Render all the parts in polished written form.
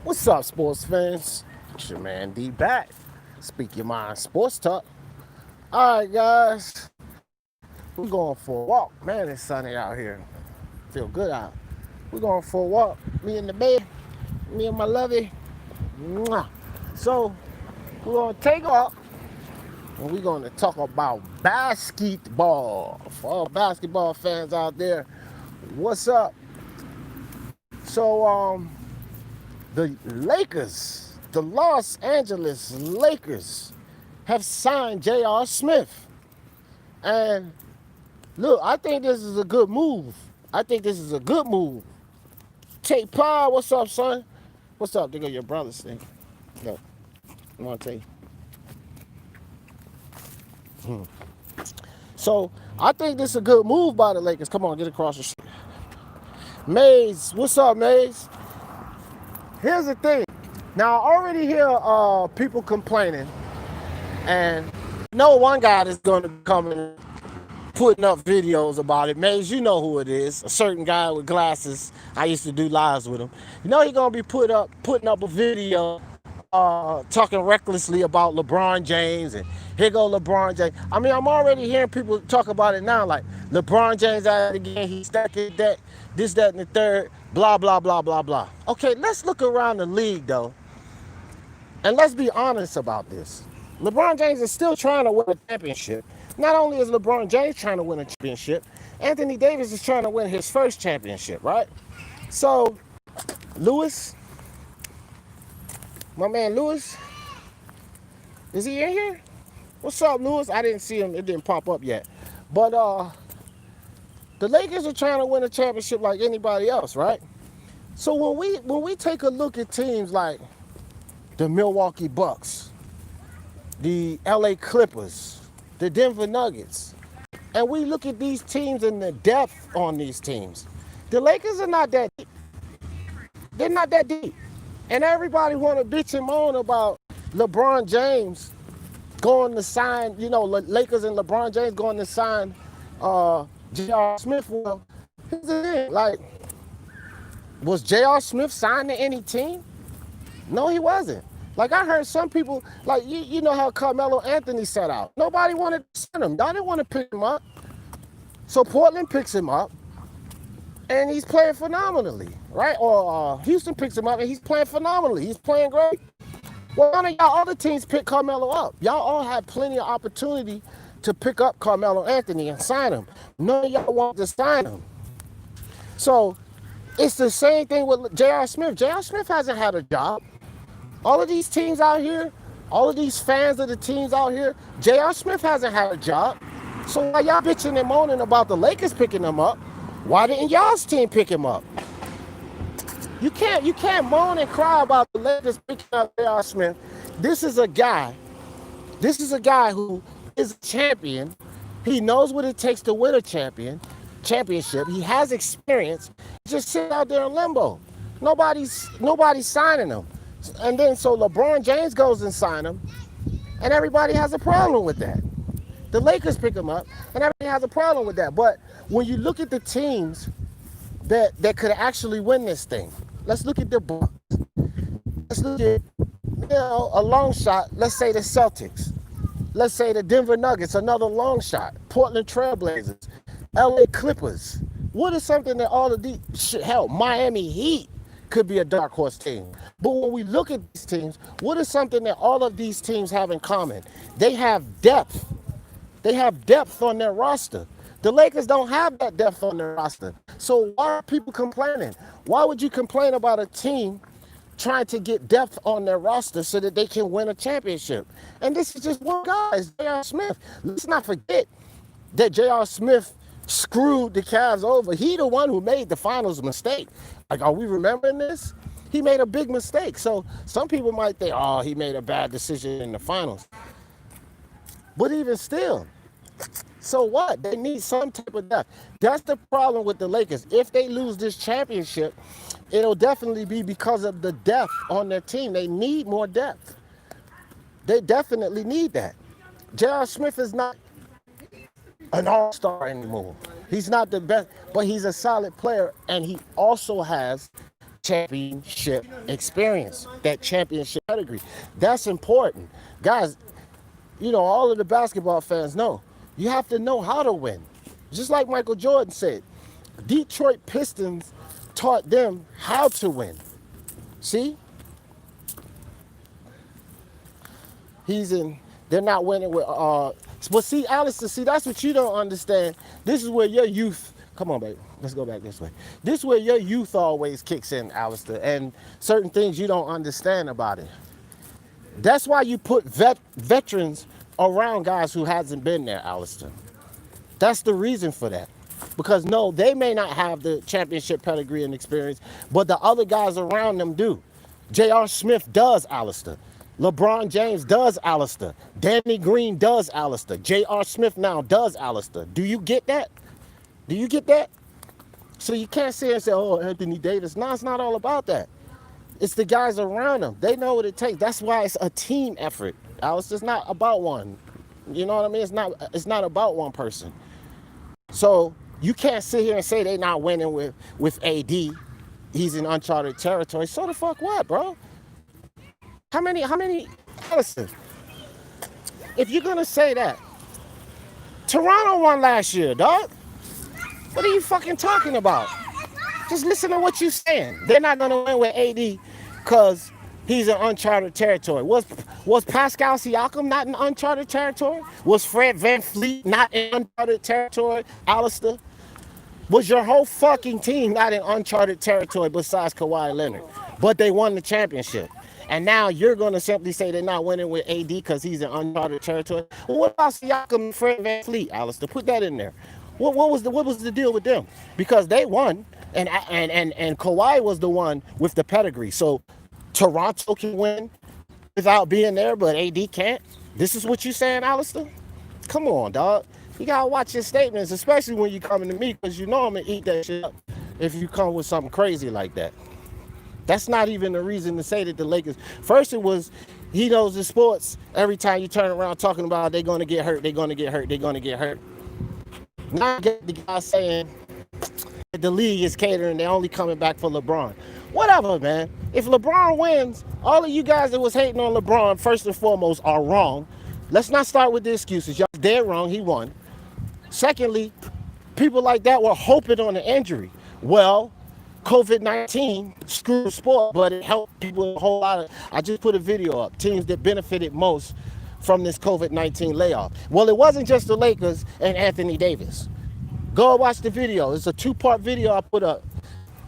What's up, sports fans? It's your man D back. Speak your mind, sports talk. All right, guys, we're going for a walk. Man, it's sunny out here. Feel good out. We're going for a walk. Me and the baby, me and my lovey. Mwah. So we're gonna take off and we're gonna talk about basketball. For all basketball fans out there, what's up? So the Lakers, the Los Angeles Lakers, have signed R.Smith. And look, I think this is a good move. Take Pod, what's up, son? What's up? They go your brother's thing. Yo, I want to tell you. So I think this is a good move by the Lakers. Come on, get across the street. Maze, what's up, Maze? Here's the thing. Now, I already hear people complaining, and no one guy is going to come and putting up videos about it. Maze, you know who it is. A certain guy with glasses. I used to do lives with him. You know he's going to be putting up a video talking recklessly about LeBron James, and here go LeBron James. I mean, I'm already hearing people talk about it now, like LeBron James out again, he's stacking that, this, that, and the third, blah, blah, blah, blah, blah. Okay, let's look around the league, though, and let's be honest about this. LeBron James is still trying to win a championship. Not only is LeBron James trying to win a championship, Anthony Davis is trying to win his first championship, right? So, Lewis, my man Lewis, is he in here? What's up, Lewis? I didn't see him. It didn't pop up yet. But the Lakers are trying to win a championship like anybody else, right? So when we take a look at teams like the Milwaukee Bucks, the LA Clippers, the Denver Nuggets, and we look at these teams and the depth on these teams, the Lakers are not that deep. They're not that deep. And everybody want to bitch and moan about LeBron James going to sign, Lakers and LeBron James going to sign R.Smith. Well, here's the thing, like, was R.Smith signed to any team? No, he wasn't. Like, I heard some people, like, you know how Carmelo Anthony set out. Nobody wanted to sign him. Y'all didn't want to pick him up. So Portland picks him up, and he's playing phenomenally, right? Or Houston picks him up, and he's playing phenomenally. He's playing great. Well, none of y'all other teams pick Carmelo up. Y'all all had plenty of opportunity to pick up Carmelo Anthony and sign him. None of y'all wanted to sign him. So it's the same thing with J.R. Smith. J.R. Smith hasn't had a job. All of these teams out here, all of these fans of the teams out here, J.R. Smith hasn't had a job. So while y'all bitching and moaning about the Lakers picking him up, why didn't y'all's team pick him up? You can't moan and cry about the Lakers picking up J.R. Smith. This is a guy who is a champion. He knows what it takes to win a championship. He has experience. Just sit out there in limbo. Nobody's signing him. And then so LeBron James goes and sign him, and everybody has a problem with that. The Lakers pick him up, and everybody has a problem with that. But when you look at the teams that could actually win this thing, let's look at the Bucks. Let's look at, a long shot. Let's say the Celtics. Let's say the Denver Nuggets, another long shot. Portland Trailblazers, LA Clippers. What is something that all of these, Miami Heat could be a dark horse team. But when we look at these teams, what is something that all of these teams have in common? They have depth. They have depth on their roster. The Lakers don't have that depth on their roster. So why are people complaining? Why would you complain about a team trying to get depth on their roster so that they can win a championship? And this is just one guy, it's J.R. Smith. Let's not forget that J.R. Smith screwed the Cavs over. He the one who made the finals mistake. Like, are we remembering this? He made a big mistake. So some people might think, oh, he made a bad decision in the finals. But even still, so what? They need some type of depth. That's the problem with the Lakers. If they lose this championship, it'll definitely be because of the depth on their team. They need more depth. They definitely need that. J.R. Smith is not an all-star anymore. He's not the best, but he's a solid player, and he also has championship experience, that championship pedigree. That's important. Guys, you know, all of the basketball fans know, you have to know how to win. Just like Michael Jordan said, Detroit Pistons taught them how to win. See? They're not winning with, but see, Alistair, see, that's what you don't understand. This is where your youth, come on, baby, let's go back this way. This is where your youth always kicks in, Alistair, and certain things you don't understand about it. That's why you put veterans around guys who hasn't been there, Alistair. That's the reason for that. Because no, they may not have the championship pedigree and experience, but the other guys around them do. R.Smith does, Alistair. LeBron James does, Alistair. Danny Green does, Alistair. R.Smith now does, Alistair. Do you get that? Do you get that? So you can't sit and say, oh, Anthony Davis. No, it's not all about that. It's the guys around them. They know what it takes. That's why it's a team effort, Alistair. It's not about one. You know what I mean? It's not about one person. So you can't sit here and say they're not winning with AD. He's in uncharted territory. So the fuck what, bro? How many, listen, if you're gonna say that, Toronto won last year, dog. What are you fucking talking about? Just listen to what you're saying. They're not gonna win with AD because he's in uncharted territory. Was Pascal Siakam not in uncharted territory? Was Fred VanVleet not in uncharted territory, Alistair? Was your whole fucking team not in uncharted territory besides Kawhi Leonard? But they won the championship. And now you're going to simply say they're not winning with AD because he's in uncharted territory. Well, what about Siakam and Fred VanVleet, Alistair? Put that in there. What was the deal with them? Because they won, and Kawhi was the one with the pedigree. So Toronto can win without being there, but AD can't. This is what you saying, Alistair? Come on, dog. You gotta watch your statements, especially when you coming to me, because you know I'm gonna eat that shit up if you come with something crazy like that. That's not even the reason to say that the Lakers. First it was, he knows the sports. Every time you turn around talking about they're going to get hurt, they're going to get hurt, they're going to get hurt. Now I get the guy saying that the league is catering, they're only coming back for LeBron. Whatever, man. If LeBron wins, all of you guys that was hating on LeBron, first and foremost, are wrong. Let's not start with the excuses. Y'all dead wrong, he won. Secondly, people like that were hoping on an injury. Well, COVID-19 screwed the sport, but it helped people a whole lot. I just put a video up, teams that benefited most from this COVID-19 layoff. Well, it wasn't just the Lakers and Anthony Davis. Go watch the video. It's a two-part video I put up.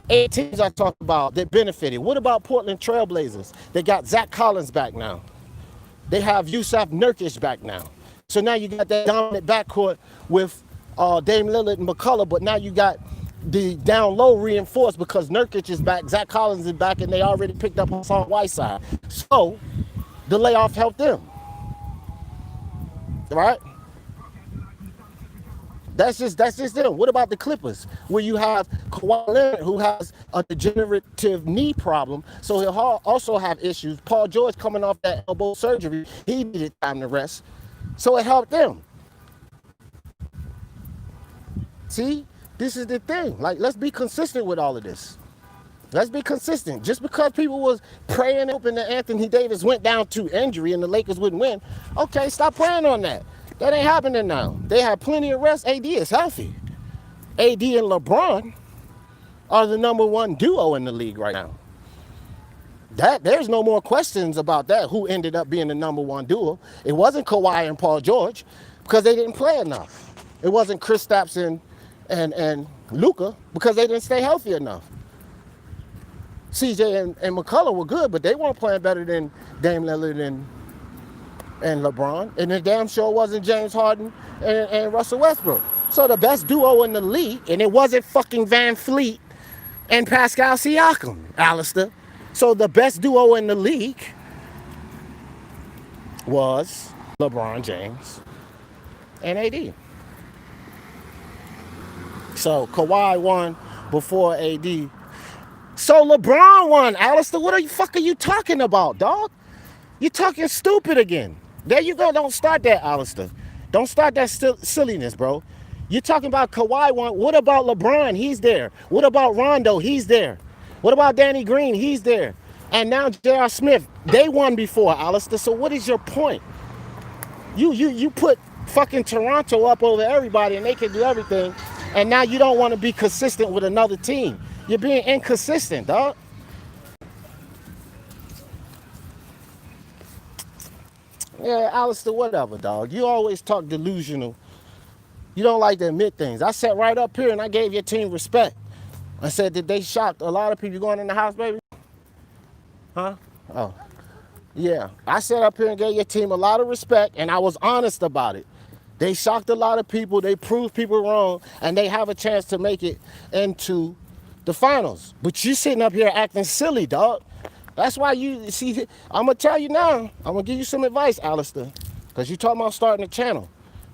8 teams I talked about that benefited. What about Portland Trailblazers? They got Zach Collins back now. They have Yusuf Nurkic back now. So now you got that dominant backcourt with Dame Lillard and McCullough, but now you got the down low reinforced because Nurkic is back, Zach Collins is back, and they already picked up Hassan Whiteside. So the layoff helped them. Right? That's just them. What about the Clippers, where you have Kawhi Leonard, who has a degenerative knee problem, so he'll also have issues. Paul George coming off that elbow surgery, he needed time to rest, so it helped them. See? This is the thing. Like, let's be consistent with all of this. Let's be consistent. Just because people was praying and hoping that Anthony Davis went down to injury and the Lakers wouldn't win, okay, stop praying on that. That ain't happening now. They have plenty of rest. AD is healthy. AD and LeBron are the #1 duo in the league right now. There's no more questions about that, who ended up being the #1 duo. It wasn't Kawhi and Paul George because they didn't play enough. It wasn't Kristaps and Luka because they didn't stay healthy enough. CJ and McCullough were good, but they weren't playing better than Dame Lillard and LeBron. And it damn sure wasn't James Harden and Russell Westbrook. So the best duo in the league, and it wasn't fucking VanVleet and Pascal Siakam, Alistair. So the best duo in the league was LeBron James and AD. So Kawhi won before AD. So LeBron won, Alistair. What the fuck are you talking about, dog? You're talking stupid again. There you go. Don't start that, Alistair. Don't start that silliness, bro. You're talking about Kawhi won. What about LeBron? He's there. What about Rondo? He's there. What about Danny Green? He's there. And now R.Smith. They won before, Alistair. So what is your point? You put fucking Toronto up over everybody and they can do everything. And now you don't want to be consistent with another team. You're being inconsistent, dog. Yeah, Alistair, whatever, dog. You always talk delusional. You don't like to admit things. I sat right up here and I gave your team respect. I said that they shocked a lot of people. You going in the house, baby? Huh? Oh. Yeah. I sat up here and gave your team a lot of respect, and I was honest about it. They shocked a lot of people. They proved people wrong, and they have a chance to make it into the finals. But you sitting up here acting silly, dog. That's why you see, I'm going to tell you now, I'm going to give you some advice, Alistair, because you talking about starting a channel.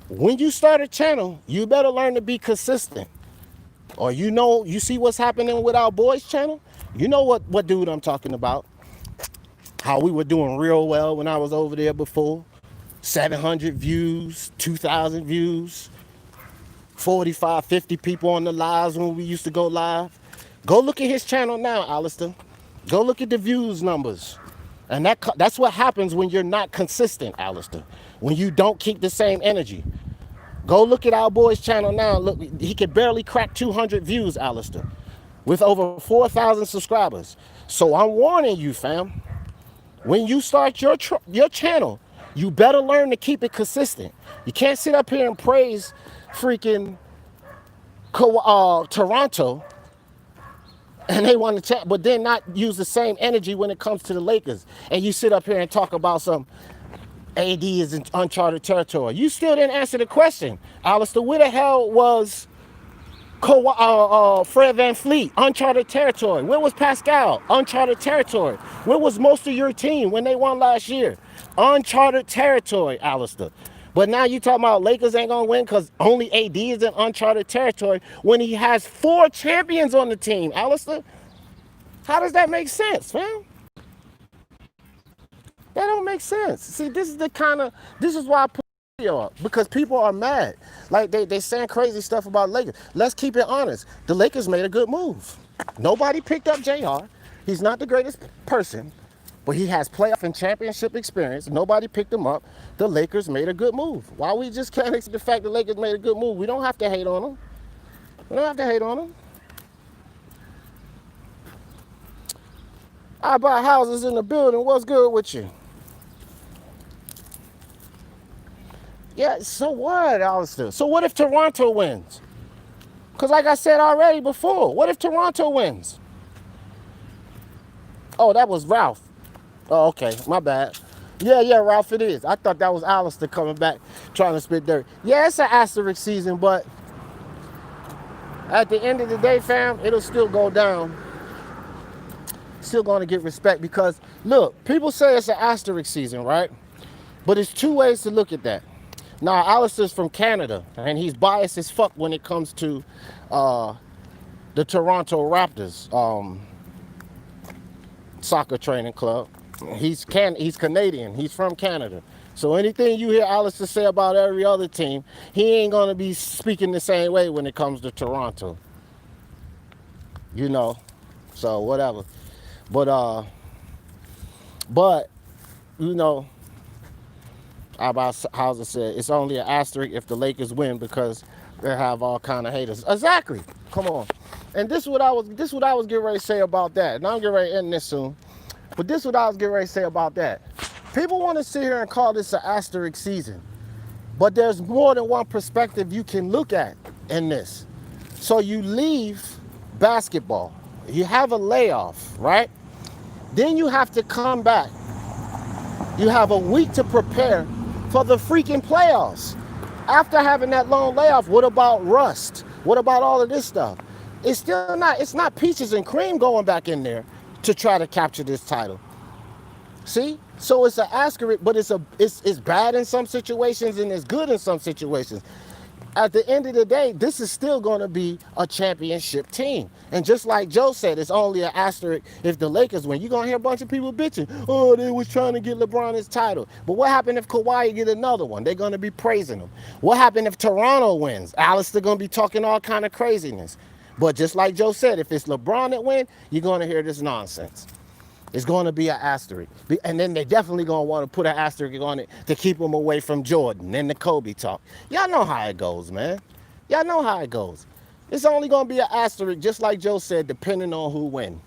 When you start a channel, you better learn to be consistent. Or you see what's happening with our boys channel? You know what dude I'm talking about. How we were doing real well when I was over there before. 700 views, 2,000 views, 45, 50 people on the lives when we used to go live. Go look at his channel now, Alistair. Go look at the views numbers. And that's what happens when you're not consistent, Alistair. When you don't keep the same energy. Go look at our boy's channel now. Look, he could barely crack 200 views, Alistair, with over 4,000 subscribers. So I'm warning you, fam. When you start your channel, you better learn to keep it consistent. You can't sit up here and praise freaking Toronto and they want to chat, but then not use the same energy when it comes to the Lakers. And you sit up here and talk about some AD is in uncharted territory. You still didn't answer the question. Alistair, where the hell was Fred VanVleet? Uncharted territory. Where was Pascal? Uncharted territory. Where was most of your team when they won last year? Uncharted territory, Alistair. But now you talking about Lakers ain't going to win because only AD is in uncharted territory when he has 4 champions on the team, Alistair. How does that make sense, fam? That don't make sense. See, this is why I put the video up, because people are mad. Like they saying crazy stuff about Lakers. Let's keep it honest. The Lakers made a good move. Nobody picked up JR. He's not the greatest person, but he has playoff and championship experience. Nobody picked him up. The Lakers made a good move. Why we just can't accept the fact the Lakers made a good move? We don't have to hate on them. We don't have to hate on them. I buy houses in the building. What's good with you? Yeah, so what, Alistair? So what if Toronto wins? Because like I said already before, what if Toronto wins? Oh, that was Ralph. Oh, okay, my bad. Yeah, Ralph, it is. I thought that was Alistair coming back trying to spit dirt. Yeah, it's an asterisk season, but at the end of the day, fam, it'll still go down. Still going to get respect because, look, people say it's an asterisk season, right? But there's 2 ways to look at that. Now, Alistair's from Canada, and he's biased as fuck when it comes to the Toronto Raptors soccer training club. He's Canadian. He's from Canada. So anything you hear Alistair say about every other team, he ain't going to be speaking the same way when it comes to Toronto. You know, so whatever. But you know, about Hauser said, it's only an asterisk if the Lakers win because they have all kind of haters. Exactly. Come on. And this is what I was getting ready to say about that. And I'm getting ready to end this soon. But this is what I was getting ready to say about that. People want to sit here and call this an asterisk season. But there's more than one perspective you can look at in this. So you leave basketball. You have a layoff, right? Then you have to come back. You have a week to prepare for the freaking playoffs. After having that long layoff, what about rust? What about all of this stuff? It's not peaches and cream going back in there to try to capture this title. See? So it's an asterisk, but it's bad in some situations and it's good in some situations. At the end of the day, this is still going to be a championship team. And just like Joe said, it's only an asterisk if the Lakers win. You're going to hear a bunch of people bitching. Oh, they was trying to get LeBron his title. But what happened if Kawhi get another one? They're going to be praising him. What happened if Toronto wins? Alistair going to be talking all kind of craziness. But just like Joe said, if it's LeBron that win, you're going to hear this nonsense. It's going to be an asterisk. And then they definitely going to want to put an asterisk on it to keep them away from Jordan and the Kobe talk. Y'all know how it goes, man. Y'all know how it goes. It's only going to be an asterisk, just like Joe said, depending on who wins.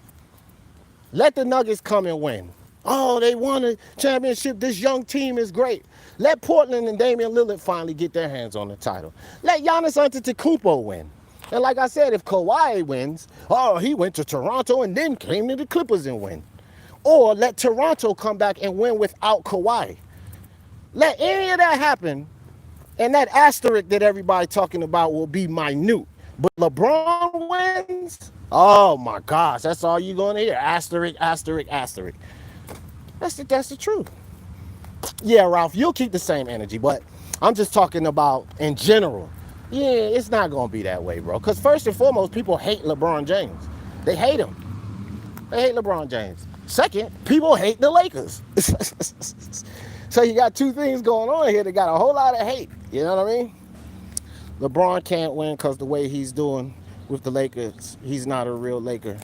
Let the Nuggets come and win. Oh, they won a championship. This young team is great. Let Portland and Damian Lillard finally get their hands on the title. Let Giannis Antetokounmpo win. And like I said, if Kawhi wins, oh, he went to Toronto and then came to the Clippers and win. Or let Toronto come back and win without Kawhi. Let any of that happen, and that asterisk that everybody talking about will be minute. But LeBron wins, oh my gosh, that's all you're going to hear. Asterisk, asterisk, asterisk. That's the truth. Yeah, Ralph, you'll keep the same energy, but I'm just talking about in general. Yeah, it's not going to be that way, bro. Because first and foremost, people hate LeBron James. They hate him. They hate LeBron James. Second, people hate the Lakers. So you got two things going on here that got a whole lot of hate. You know what I mean? LeBron can't win because the way he's doing with the Lakers, he's not a real Laker.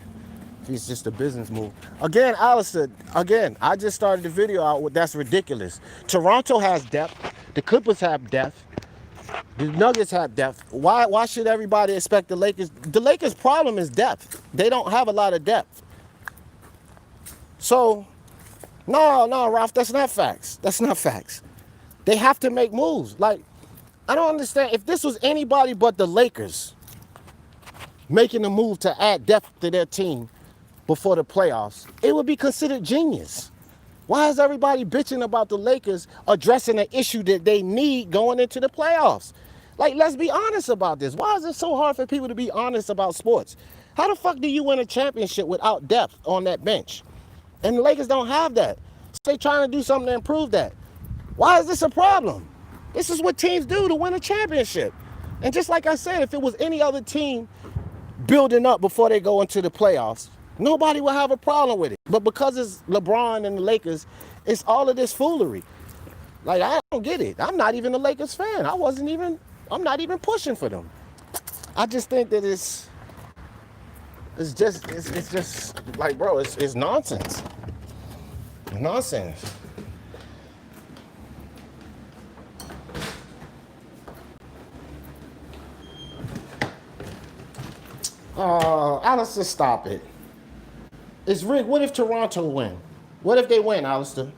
He's just a business move. Again, Alistair, I just started the video out with that's ridiculous. Toronto has depth. The Clippers have depth. The Nuggets have depth. Why should everybody expect the Lakers? The Lakers' problem is depth. They don't have a lot of depth. So, no, Ralph, that's not facts. That's not facts. They have to make moves. Like, I don't understand. If this was anybody but the Lakers making a move to add depth to their team before the playoffs, it would be considered genius. Why is everybody bitching about the Lakers addressing an issue that they need going into the playoffs? Like, let's be honest about this. Why is it so hard for people to be honest about sports? How the fuck do you win a championship without depth on that bench? And the Lakers don't have that. So they're trying to do something to improve that. Why is this a problem? This is what teams do to win a championship. And just like I said, if it was any other team building up before they go into the playoffs, nobody will have a problem with it. But because it's LeBron and the Lakers, it's all of this foolery. Like, I don't get it. I'm not even a Lakers fan. I'm not even pushing for them. I just think that it's just like, bro, it's nonsense. Nonsense. Alistair, stop it. It's rigged. What if Toronto win? What if they win, Alistair?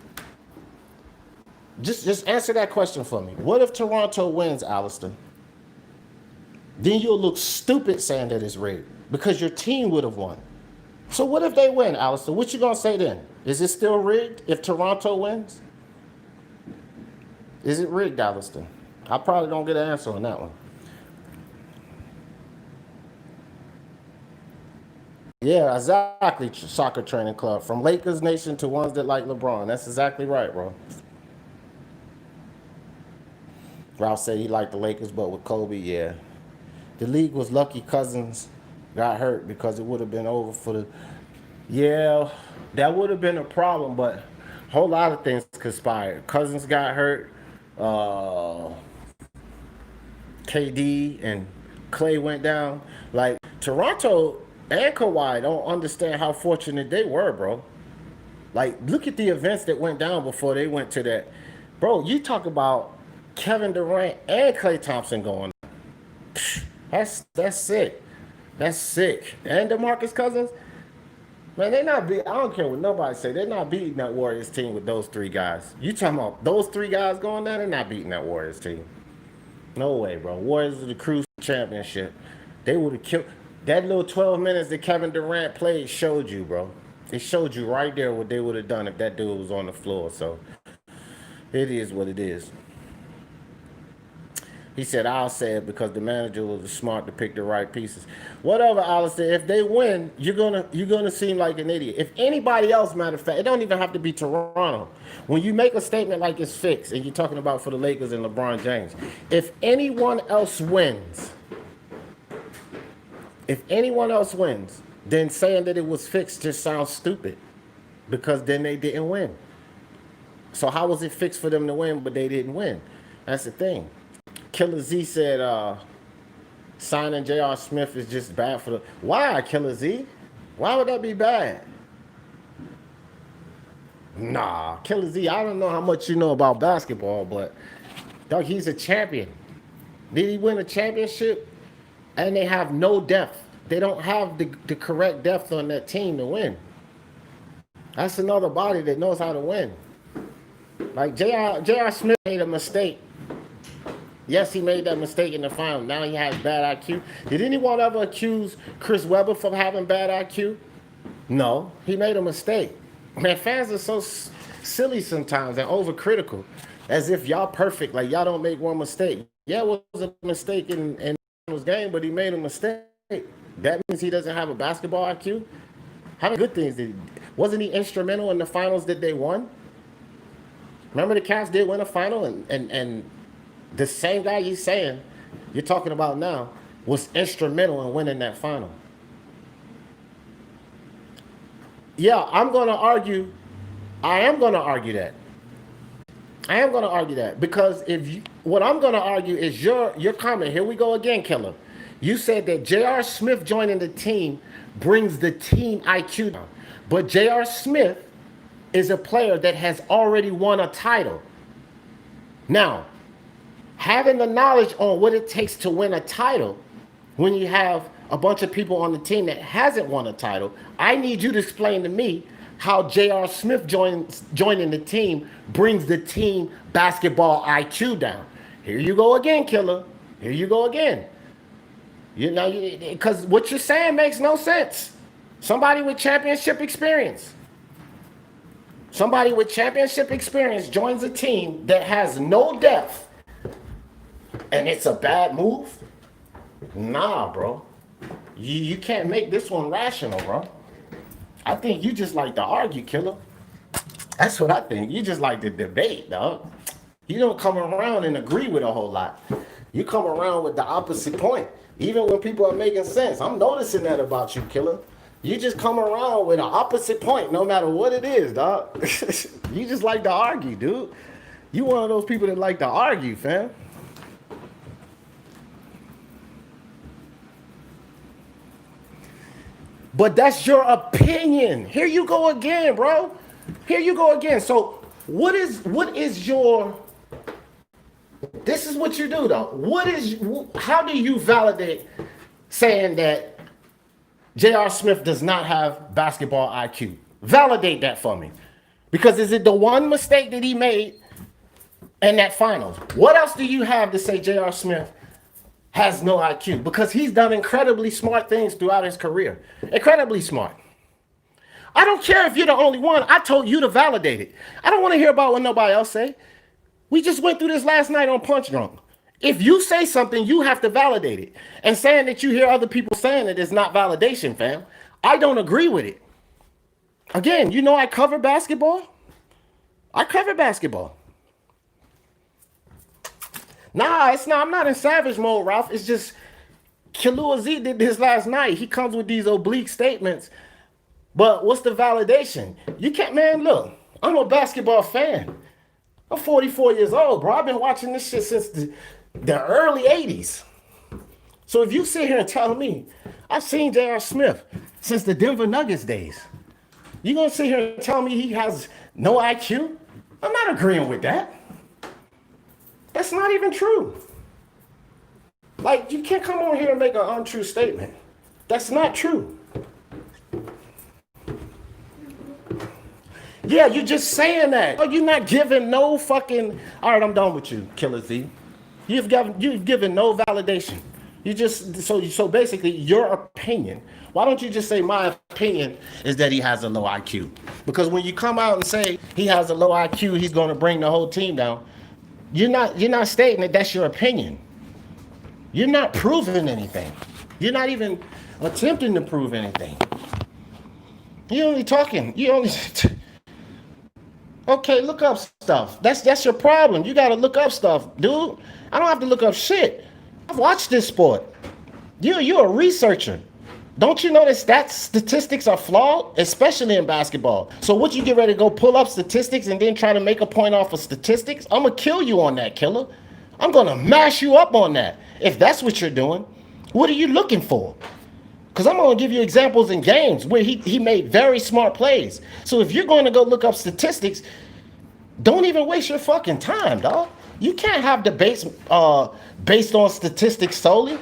Just answer that question for me. What if Toronto wins, Alistair? Then you'll look stupid saying that it's rigged because your team would have won. So what if they win, Alistair? What you gonna say then? Is it still rigged if Toronto wins? Is it rigged, Alistair? I probably don't get an answer on that one. Yeah, exactly, soccer training club. From Lakers Nation to ones that like LeBron. That's exactly right, bro. Ralph said he liked the Lakers, but with Kobe, yeah. The league was lucky Cousins got hurt because it would have been over for the... Yeah, that would have been a problem, but a whole lot of things conspired. Cousins got hurt. KD and Clay went down. Like, Toronto and Kawhi don't understand how fortunate they were, bro. Like, look at the events that went down before they went to that. Bro, you talk about Kevin Durant and Klay Thompson going. That's sick. That's sick. And DeMarcus Cousins, man, they not beat. I don't care what nobody say. They're not beating that Warriors team with those three guys. You talking about those three guys going there? They're not beating that Warriors team. No way, bro. Warriors are the cruise championship. They would have killed. That little 12 minutes that Kevin Durant played showed you, bro. It showed you right there what they would have done if that dude was on the floor. So it is what it is. He said, I'll say it because the manager was smart to pick the right pieces. Whatever, Alistair, if they win, you're gonna seem like an idiot. If anybody else, matter of fact, it don't even have to be Toronto. When you make a statement like it's fixed, and you're talking about for the Lakers and LeBron James, if anyone else wins, then saying that it was fixed just sounds stupid because then they didn't win. So how was it fixed for them to win, but they didn't win? That's the thing. Killer Z said, signing J.R.Smith is just bad for the. Why, Killer Z? Why would that be bad? Nah, Killer Z, I don't know how much you know about basketball, but dog, he's a champion. Did he win a championship? And they have no depth. They don't have the correct depth on that team to win. That's another body that knows how to win. Like J.R. Smith made a mistake. Yes, he made that mistake in the final. Now he has bad IQ. Did anyone ever accuse Chris Webber from having bad IQ? No, he made a mistake. Man, fans are so silly sometimes and overcritical, as if y'all perfect, like y'all don't make one mistake. Yeah, it was a mistake in the game, but he made a mistake. That means he doesn't have a basketball IQ? How many good things did he? Wasn't he instrumental in the finals that they won? Remember the Cavs did win a final, and the same guy you're talking about now was instrumental in winning that final. Yeah, I am going to argue that. I am going to argue that because what I'm going to argue is your comment. Here we go again, Killer. You said that J.R. Smith joining the team brings the team IQ down. But J.R. Smith is a player that has already won a title. Now, having the knowledge on what it takes to win a title when you have a bunch of people on the team that hasn't won a title, I need you to explain to me how J.R. Smith joining the team brings the team basketball IQ down. Here you go again, Killer. Here you go again. You know, because what you're saying makes no sense. Somebody with championship experience. Somebody with championship experience joins a team that has no depth, and it's a bad move? Nah, bro. You can't make this one rational, bro. I think you just like to argue, Killer. That's what I think. You just like to debate, dog. You don't come around and agree with a whole lot. You come around with the opposite point, even when people are making sense. I'm noticing that about you, Killer. You just come around with an opposite point, no matter what it is, dog. You just like to argue, dude. You one of those people that like to argue, fam. But that's your opinion. Here you go again, bro. Here you go again. So what is your, this is what you do though. How do you validate saying that J.R. Smith does not have basketball IQ? Validate that for me. Because is it the one mistake that he made in that finals? What else do you have to say J.R. Smith has no IQ? Because he's done incredibly smart things throughout his career. Incredibly smart. I don't care if you're the only one. I told you to validate it. I don't want to hear about what nobody else say. We just went through this last night on Punch Drunk. If you say something, you have to validate it. And saying that you hear other people saying it is not validation, fam. I don't agree with it. Again, you know I cover basketball. I cover basketball. Nah, it's not. I'm not in savage mode, Ralph. It's just Killer Z did this last night. He comes with these oblique statements. But what's the validation? You can't, man, look. I'm a basketball fan. I'm 44 years old, bro. I've been watching this shit since the early 80s. So if you sit here and tell me, I've seen J.R. Smith since the Denver Nuggets days, you gonna sit here and tell me he has no IQ? I'm not agreeing with that. That's not even true. Like, you can't come on here and make an untrue statement. That's not true. Yeah, you're just saying that. You're not giving no fucking. All right, I'm done with you, Killer Z. You've given no validation. You just so basically your opinion. Why don't you just say my opinion is that he has a low IQ? Because when you come out and say he has a low IQ, he's going to bring the whole team down. You're not stating that that's your opinion. You're not proving anything. You're not even attempting to prove anything. You're only talking. Okay, look up stuff. That's your problem. You gotta look up stuff, dude. I don't have to look up shit. I've watched this sport. You're a researcher. Don't you know that statistics are flawed, especially in basketball? So what, you get ready to go pull up statistics and then try to make a point off of statistics? I'm gonna kill you on that, Killer. I'm gonna mash you up on that if that's what you're doing. What are you looking for? Because I'm going to give you examples in games where he made very smart plays. So if you're going to go look up statistics, don't even waste your fucking time, dog. You can't have debates based on statistics solely.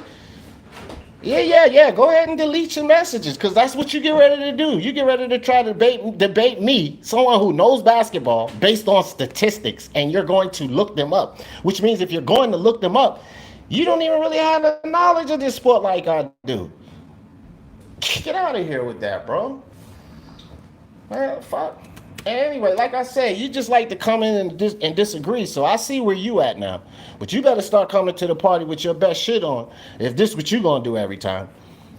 Yeah. Go ahead and delete your messages, because that's what you get ready to do. You get ready to try to debate me, someone who knows basketball, based on statistics, and you're going to look them up. Which means if you're going to look them up, you don't even really have the knowledge of this sport like I do. Get out of here with that, bro. Man, fuck. Anyway, like I said, you just like to come in and disagree, so I see where you at now. But you better start coming to the party with your best shit on, if this what you gonna do every time.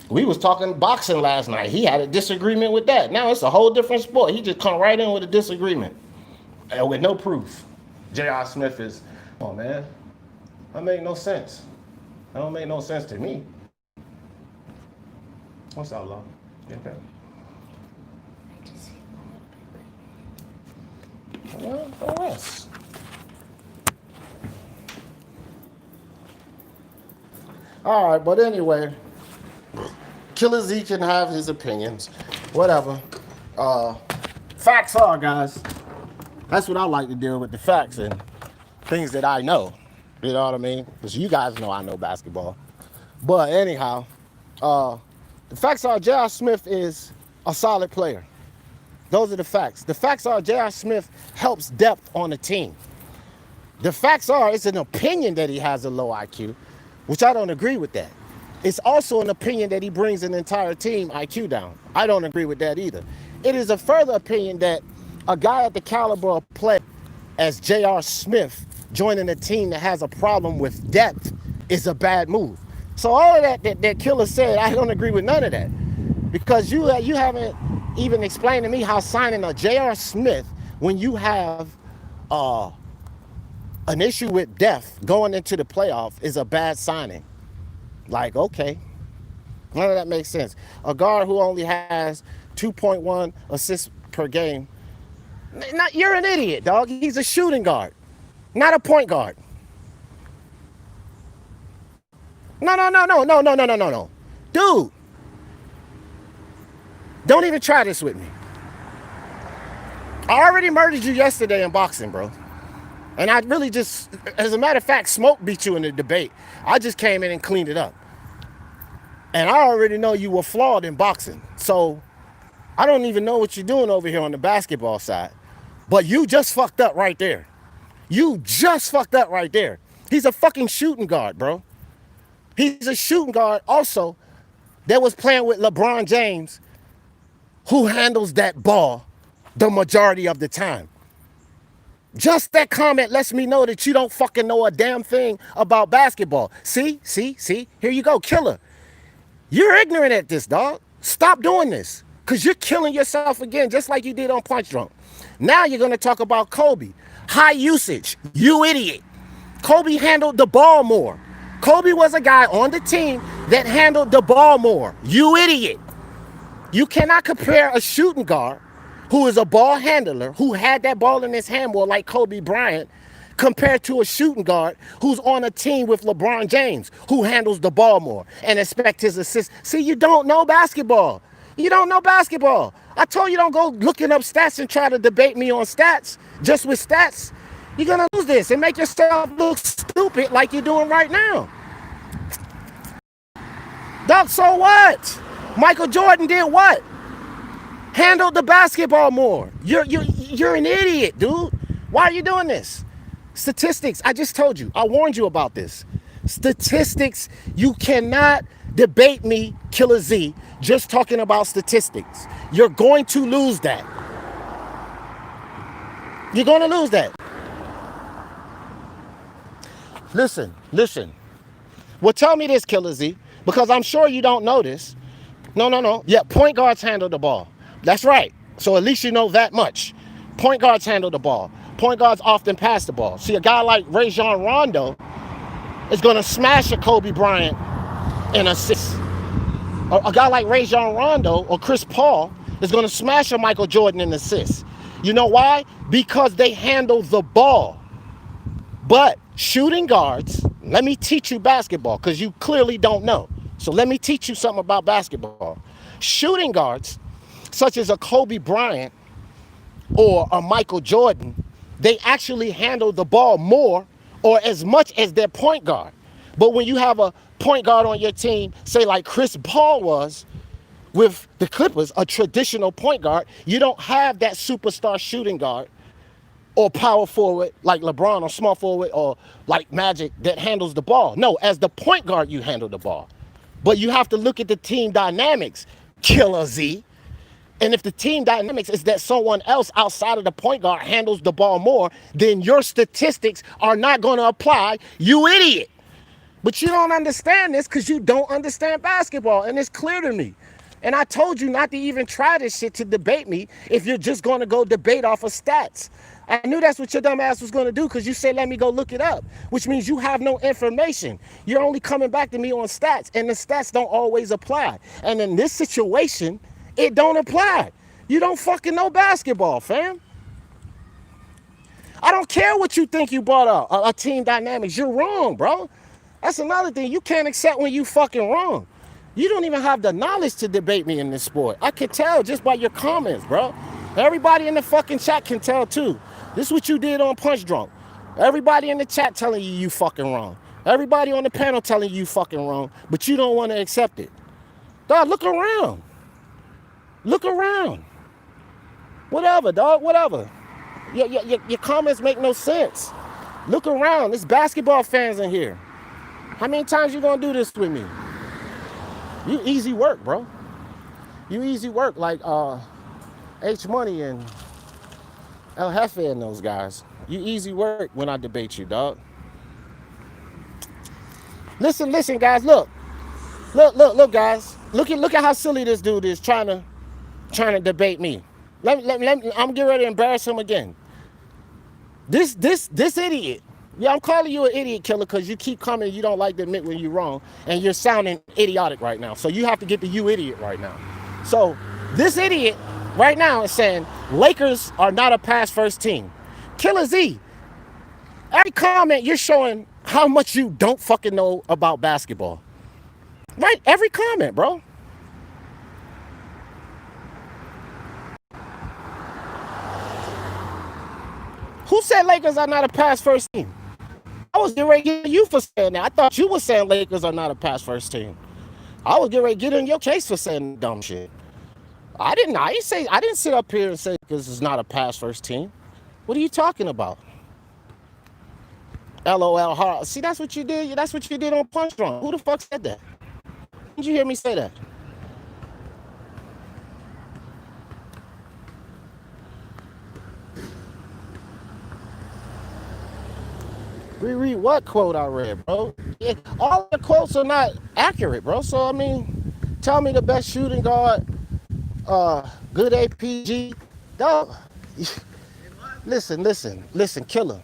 We was talking boxing last night. He had a disagreement with that. Now it's a whole different sport. He just come right in with a disagreement. And with no proof. R.Smith is, oh man, that make no sense. That don't make no sense to me. What's up, Law? Okay. Well, OS. All right, but anyway, Killer Z can have his opinions, whatever. Facts are, guys. That's what I like to deal with, the facts and things that I know. You know what I mean? Because you guys know I know basketball. But anyhow, the facts are R.Smith is a solid player. Those are the facts. The facts are R.Smith helps depth on the team. The facts are it's an opinion that he has a low IQ, which I don't agree with that. It's also an opinion that he brings an entire team IQ down. I don't agree with that either. It is a further opinion that a guy at the caliber of play as R.Smith joining a team that has a problem with depth is a bad move. So all of that Killer said, I don't agree with none of that. Because you haven't even explained to me how signing a R.Smith when you have an issue with depth going into the playoff is a bad signing. Like, okay. None of that makes sense. A guard who only has 2.1 assists per game. You're an idiot, dog. He's a shooting guard, not a point guard. No. Dude, don't even try this with me. I already murdered you yesterday in boxing, bro. And I really just, as a matter of fact, Smoke beat you in the debate. I just came in and cleaned it up. And I already know you were flawed in boxing. So I don't even know what you're doing over here on the basketball side. But you just fucked up right there. You just fucked up right there. He's a fucking shooting guard, bro. He's a shooting guard also that was playing with LeBron James, who handles that ball the majority of the time. Just that comment lets me know that you don't fucking know a damn thing about basketball. See? Here you go, Killer. You're ignorant at this, dog. Stop doing this, because you're killing yourself again, just like you did on Punch Drunk. Now you're going to talk about Kobe. High usage. You idiot. Kobe handled the ball more. Kobe was a guy on the team that handled the ball more. You idiot. You cannot compare a shooting guard who is a ball handler, who had that ball in his hand more like Kobe Bryant, compared to a shooting guard who's on a team with LeBron James, who handles the ball more and expect his assist. See, you don't know basketball. You don't know basketball. I told you don't go looking up stats and try to debate me on stats, just with stats. You're going to lose this and make yourself look stupid like you're doing right now. Doc, so what? Michael Jordan did what? Handled the basketball more. You're an idiot, dude. Why are you doing this? Statistics, I just told you. I warned you about this. Statistics, you cannot debate me, Killer Z, just talking about statistics. You're going to lose that. You're going to lose that. Listen. Well, tell me this, Killer Z, because I'm sure you don't know this. No. Yeah, point guards handle the ball. That's right. So at least you know that much. Point guards handle the ball. Point guards often pass the ball. See, a guy like Rajon Rondo is going to smash a Kobe Bryant in assists. A guy like Rajon Rondo or Chris Paul is going to smash a Michael Jordan in assists. You know why? Because they handle the ball. But shooting guards, let me teach you basketball, because you clearly don't know. So let me teach you something about basketball. Shooting guards, such as a Kobe Bryant or a Michael Jordan, they actually handle the ball more or as much as their point guard. But when you have a point guard on your team, say like Chris Paul was with the Clippers, a traditional point guard, you don't have that superstar shooting guard or power forward like LeBron or small forward or like Magic that handles the ball. No, as the point guard, you handle the ball. But you have to look at the team dynamics, Killer Z. And if the team dynamics is that someone else outside of the point guard handles the ball more, then your statistics are not going to apply, you idiot. But you don't understand this because you don't understand basketball, and it's clear to me. And I told you not to even try this shit to debate me if you're just going to go debate off of stats. I knew that's what your dumb ass was going to do because you said, let me go look it up, which means you have no information. You're only coming back to me on stats, and the stats don't always apply. And in this situation, it don't apply. You don't fucking know basketball, fam. I don't care what you think you brought up, a team dynamics. You're wrong, bro. That's another thing. You can't accept when you fucking wrong. You don't even have the knowledge to debate me in this sport. I can tell just by your comments, bro. Everybody in the fucking chat can tell too. This is what you did on Punch Drunk. Everybody in the chat telling you you fucking wrong. Everybody on the panel telling you fucking wrong, but you don't want to accept it. Dog, look around. Look around. Whatever, dog, whatever. Your comments make no sense. Look around. There's basketball fans in here. How many times you gonna do this with me? You easy work, bro. You easy work like H Money and El Jefe and those guys. You easy work when I debate you, dog. Listen, guys. Look, guys. Look at how silly this dude is trying to debate me. I'm getting ready to embarrass him again. This idiot. Yeah, I'm calling you an idiot, Killer, because you keep coming. You don't like to admit when you're wrong, and you're sounding idiotic right now. So you have to get the you idiot right now. So this idiot right now is saying Lakers are not a pass first team. Killer Z, every comment you're showing how much you don't fucking know about basketball. Right? Every comment, bro. Who said Lakers are not a pass first team? I was getting ready to get you for saying that. I thought you were saying Lakers are not a pass first team. I was getting ready to get in your case for saying dumb shit. I didn't sit up here and say Lakers is not a pass first team. What are you talking about? LOL hard. See, that's what you did. That's what you did on Punch Drunk. Who the fuck said that? Did you hear me say that? Reread what quote I read, bro? Yeah, all the quotes are not accurate, bro. So, I mean, tell me the best shooting guard, good APG. Dog. Listen, Killer.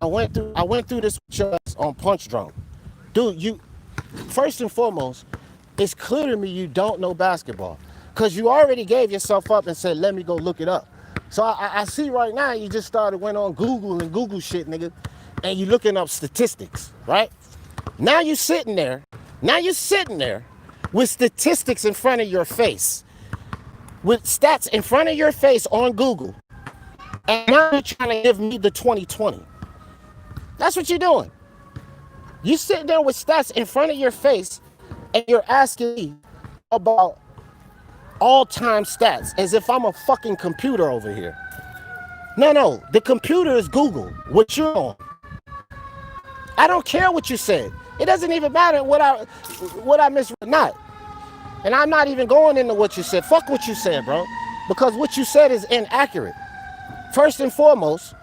I went through this on Punch Drunk. Dude, first and foremost, it's clear to me you don't know basketball. Because you already gave yourself up and said, let me go look it up. So I see right now you just went on Google shit, nigga, and you looking up statistics, right? Now you're sitting there with statistics in front of your face, with stats in front of your face on Google, and now you're trying to give me the 2020. That's what you're doing. You sitting there with stats in front of your face, and you're asking me about all-time stats as if I'm a fucking computer over here. No, the computer is Google, what you're on. I don't care what you said. It doesn't even matter what I misread or not. And I'm not even going into what you said. Fuck what you said, bro. Because what you said is inaccurate. First and foremost,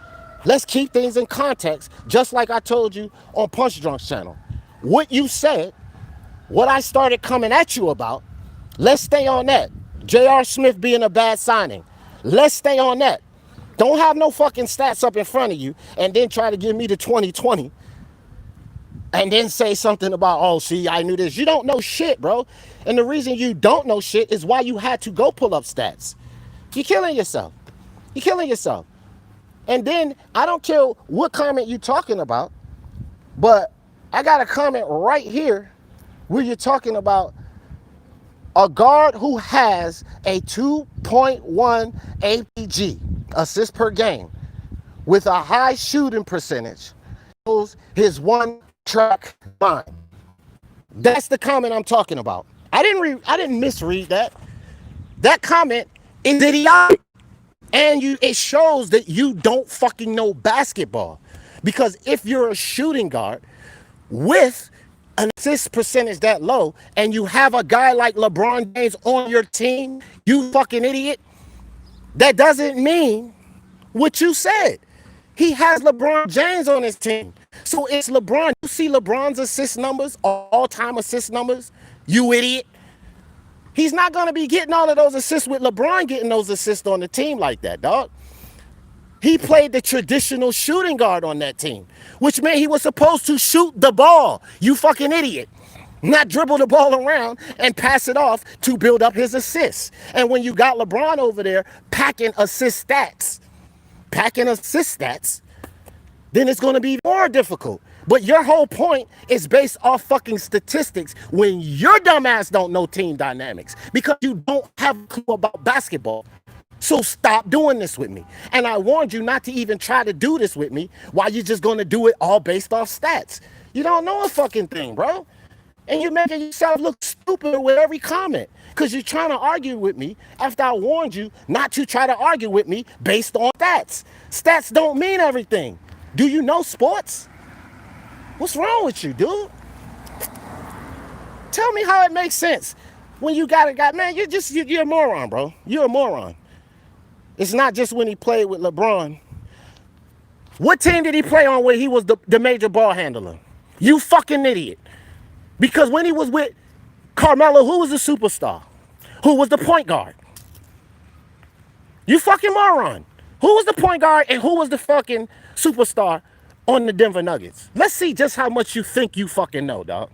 let's keep things in context, just like I told you on Punch Drunk's channel. What you said, what I started coming at you about, let's stay on that. R.Smith being a bad signing. Let's stay on that. Don't have no fucking stats up in front of you and then try to give me the 2020 and then say something about, oh, see, I knew this. You don't know shit, bro. And the reason you don't know shit is why you had to go pull up stats. You're killing yourself. And then I don't care what comment you're talking about, but I got a comment right here where you're talking about a guard who has a 2.1 APG, assists per game, with a high shooting percentage, his one track mind. That's the comment I'm talking about. I didn't misread that. That comment is idiotic. And it shows that you don't fucking know basketball. Because if you're a shooting guard with an assist percentage that low and you have a guy like LeBron James on your team, you fucking idiot, that doesn't mean what you said. He has LeBron James on his team. So it's LeBron. You see LeBron's assist numbers, all-time assist numbers, you idiot. He's not going to be getting all of those assists with LeBron getting those assists on the team like that, dog. He played the traditional shooting guard on that team, which meant he was supposed to shoot the ball, you fucking idiot. Not dribble the ball around and pass it off to build up his assists. And when you got LeBron over there packing assist stats, then it's going to be more difficult. But your whole point is based off fucking statistics when your dumb ass don't know team dynamics because you don't have a clue about basketball. So stop doing this with me. And I warned you not to even try to do this with me while you're just going to do it all based off stats. You don't know a fucking thing, bro. And you're making yourself look stupid with every comment because you're trying to argue with me after I warned you not to try to argue with me based on stats. Stats don't mean everything. Do you know sports? What's wrong with you, dude? Tell me how it makes sense when you got a guy. Man, you're a moron, bro. You're a moron. It's not just when he played with LeBron. What team did he play on where he was the major ball handler? You fucking idiot. Because when he was with Carmelo, who was the superstar? Who was the point guard? You fucking moron. Who was the point guard and who was the fucking superstar on the Denver Nuggets? Let's see just how much you think you fucking know, dog.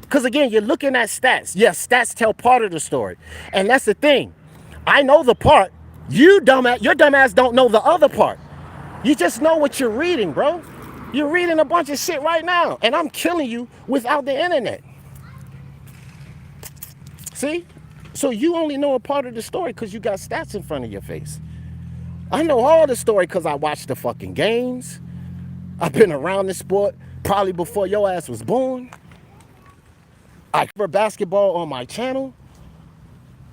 Because again, you're looking at stats. Yes, stats tell part of the story. And that's the thing. I know the part. Your dumbass don't know the other part. You just know what you're reading, bro. You're reading a bunch of shit right now. And I'm killing you without the internet. See? So you only know a part of the story because you got stats in front of your face. I know all the story because I watched the fucking games. I've been around this sport probably before your ass was born. I cover basketball on my channel.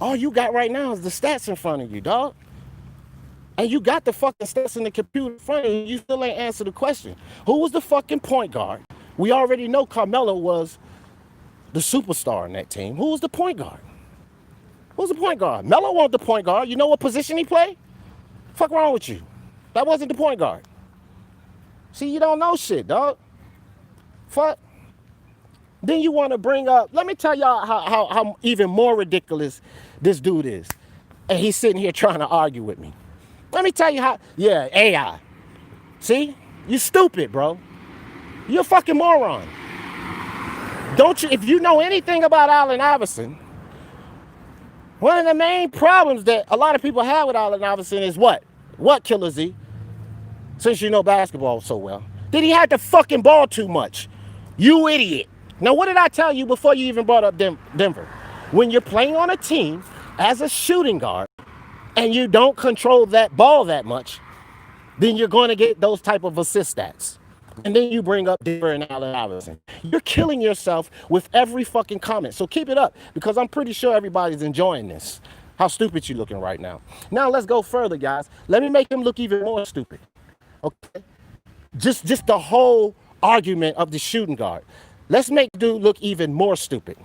All you got right now is the stats in front of you, dog. And you got the fucking stats in the computer in front of you. You still ain't answered the question. Who was the fucking point guard? We already know Carmelo was the superstar in that team. Who was the point guard? Who's the point guard? Melo wasn't the point guard. You know what position he played? Fuck wrong with you? That wasn't the point guard. See, you don't know shit, dog. Fuck. Then you want to bring up, let me tell y'all how even more ridiculous this dude is. And he's sitting here trying to argue with me. Let me tell you how, yeah, AI. See? You stupid, bro. You're a fucking moron. Don't you, if you know anything about Allen Iverson, one of the main problems that a lot of people have with Allen Iverson is what? What, Killer Z? Since you know basketball so well. That he had to fucking ball too much. You idiot. Now, what did I tell you before you even brought up Denver? When you're playing on a team as a shooting guard and you don't control that ball that much, then you're going to get those type of assist stats. And then you bring up Denver and Allen Iverson. You're killing yourself with every fucking comment. So keep it up because I'm pretty sure everybody's enjoying this. How stupid you looking right now. Now let's go further, guys. Let me make him look even more stupid. Okay? Just the whole argument of the shooting guard. Let's make dude look even more stupid.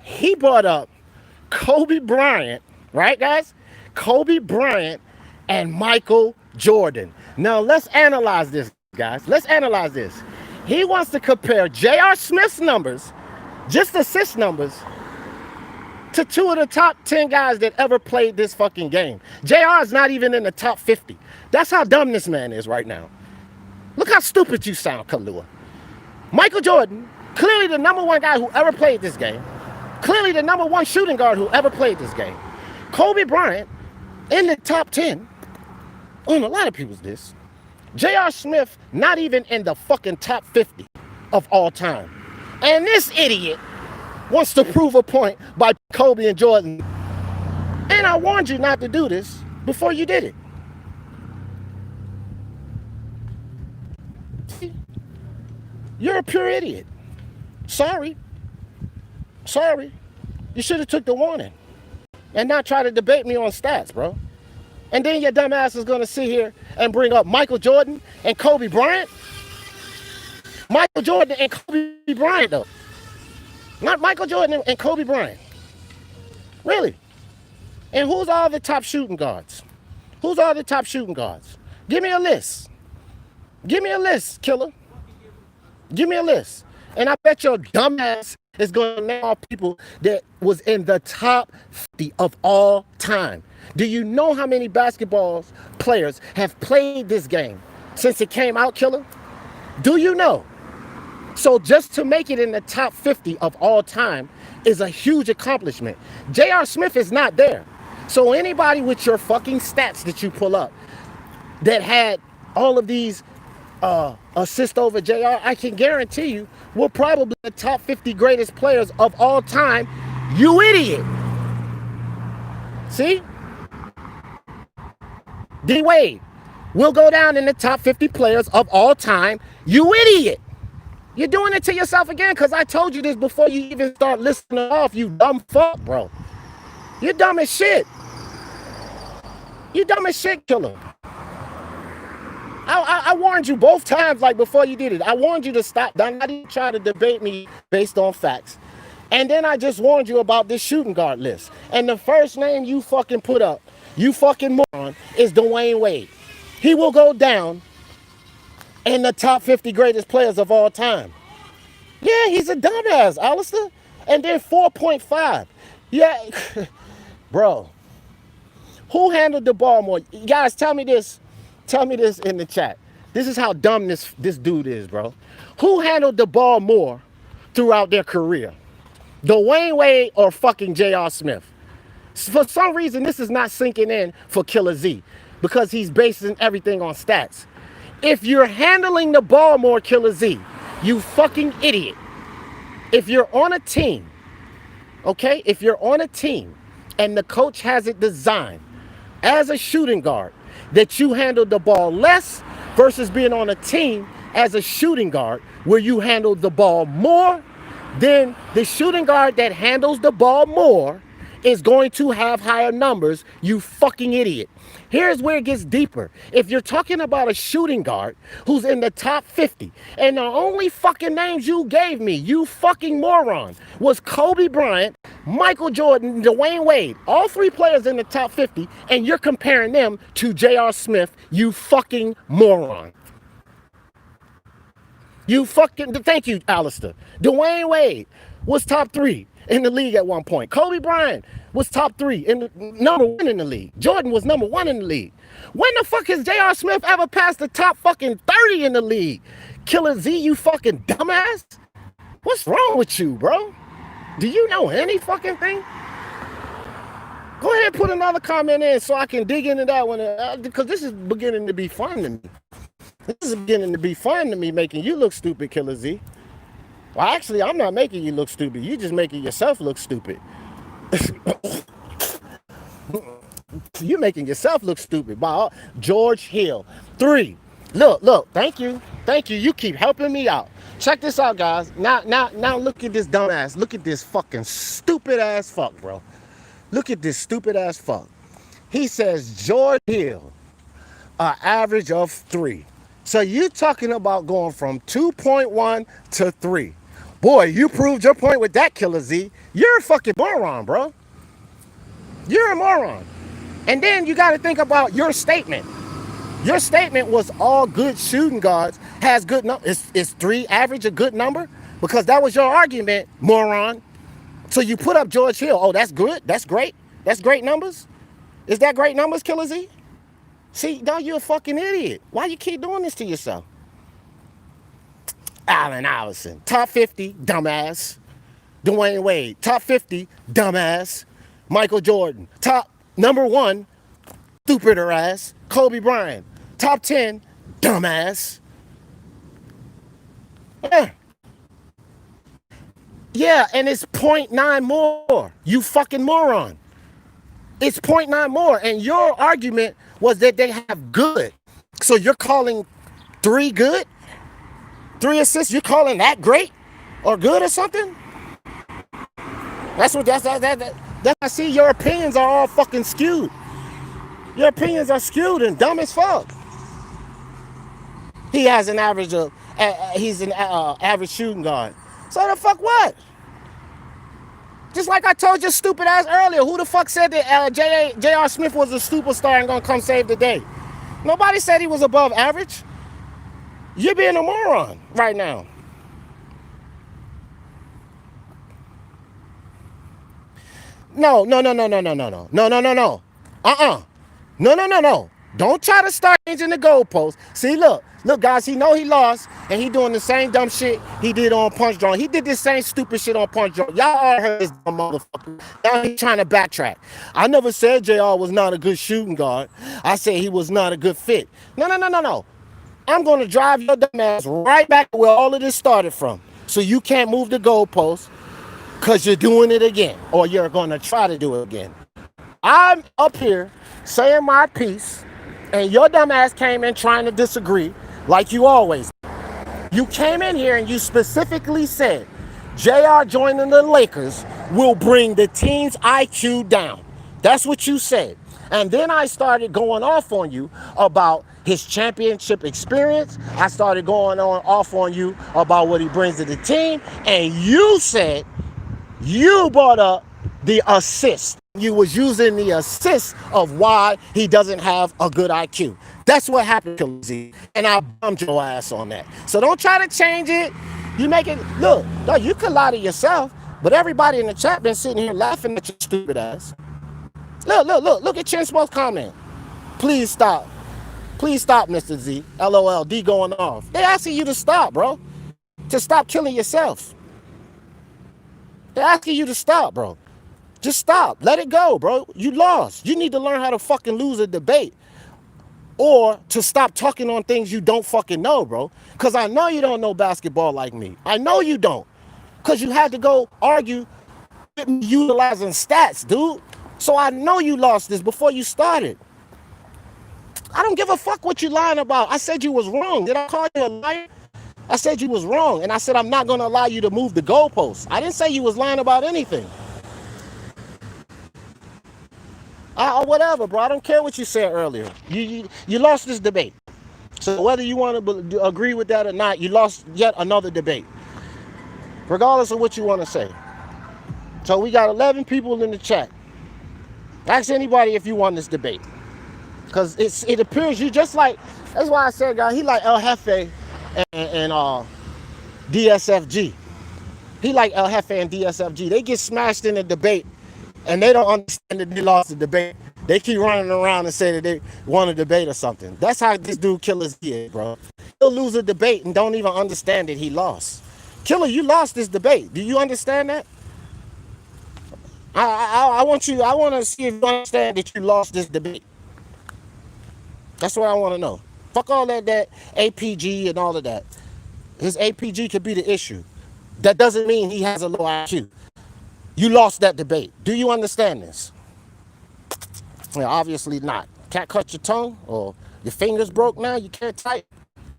He brought up Kobe Bryant, right, guys? Kobe Bryant and Michael Jordan. Now, let's analyze this, guys. Let's analyze this. He wants to compare R.Smith's numbers, just assist numbers, to two of the top 10 guys that ever played this fucking game. JR is not even in the top 50. That's how dumb this man is right now. Look how stupid you sound, Kalua. Michael Jordan, clearly the number one guy who ever played this game. Clearly the number one shooting guard who ever played this game. Kobe Bryant in the top 10 on a lot of people's list. J.R. Smith, not even in the fucking top 50 of all time. And this idiot wants to prove a point by Kobe and Jordan. And I warned you not to do this before you did it. You're a pure idiot. Sorry. You should have took the warning and not try to debate me on stats, bro. And then your dumb ass is going to sit here and bring up Michael Jordan and Kobe Bryant. Michael Jordan and Kobe Bryant, though. Not Michael Jordan and Kobe Bryant. Really? And who's all the top shooting guards? Who's all the top shooting guards? Give me a list. Give me a list, killer. Give me a list. And I bet your dumb ass is going to name all people that was in the top 50 of all time. Do you know how many basketball players have played this game since it came out, killer? Do you know? So just to make it in the top 50 of all time is a huge accomplishment. J.R. Smith is not there. So anybody with your fucking stats that you pull up that had all of these assists over JR, I can guarantee you were probably the top 50 greatest players of all time. You idiot. See? D Wade will go down in the top 50 players of all time. You idiot. You're doing it to yourself again because I told you this before you even start listening off, you dumb fuck, bro. You're dumb as shit. You dumb as shit, killer. I warned you both times, like before you did it. I warned you to stop. Not even try to debate me based on facts. And then I just warned you about this shooting guard list. And the first name you fucking put up, you fucking moron, is Dwayne Wade. He will go down in the top 50 greatest players of all time. Yeah, he's a dumbass, Alistair. And then 4.5. Yeah, bro. Who handled the ball more? Guys, tell me this. Tell me this in the chat. This is how dumb this dude is, bro. Who handled the ball more throughout their career? Dwayne Wade or fucking J.R. Smith? For some reason, this is not sinking in for Killer Z because he's basing everything on stats. If you're handling the ball more, Killer Z, you fucking idiot. If you're on a team, okay? If you're on a team and the coach has it designed as a shooting guard that you handle the ball less versus being on a team as a shooting guard where you handle the ball more, then the shooting guard that handles the ball more is going to have higher numbers, you fucking idiot. Here's where it gets deeper. If you're talking about a shooting guard who's in the top 50, and the only fucking names you gave me, you fucking moron, was Kobe Bryant, Michael Jordan, Dwayne Wade, all three players in the top 50, and you're comparing them to J.R. Smith, you fucking moron. You fucking, thank you, Alistair. Dwayne Wade was top 3 in the league at one point. Kobe Bryant was top 3 and number 1 in the league. Jordan was number 1 in the league. When the fuck has J.R. Smith ever passed the top fucking 30 in the league? Killer Z, you fucking dumbass. What's wrong with you, bro? Do you know any fucking thing? Go ahead and put another comment in so I can dig into that one because this is beginning to be fun to me. This is beginning to be fun to me, making you look stupid, Killer Z. Well, actually, I'm not making you look stupid. You're just making yourself look stupid. You're making yourself look stupid. George Hill. 3. Look. Thank you. You keep helping me out. Check this out, guys. Now look at this dumbass. Look at this fucking stupid ass fuck, bro. Look at this stupid ass fuck. He says George Hill, an average of 3. So you're talking about going from 2.1 to 3. Boy, you proved your point with that, Killer Z. You're a fucking moron, bro. You're a moron. And then you got to think about your statement. Your statement was all good shooting guards has good numbers. Is 3 average a good number? Because that was your argument, moron. So you put up George Hill. Oh, that's good. That's great. That's great numbers. Is that great numbers, Killer Z? See, now you're a fucking idiot. Why you keep doing this to yourself? Allen Iverson, top 50, dumbass. Dwayne Wade, top 50, dumbass. Michael Jordan, top number 1, stupider ass. Kobe Bryant, top 10, dumbass. Yeah. Yeah, and it's .9 more. You fucking moron. It's .9 more. And your argument was that they have good. So you're calling 3 good? 3 assists, you're calling that great? Or good or something? That's I see your opinions are all fucking skewed. Your opinions are skewed and dumb as fuck. He has an average of, he's an average shooting guard. So the fuck what? Just like I told your stupid ass earlier, who the fuck said that R.Smith was a superstar and gonna come save the day? Nobody said he was above average. You're being a moron right now. No. No. Don't try to start changing the goalposts. See, look, guys, he know he lost, and he doing the same dumb shit he did on Punch Drunk. He did the same stupid shit on Punch Drunk. Y'all all heard this dumb motherfucker. Now he trying to backtrack. I never said JR was not a good shooting guard. I said he was not a good fit. No. I'm going to drive your dumb ass right back to where all of this started from. So you can't move the goalposts because you're doing it again, or you're going to try to do it again. I'm up here saying my piece, and your dumb ass came in trying to disagree like you always do. You came in here and you specifically said JR joining the Lakers will bring the team's IQ down. That's what you said. And then I started going off on you about his championship experience. I started going off on you about what he brings to the team. And you said, you brought up the assist. You was using the assist of why he doesn't have a good IQ. That's what happened to Z, and I bummed your ass on that. So don't try to change it. You make it, look, no, you could lie to yourself, but everybody in the chat been sitting here laughing at your stupid ass. Look at Chinsmo's comment. Please stop, Mr. Z. LOL, D going off. They're asking you to stop, bro. To stop killing yourself. They're asking you to stop, bro. Just stop. Let it go, bro. You lost. You need to learn how to fucking lose a debate. Or to stop talking on things you don't fucking know, bro. Because I know you don't know basketball like me. I know you don't. Because you had to go argue with me utilizing stats, dude. So I know you lost this before you started. I don't give a fuck what you lying about. I said you was wrong. Did I call you a liar? I said you was wrong. And I said I'm not going to allow you to move the goalposts. I didn't say you was lying about anything. Whatever, bro. I don't care what you said earlier. You lost this debate. So whether you want to agree with that or not, you lost yet another debate. Regardless of what you want to say. So we got 11 people in the chat. Ask anybody if you won this debate. Because it appears you just like, that's why I said, guys, he like El Jefe and DSFG. He like El Jefe and DSFG. They get smashed in a debate. And they don't understand that they lost the debate. They keep running around and say that they won a debate or something. That's how this dude Killer Z is, bro. He'll lose a debate and don't even understand that he lost. Killer, you lost this debate. Do you understand that? I want to see if you understand that you lost this debate. That's what I want to know. Fuck all that APG and all of that. His APG could be the issue. That doesn't mean he has a low IQ. You lost that debate. Do you understand this? Well, obviously not. Can't cut your tongue or your fingers broke now, you can't type.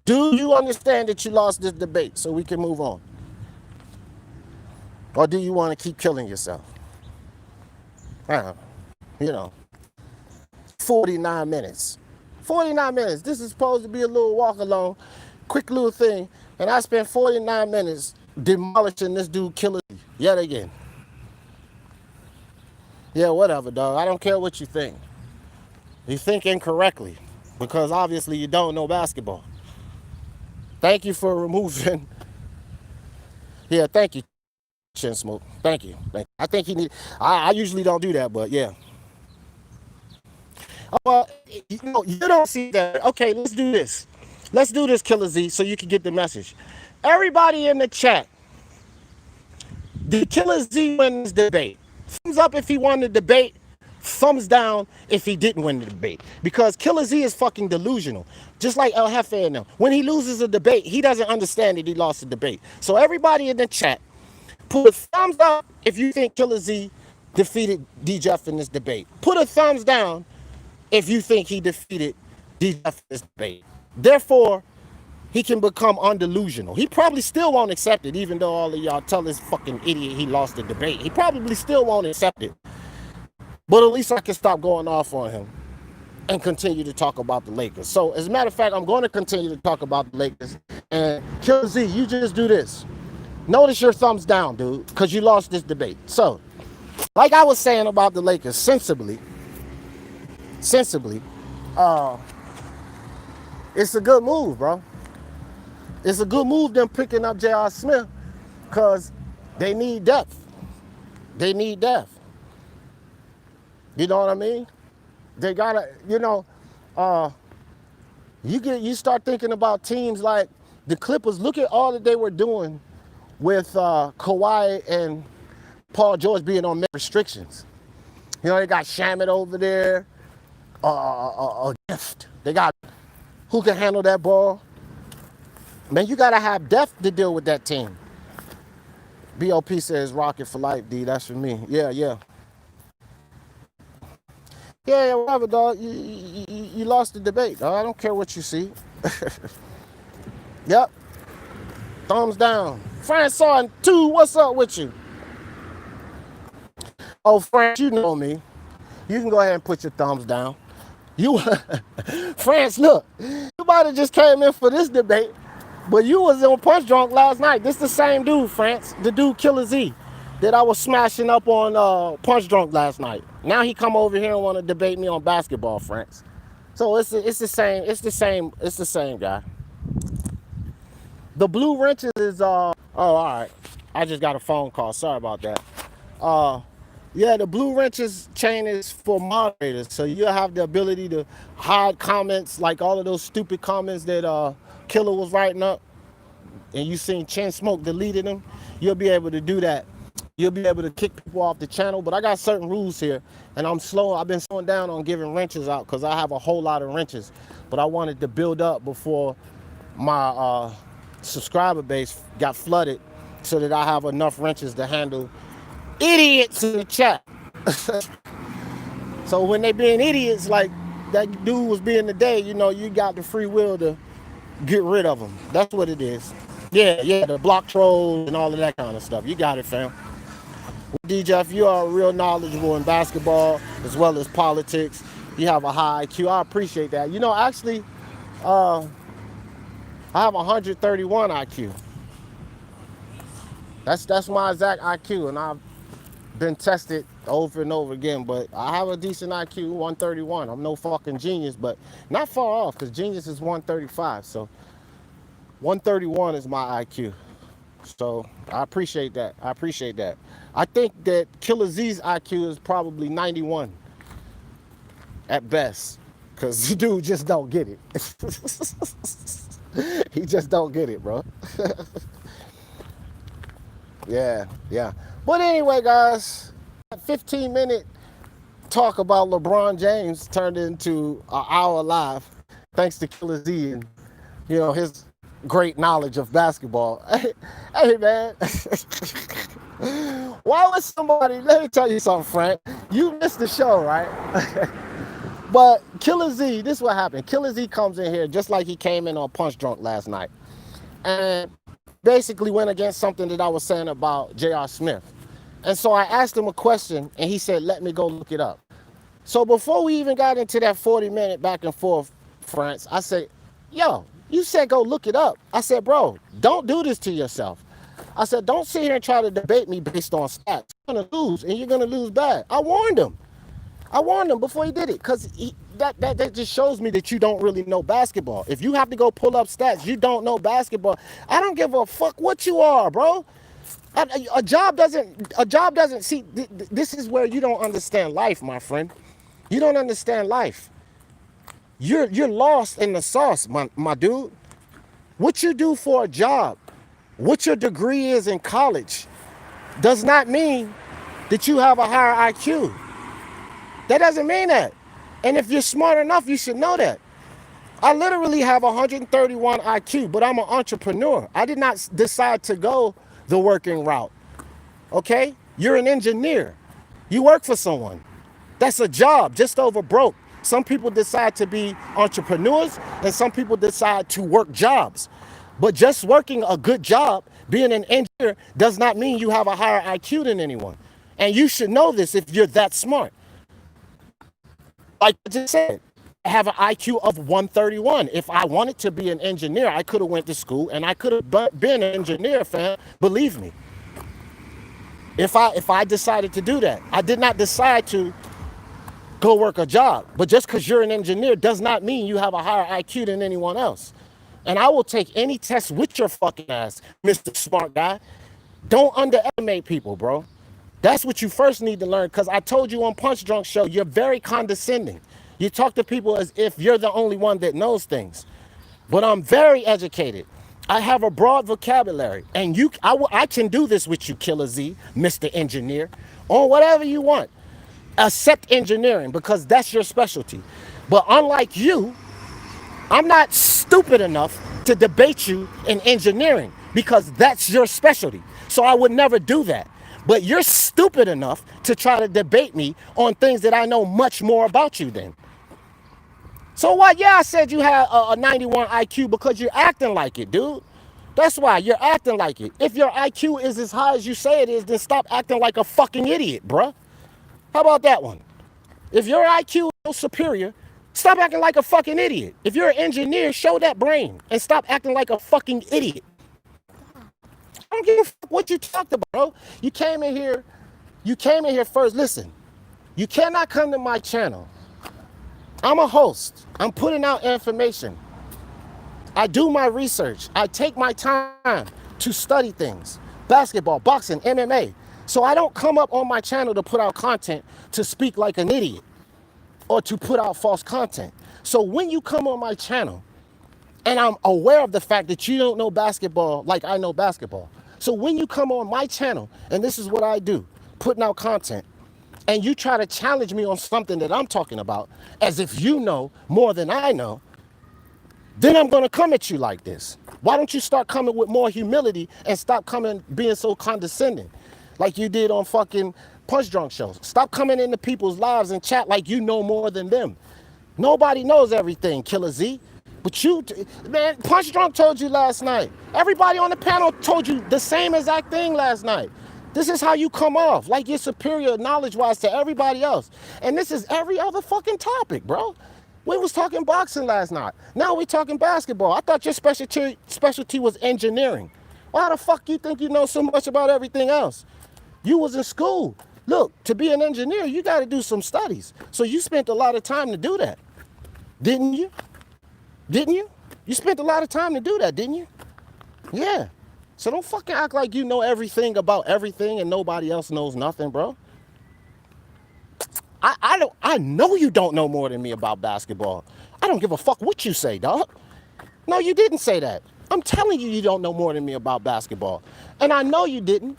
Do you understand that you lost this debate so we can move on? Or do you want to keep killing yourself? 49 minutes. 49 minutes. This is supposed to be a little walk along, quick little thing. And I spent 49 minutes demolishing this dude Killer yet again. Yeah, whatever, dog. I don't care what you think. You think incorrectly because obviously you don't know basketball. Thank you for removing. Yeah, thank you, Chin Smoke. Thank you. I think he need. I usually don't do that, but yeah. Well, you don't see that. Okay, let's do this. Let's do this, Killer Z, so you can get the message. Everybody in the chat, did Killer Z win this debate? Thumbs up if he won the debate. thumbs down if he didn't win the debate. Because Killer Z is fucking delusional. Just like El Jefe and them. When he loses a debate, he doesn't understand that he lost the debate. So everybody in the chat, put a thumbs up if you think Killer Z defeated D. Jeff in this debate. Put a thumbs down if you think he defeated D. Jeff in this debate. Therefore, he can become undelusional. He probably still won't accept it, even though all of y'all tell this fucking idiot he lost the debate. He probably still won't accept it. But at least I can stop going off on him and continue to talk about the Lakers. So, as a matter of fact, I'm going to continue to talk about the Lakers. And Killer Z, you just do this. Notice your thumbs down, dude, because you lost this debate. So, like I was saying about the Lakers, sensibly, it's a good move, bro. It's a good move them picking up R.Smith because they need depth. They need depth. You know what I mean? They gotta, you start thinking about teams like the Clippers. Look at all that they were doing with Kawhi and Paul George being on restrictions. You know, they got Shamet over there, a gift. They got who can handle that ball. Man, you gotta have depth to deal with that team. BOP says Rocket for life, D. That's for me. Yeah. Yeah, whatever, dog. You lost the debate, dog. I don't care what you see. Yep. Thumbs down. Francois 2, what's up with you? Oh, France, you know me. You can go ahead and put your thumbs down. You, France, look. You might have just came in for this debate, but you was on Punch Drunk last night. This the same dude, France. The dude Killer Z that I was smashing up on Punch Drunk last night. Now he come over here and want to debate me on basketball, France. So it's the same guy. The blue wrenches is all right. I just got a phone call. Sorry about that. Yeah, the blue wrenches chain is for moderators, so you'll have the ability to hide comments, like all of those stupid comments that Killer was writing up, and you seen Chin Smoke deleted them. You'll be able to do that. You'll be able to kick people off the channel, but I got certain rules here, and I've been slowing down on giving wrenches out because I have a whole lot of wrenches, but I wanted to build up before my subscriber base got flooded so that I have enough wrenches to handle idiots in the chat. So when they being idiots like that dude was being today, you got the free will to get rid of them. That's what it is. Yeah, the block trolls and all of that kind of stuff. You got it, fam. DJ, you are real knowledgeable in basketball as well as politics. You have a high IQ. I appreciate that. Actually, I have 131 IQ. That's my exact IQ, and I've been tested over and over again, but I have a decent IQ, 131. I'm no fucking genius, but not far off, because genius is 135, so 131 is my IQ. So I appreciate that. I think that Killer Z's IQ is probably 91 at best, because the dude just don't get it. He just don't get it, bro. Yeah. But anyway, guys, a 15-minute talk about LeBron James turned into an hour live, thanks to Killer Z and, his great knowledge of basketball. Hey, man. Why would somebody, let me tell you something, Frank. You missed the show, right? But Killer Z, this is what happened. Killer Z comes in here just like he came in on Punch Drunk last night. And basically went against something that I was saying about R.Smith. And so I asked him a question, and he said, let me go look it up. So before we even got into that 40-minute back and forth, France, I said, yo, you said go look it up. I said, bro, don't do this to yourself. I said, don't sit here and try to debate me based on stats. You're going to lose, and you're going to lose bad. I warned him before he did it, because that just shows me that you don't really know basketball. If you have to go pull up stats, you don't know basketball. I don't give a fuck what you are, bro. A job doesn't see. This is where you don't understand life, my friend. You don't understand life. You're lost in the sauce, my dude. What you do for a job, what your degree is in college, does not mean that you have a higher IQ. That doesn't mean that. And if you're smart enough, you should know that. I literally have 131 IQ, but I'm an entrepreneur. I did not decide to go the working route. Okay? You're an engineer. You work for someone. That's a job, just over broke. Some people decide to be entrepreneurs and some people decide to work jobs. But just working a good job, being an engineer, does not mean you have a higher IQ than anyone. And you should know this if you're that smart. Like I just said, I have an IQ of 131. If I wanted to be an engineer, I could have went to school and I could have been an engineer, fam. Believe me. If I decided to do that, I did not decide to go work a job. But just because you're an engineer does not mean you have a higher IQ than anyone else. And I will take any test with your fucking ass, Mr. Smart Guy. Don't underestimate people, bro. That's what you first need to learn, because I told you on Punch Drunk Show, you're very condescending. You talk to people as if you're the only one that knows things. But I'm very educated. I have a broad vocabulary, and I can do this with you, Killer Z, Mr. Engineer, on whatever you want, except engineering, because that's your specialty. But unlike you, I'm not stupid enough to debate you in engineering, because that's your specialty. So I would never do that. But you're stupid enough to try to debate me on things that I know much more about you than. So what? Yeah, I said you had a 91 IQ because you're acting like it, dude. That's why you're acting like it. If your IQ is as high as you say it is, then stop acting like a fucking idiot, bruh. How about that one? If your IQ is superior, stop acting like a fucking idiot. If you're an engineer, show that brain and stop acting like a fucking idiot. I don't give a fuck what you talked about, bro. You came in here first. Listen, you cannot come to my channel. I'm a host. I'm putting out information. I do my research. I take my time to study things. Basketball, boxing, MMA. So I don't come up on my channel to put out content to speak like an idiot or to put out false content. So when you come on my channel, and I'm aware of the fact that you don't know basketball like I know basketball. So when you come on my channel, and this is what I do, putting out content, and you try to challenge me on something that I'm talking about, as if you know more than I know, then I'm gonna come at you like this. Why don't you start coming with more humility and stop coming being so condescending like you did on fucking Punch Drunk shows? Stop coming into people's lives and chat like you know more than them. Nobody knows everything, Killer Z. But you, man, Punch Drunk told you last night. Everybody on the panel told you the same exact thing last night. This is how you come off, like you're superior knowledge-wise to everybody else. And this is every other fucking topic, bro. We was talking boxing last night. Now we talking basketball. I thought your specialty was engineering. Why the fuck you think you know so much about everything else? You was in school. Look, to be an engineer, you got to do some studies. So you spent a lot of time to do that, didn't you? Didn't you? You spent a lot of time to do that, didn't you? Yeah. So don't fucking act like you know everything about everything and nobody else knows nothing, bro. I know you don't know more than me about basketball. I don't give a fuck what you say, dog. No, you didn't say that. I'm telling you, you don't know more than me about basketball. And I know you didn't,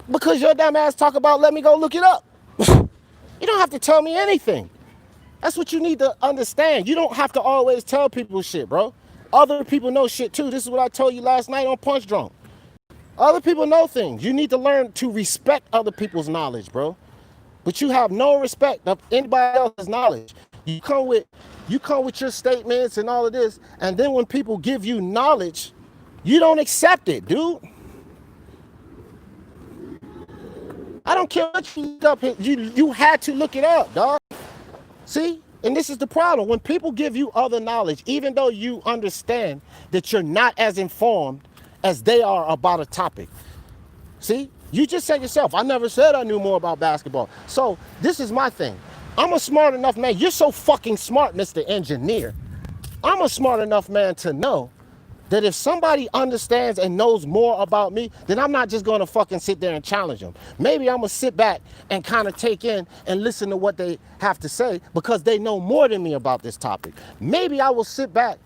because your dumb ass talk about let me go look it up. You don't have to tell me anything. That's what you need to understand. You don't have to always tell people shit, bro. Other people know shit too. This is what I told you last night on Punch Drunk. Other people know things. You need to learn to respect other people's knowledge, bro. But you have no respect of anybody else's knowledge. You come with your statements and all of this, and then when people give you knowledge, you don't accept it, dude. I don't care what you look up. You had to look it up, dog. See? And this is the problem. When people give you other knowledge, even though you understand that you're not as informed as they are about a topic. See? You just said yourself, I never said I knew more about basketball. So this is my thing. I'm a smart enough man. You're so fucking smart, Mr. Engineer. I'm a smart enough man to know that if somebody understands and knows more about me, then I'm not just gonna fucking sit there and challenge them. Maybe I'm gonna sit back and kind of take in and listen to what they have to say because they know more than me about this topic. Maybe I will sit back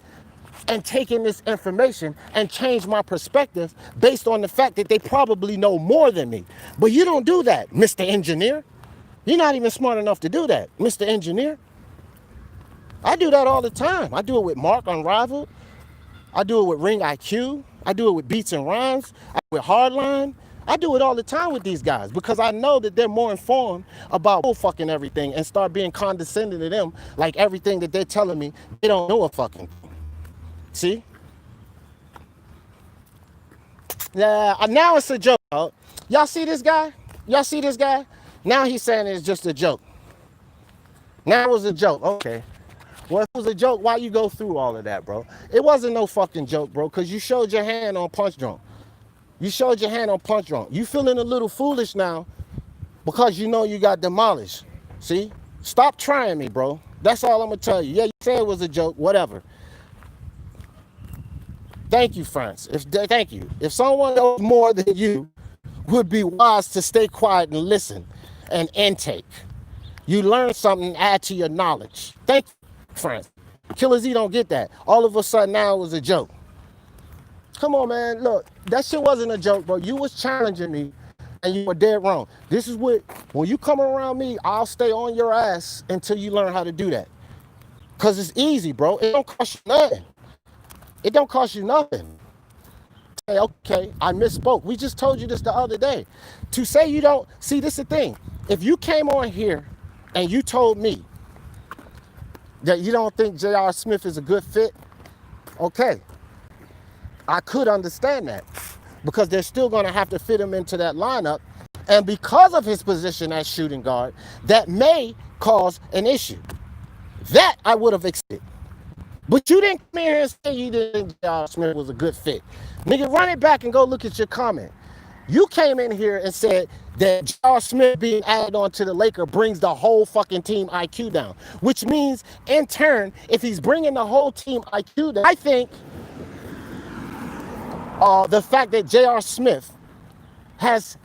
and take in this information and change my perspective based on the fact that they probably know more than me. But you don't do that, Mr. Engineer. You're not even smart enough to do that, Mr. Engineer. I do that all the time. I do it with Mark Unrivaled. I do it with Ring IQ. I do it with Beats and Rhymes. I do it with Hardline. I do it all the time with these guys because I know that they're more informed about fucking everything and start being condescending to them like everything that they're telling me, they don't know a fucking thing. See? Yeah, now it's a joke. Y'all see this guy? Y'all see this guy? Now he's saying it's just a joke. Now it was a joke. Okay. Well, if it was a joke, why you go through all of that, bro? It wasn't no fucking joke, bro, because you showed your hand on Punch Drunk. You showed your hand on Punch Drunk. You feeling a little foolish now because you know you got demolished. See? Stop trying me, bro. That's all I'm going to tell you. Yeah, you say it was a joke, whatever. Thank you, France. Thank you. If someone knows more than you would be wise to stay quiet and listen and intake. You learn something, add to your knowledge. Thank you, France. Killer Z don't get that. All of a sudden now it was a joke. Come on, man. Look, that shit wasn't a joke, bro. You was challenging me and you were dead wrong. This is what, when you come around me, I'll stay on your ass until you learn how to do that. Because it's easy, bro. It don't cost you nothing. It don't cost you nothing. Hey, okay, I misspoke. We just told you this the other day. To say you don't, see, this is the thing. If you came on here and you told me that you don't think J.R. Smith is a good fit, okay, I could understand that because they're still going to have to fit him into that lineup. And because of his position as shooting guard, that may cause an issue. That I would have accepted. But you didn't come in here and say you didn't think J.R. Smith was a good fit. Nigga, run it back and go look at your comment. You came in here and said that J.R. Smith being added on to the Lakers brings the whole fucking team IQ down. Which means, in turn, if he's bringing the whole team IQ down, I think the fact that J.R. Smith has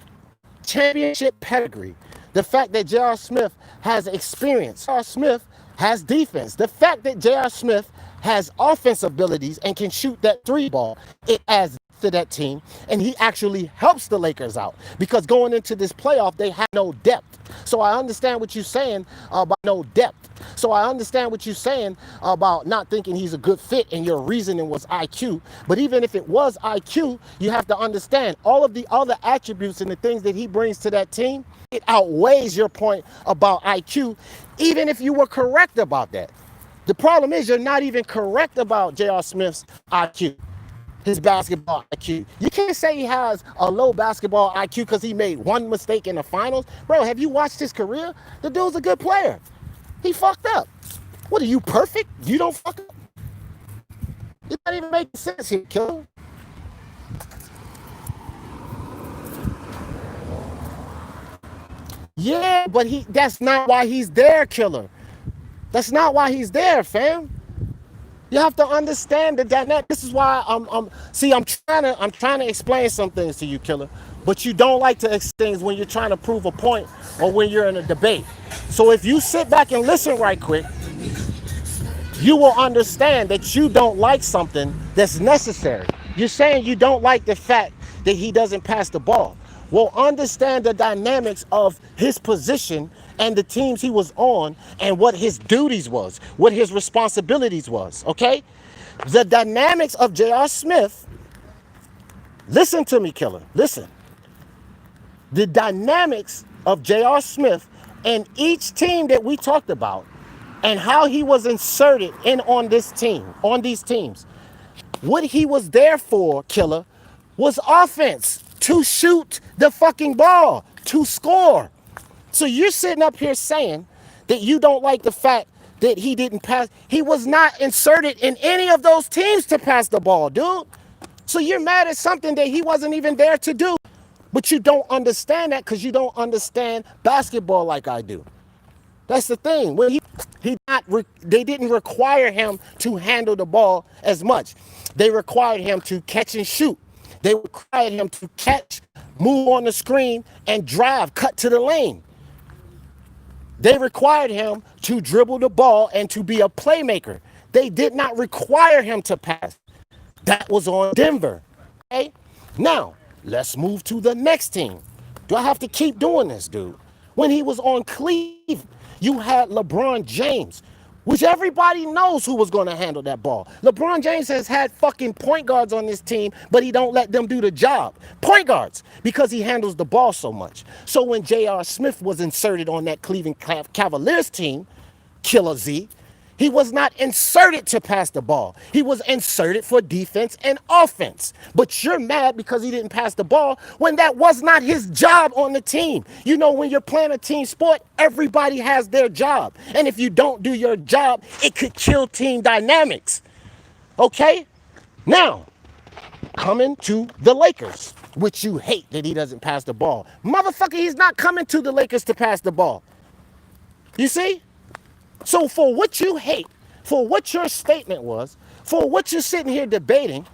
championship pedigree, the fact that J.R. Smith has experience, J.R. Smith has defense, the fact that J.R. Smith has offense abilities and can shoot that three ball, it adds to that team, and he actually helps the Lakers out because going into this playoff, they have no depth. So I understand what you're saying about no depth. So I understand what you're saying about not thinking he's a good fit and your reasoning was IQ. But even if it was IQ, you have to understand all of the other attributes and the things that he brings to that team, it outweighs your point about IQ, even if you were correct about that. The problem is you're not even correct about J.R. Smith's IQ. His basketball IQ. You can't say he has a low basketball IQ because he made one mistake in the finals. Bro, have you watched his career? The dude's a good player. He fucked up. What, are you perfect? You don't fuck up? It's not even making sense here, killer. Yeah, but that's not why he's there, killer. That's not why he's there, fam. You have to understand the dynamic. This is why I'm trying to explain some things to you, killer. But you don't like to explain things when you're trying to prove a point or when you're in a debate. So if you sit back and listen right quick, you will understand that you don't like something that's necessary. You're saying you don't like the fact that he doesn't pass the ball. Well, understand the dynamics of his position and the teams he was on and what his duties was, what his responsibilities was, okay? The dynamics of J.R. Smith, listen to me, killer, listen. The dynamics of J.R. Smith and each team that we talked about and how he was inserted in on this team, on these teams. What he was there for, killer, was offense, to shoot the fucking ball, to score. So you're sitting up here saying that you don't like the fact that he didn't pass. He was not inserted in any of those teams to pass the ball, dude. So you're mad at something that he wasn't even there to do. But you don't understand that because you don't understand basketball like I do. That's the thing. When they didn't require him to handle the ball as much. They required him to catch and shoot. They required him to catch, move on the screen, and drive, cut to the lane. They required him to dribble the ball and to be a playmaker. They did not require him to pass. That was on Denver. Okay? Now, let's move to the next team. Do I have to keep doing this, dude? When he was on Cleveland, you had LeBron James, which everybody knows who was going to handle that ball. LeBron James has had fucking point guards on this team, but he don't let them do the job. Point guards, because he handles the ball so much. So when R.Smith was inserted on that Cleveland Cavaliers team, Killer Z, he was not inserted to pass the ball. He was inserted for defense and offense. But you're mad because he didn't pass the ball when that was not his job on the team. You know, when you're playing a team sport, everybody has their job. And if you don't do your job, it could kill team dynamics. Okay? Now, coming to the Lakers, which you hate that he doesn't pass the ball. Motherfucker, he's not coming to the Lakers to pass the ball. You see? So for what you hate, for what your statement was, for what you're sitting here debating,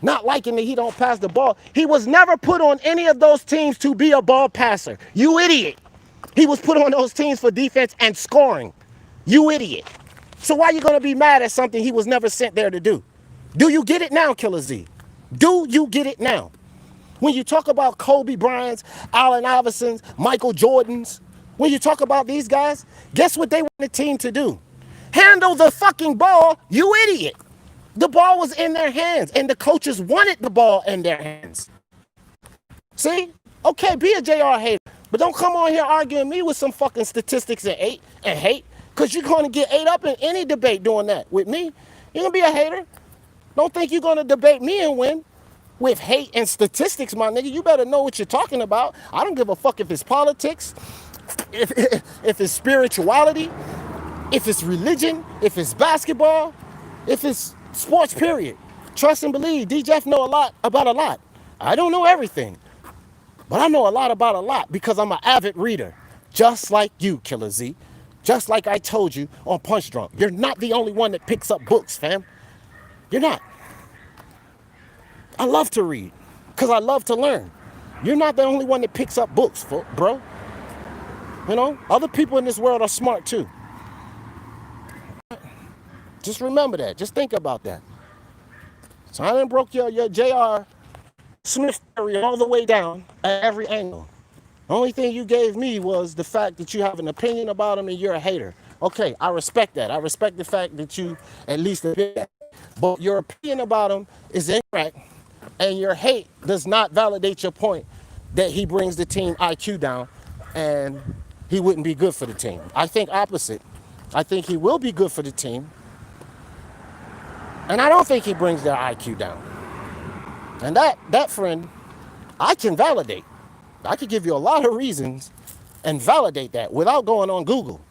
not liking that he don't pass the ball, he was never put on any of those teams to be a ball passer. You idiot. He was put on those teams for defense and scoring. You idiot. So why are you going to be mad at something he was never sent there to do? Do you get it now, Killer Z? Do you get it now? When you talk about Kobe Bryant's, Allen Iverson's, Michael Jordan's, when you talk about these guys, guess what they want the team to do? Handle the fucking ball, you idiot. The ball was in their hands, and the coaches wanted the ball in their hands. See? Okay, be a JR hater, but don't come on here arguing me with some fucking statistics and hate, because you're going to get ate up in any debate doing that with me. You're going to be a hater. Don't think you're going to debate me and win with hate and statistics, my nigga. You better know what you're talking about. I don't give a fuck if it's politics, if it's spirituality, if it's religion, if it's basketball, if it's sports, period. Trust and believe, D-Jeff know a lot about a lot. I don't know everything, but I know a lot about a lot because I'm an avid reader, just like you, Killer Z. Just like I told you on Punch Drunk. You're not the only one that picks up books, fam. You're not. I love to read because I love to learn. You're not the only one that picks up books, bro. You know, other people in this world are smart too. Just remember that. Just think about that. So I done broke your J.R. Smith theory all the way down at every angle. The only thing you gave me was the fact that you have an opinion about him and you're a hater. Okay, I respect that. I respect the fact that you at least admit that. But your opinion about him is incorrect, and your hate does not validate your point that he brings the team IQ down and he wouldn't be good for the team. I think opposite. I think he will be good for the team, and I don't think he brings their IQ down. And that friend, I can validate. I could give you a lot of reasons and validate that without going on Google.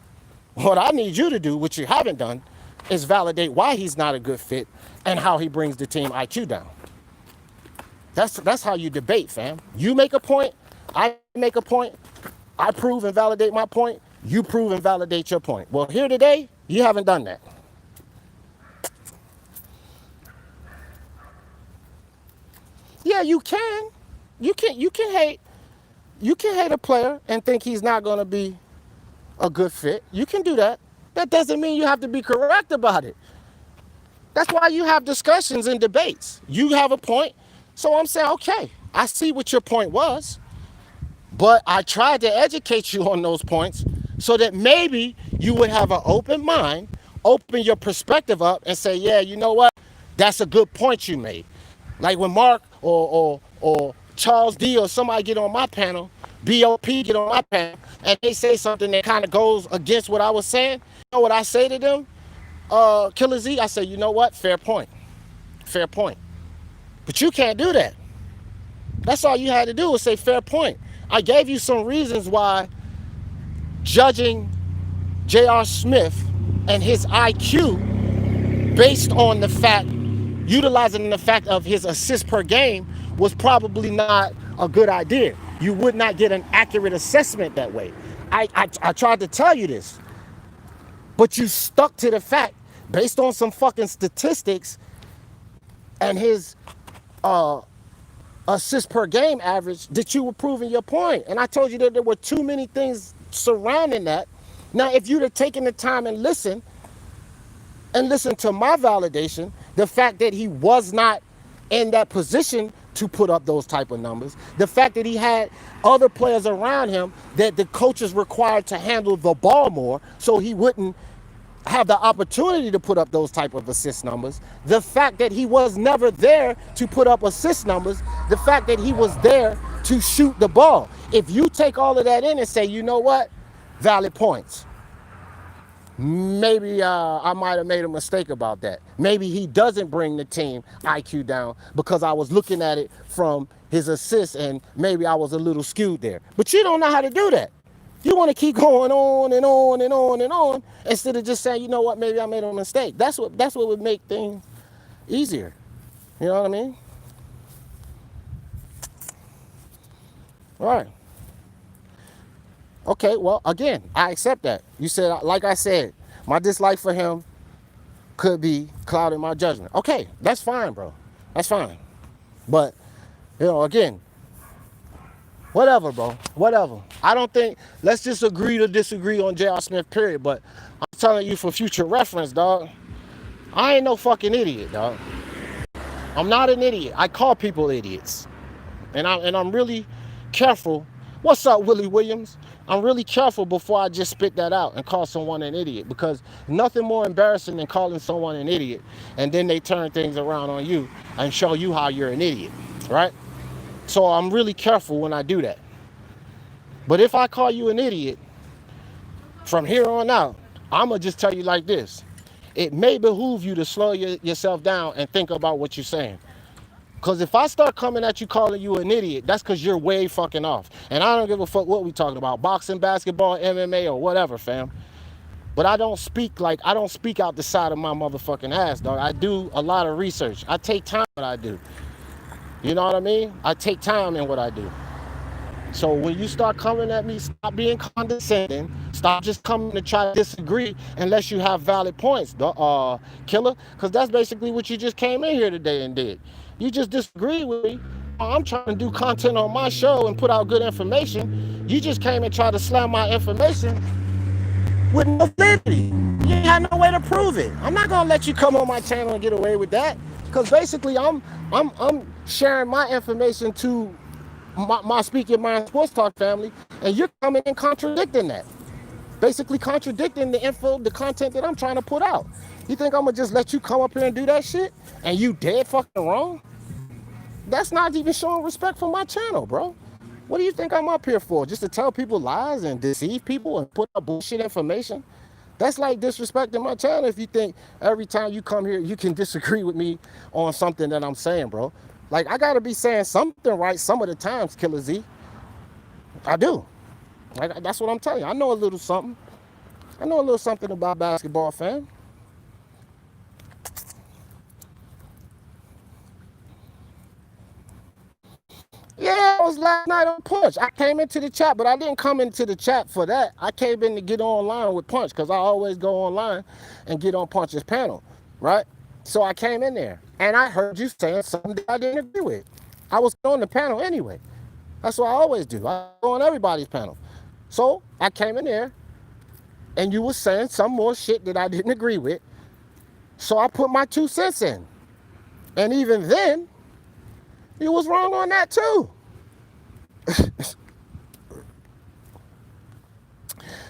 What I need you to do, which you haven't done, is validate why he's not a good fit and how he brings the team IQ down. That's how you debate, fam. You make a point, I make a point, I prove and validate my point, you prove and validate your point. Well, here today, you haven't done that. Yeah, you can. You can hate. You can hate a player and think he's not going to be a good fit. You can do that. That doesn't mean you have to be correct about it. That's why you have discussions and debates. You have a point. So I'm saying, okay, I see what your point was, but I tried to educate you on those points so that maybe you would have an open mind, open your perspective up and say, yeah, you know what? That's a good point you made. Like when Mark or Charles D or somebody get on my panel, BOP get on my panel, and they say something that kind of goes against what I was saying, you know what I say to them? Killer Z, I say, you know what? Fair point. Fair point. But you can't do that. That's all you had to do was say fair point. I gave you some reasons why judging J.R. Smith and his IQ based on the fact, utilizing the fact of his assists per game was probably not a good idea. You would not get an accurate assessment that way. I tried to tell you this, but you stuck to the fact based on some fucking statistics and his assist per game average that you were proving your point. And I told you that there were too many things surrounding that. Now, if you'd have taken the time and listened to my validation, the fact that he was not in that position to put up those type of numbers. The fact that he had other players around him that the coaches required to handle the ball more so he wouldn't have the opportunity to put up those type of assist numbers. The fact that he was never there to put up assist numbers. The fact that he was there to shoot the ball. If you take all of that in and say, you know what, valid points. Maybe I might have made a mistake about that. Maybe he doesn't bring the team IQ down because I was looking at it from his assists and maybe I was a little skewed there. But you don't know how to do that. You want to keep going on and on and on and on instead of just saying, you know what, maybe I made a mistake. That's what would make things easier. You know what I mean? All right. Okay, well, again, I accept that. You said, like I said, my dislike for him could be clouding my judgment. Okay, that's fine, bro. That's fine. But, you know, again, whatever, bro. Whatever. I don't think, let's just agree to disagree on R.Smith, period. But I'm telling you for future reference, dog, I ain't no fucking idiot, dog. I'm not an idiot. I call people idiots. And I'm really careful. What's up, Willie Williams? I'm really careful before I just spit that out and call someone an idiot, because nothing more embarrassing than calling someone an idiot and then they turn things around on you and show you how you're an idiot, right? So I'm really careful when I do that. But if I call you an idiot, from here on out, I'm going to just tell you like this. It may behoove you to slow yourself down and think about what you're saying. Because if I start coming at you calling you an idiot, that's because you're way fucking off. And I don't give a fuck what we talking about. Boxing, basketball, MMA, or whatever, fam. But I don't speak out the side of my motherfucking ass, dog. I do a lot of research. I take time in what I do. You know what I mean? I take time in what I do. So when you start coming at me, stop being condescending. Stop just coming to try to disagree unless you have valid points, killer. Because that's basically what you just came in here today and did. You just disagree with me. I'm trying to do content on my show and put out good information. You just came and tried to slam my information with no validity. You had no way to prove it. I'm not gonna let you come on my channel and get away with that. Because basically I'm sharing my information to my Speak Your Mind Sports Talk family, and you're coming and contradicting that. Basically contradicting the info, the content that I'm trying to put out. You think I'm gonna just let you come up here and do that shit? And you dead fucking wrong? That's not even showing respect for my channel, bro. What do you think I'm up here for? Just to tell people lies and deceive people and put up bullshit information? That's like disrespecting my channel if you think every time you come here you can disagree with me on something that I'm saying, bro. Like, I gotta be saying something right some of the times, Killer Z. I do. That's what I'm telling you. I know a little something. I know a little something about basketball, fam. Yeah, it was last night on Punch. I came into the chat, but I didn't come into the chat for that. I came in to get online with Punch because I always go online and get on Punch's panel, right? So I came in there, and I heard you saying something that I didn't agree with. I was on the panel anyway. That's what I always do. I go on everybody's panel. So I came in there, and you were saying some more shit that I didn't agree with. So I put my 2 cents in. And even then, you was wrong on that too.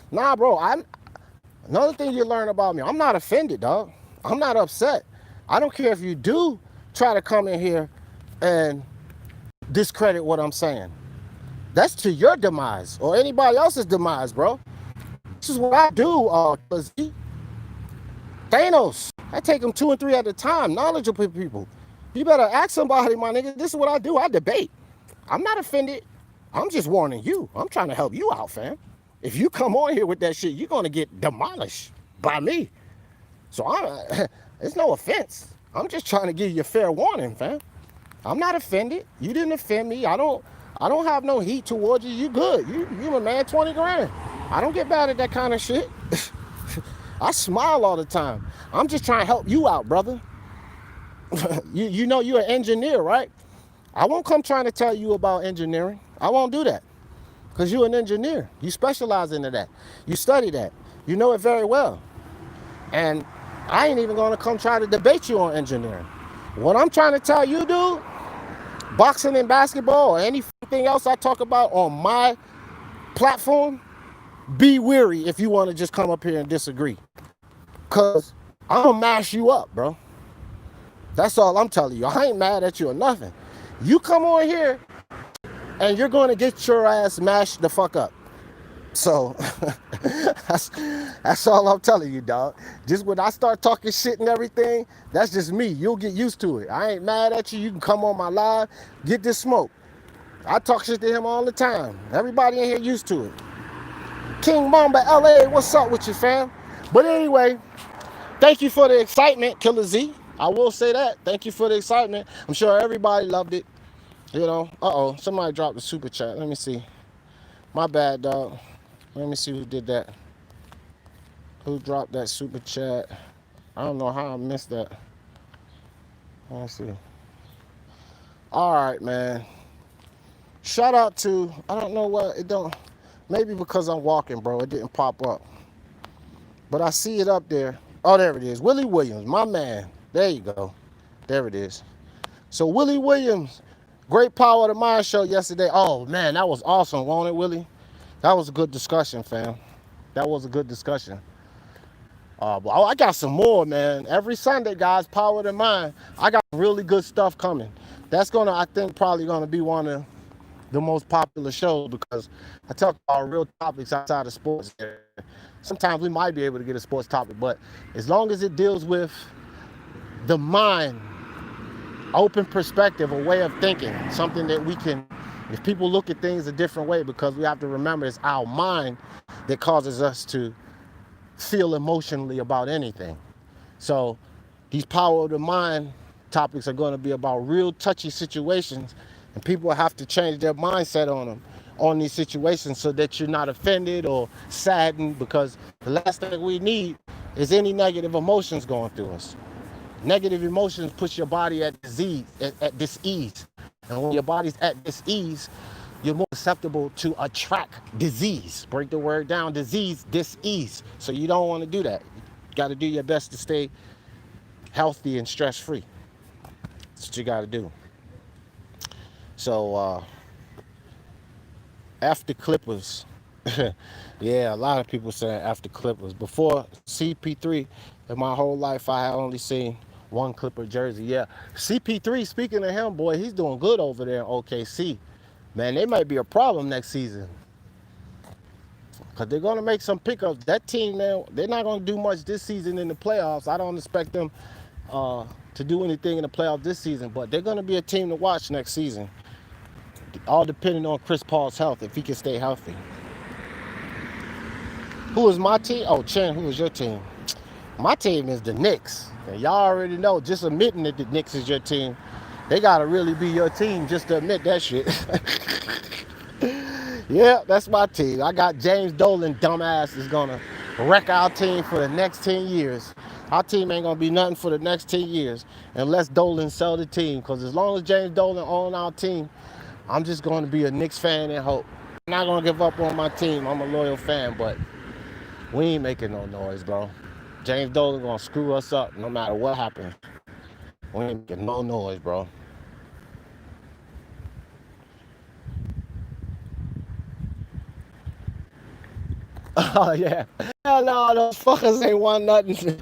Nah, bro, another thing you learn about me, I'm not offended, dog. I'm not upset. I don't care if you do try to come in here and discredit what I'm saying. That's to your demise or anybody else's demise, bro. This is what I do, Thanos. I take them 2 and 3 at a time, knowledgeable people. You better ask somebody, my nigga. This is what I do. I debate. I'm not offended. I'm just warning you. I'm trying to help you out, fam. If you come on here with that shit, you're going to get demolished by me. So it's no offense. I'm just trying to give you a fair warning, fam. I'm not offended. You didn't offend me. I don't have no heat towards you. You good. You a man, 20 grand. I don't get bad at that kind of shit. I smile all the time. I'm just trying to help you out, brother. You know you're an engineer, right? I won't come trying to tell you about engineering. I won't do that. Because you're an engineer. You specialize into that. You study that. You know it very well. And I ain't even going to come try to debate you on engineering. What I'm trying to tell you, dude, boxing and basketball or anything else I talk about on my platform, be weary if you want to just come up here and disagree. Because I'm going to mash you up, bro. That's all I'm telling you. I ain't mad at you or nothing. You come on here and you're going to get your ass mashed the fuck up. So that's all I'm telling you, dog. Just when I start talking shit and everything, that's just me. You'll get used to it. I ain't mad at you. You can come on my live, get this smoke. I talk shit to him all the time. Everybody in here used to it. King Mamba LA, what's up with you, fam? But anyway, thank you for the excitement, Killer Z. I will say that. Thank you for the excitement. I'm sure everybody loved it. You know, somebody dropped the super chat. Let me see. My bad, dog. Let me see who did that. Who dropped that super chat? I don't know how I missed that. Let me see. All right, man. Shout out to, I don't know what, it don't, maybe because I'm walking, bro, it didn't pop up. But I see it up there. Oh, there it is. Willie Williams, my man. There you go. There it is. So Willie Williams, great Power of the Mind show yesterday. Oh, man, that was awesome, wasn't it, Willie? That was a good discussion, fam. That was a good discussion. But I got some more, man. Every Sunday, guys, Power of the Mind. I got really good stuff coming. That's gonna, I think, probably gonna be one of the most popular shows because I talk about real topics outside of sports. Sometimes we might be able to get a sports topic, but as long as it deals with the mind, open perspective, a way of thinking, something that we can, if people look at things a different way, because we have to remember it's our mind that causes us to feel emotionally about anything. So these Power of the Mind topics are going to be about real touchy situations, and people have to change their mindset on them, on these situations, so that you're not offended or saddened, because the last thing we need is any negative emotions going through us. Negative emotions push your body at disease, at dis-ease. And when your body's at dis-ease, you're more susceptible to attract disease. Break the word down, disease, dis-ease. So you don't want to do that. You got to do your best to stay healthy and stress-free. That's what you got to do. So, after Clippers, yeah, a lot of people saying after Clippers. Before CP3, in my whole life, I had only seen one Clipper jersey. Yeah, CP3, speaking of him, boy, he's doing good over there in OKC. Man, they might be a problem next season. Because they're going to make some pickups. That team, man, they're not going to do much this season in the playoffs. I don't expect them to do anything in the playoffs this season. But they're going to be a team to watch next season. All depending on Chris Paul's health, if he can stay healthy. Who is my team? Oh, Chen, who is your team? My team is the Knicks. And y'all already know, just admitting that the Knicks is your team, they got to really be your team just to admit that shit. Yeah, that's my team. I got James Dolan, dumbass, is going to wreck our team for the next 10 years. Our team ain't going to be nothing for the next 10 years unless Dolan sell the team. Because as long as James Dolan owns our team, I'm just going to be a Knicks fan and hope. I'm not going to give up on my team. I'm a loyal fan, but we ain't making no noise, bro. James Dolan going to screw us up no matter what happens. We ain't making no noise, bro. Oh, yeah. Hell no, those fuckers ain't won nothing.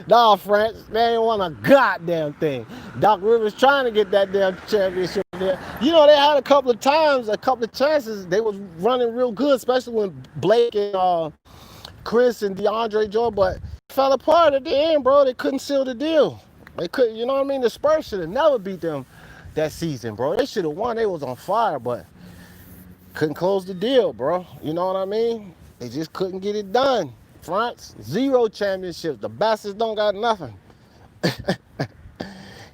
Nah, France, they ain't won a goddamn thing. Doc Rivers trying to get that damn championship there. You know, they had a couple of chances. They was running real good, especially when Blake and Chris and DeAndre Jordan, but it fell apart at the end, bro. They couldn't seal the deal. They couldn't, you know what I mean? The Spurs should have never beat them that season, bro. They should have won. They was on fire, but couldn't close the deal, bro. You know what I mean? They just couldn't get it done. France, 0 championships. The bastards don't got nothing.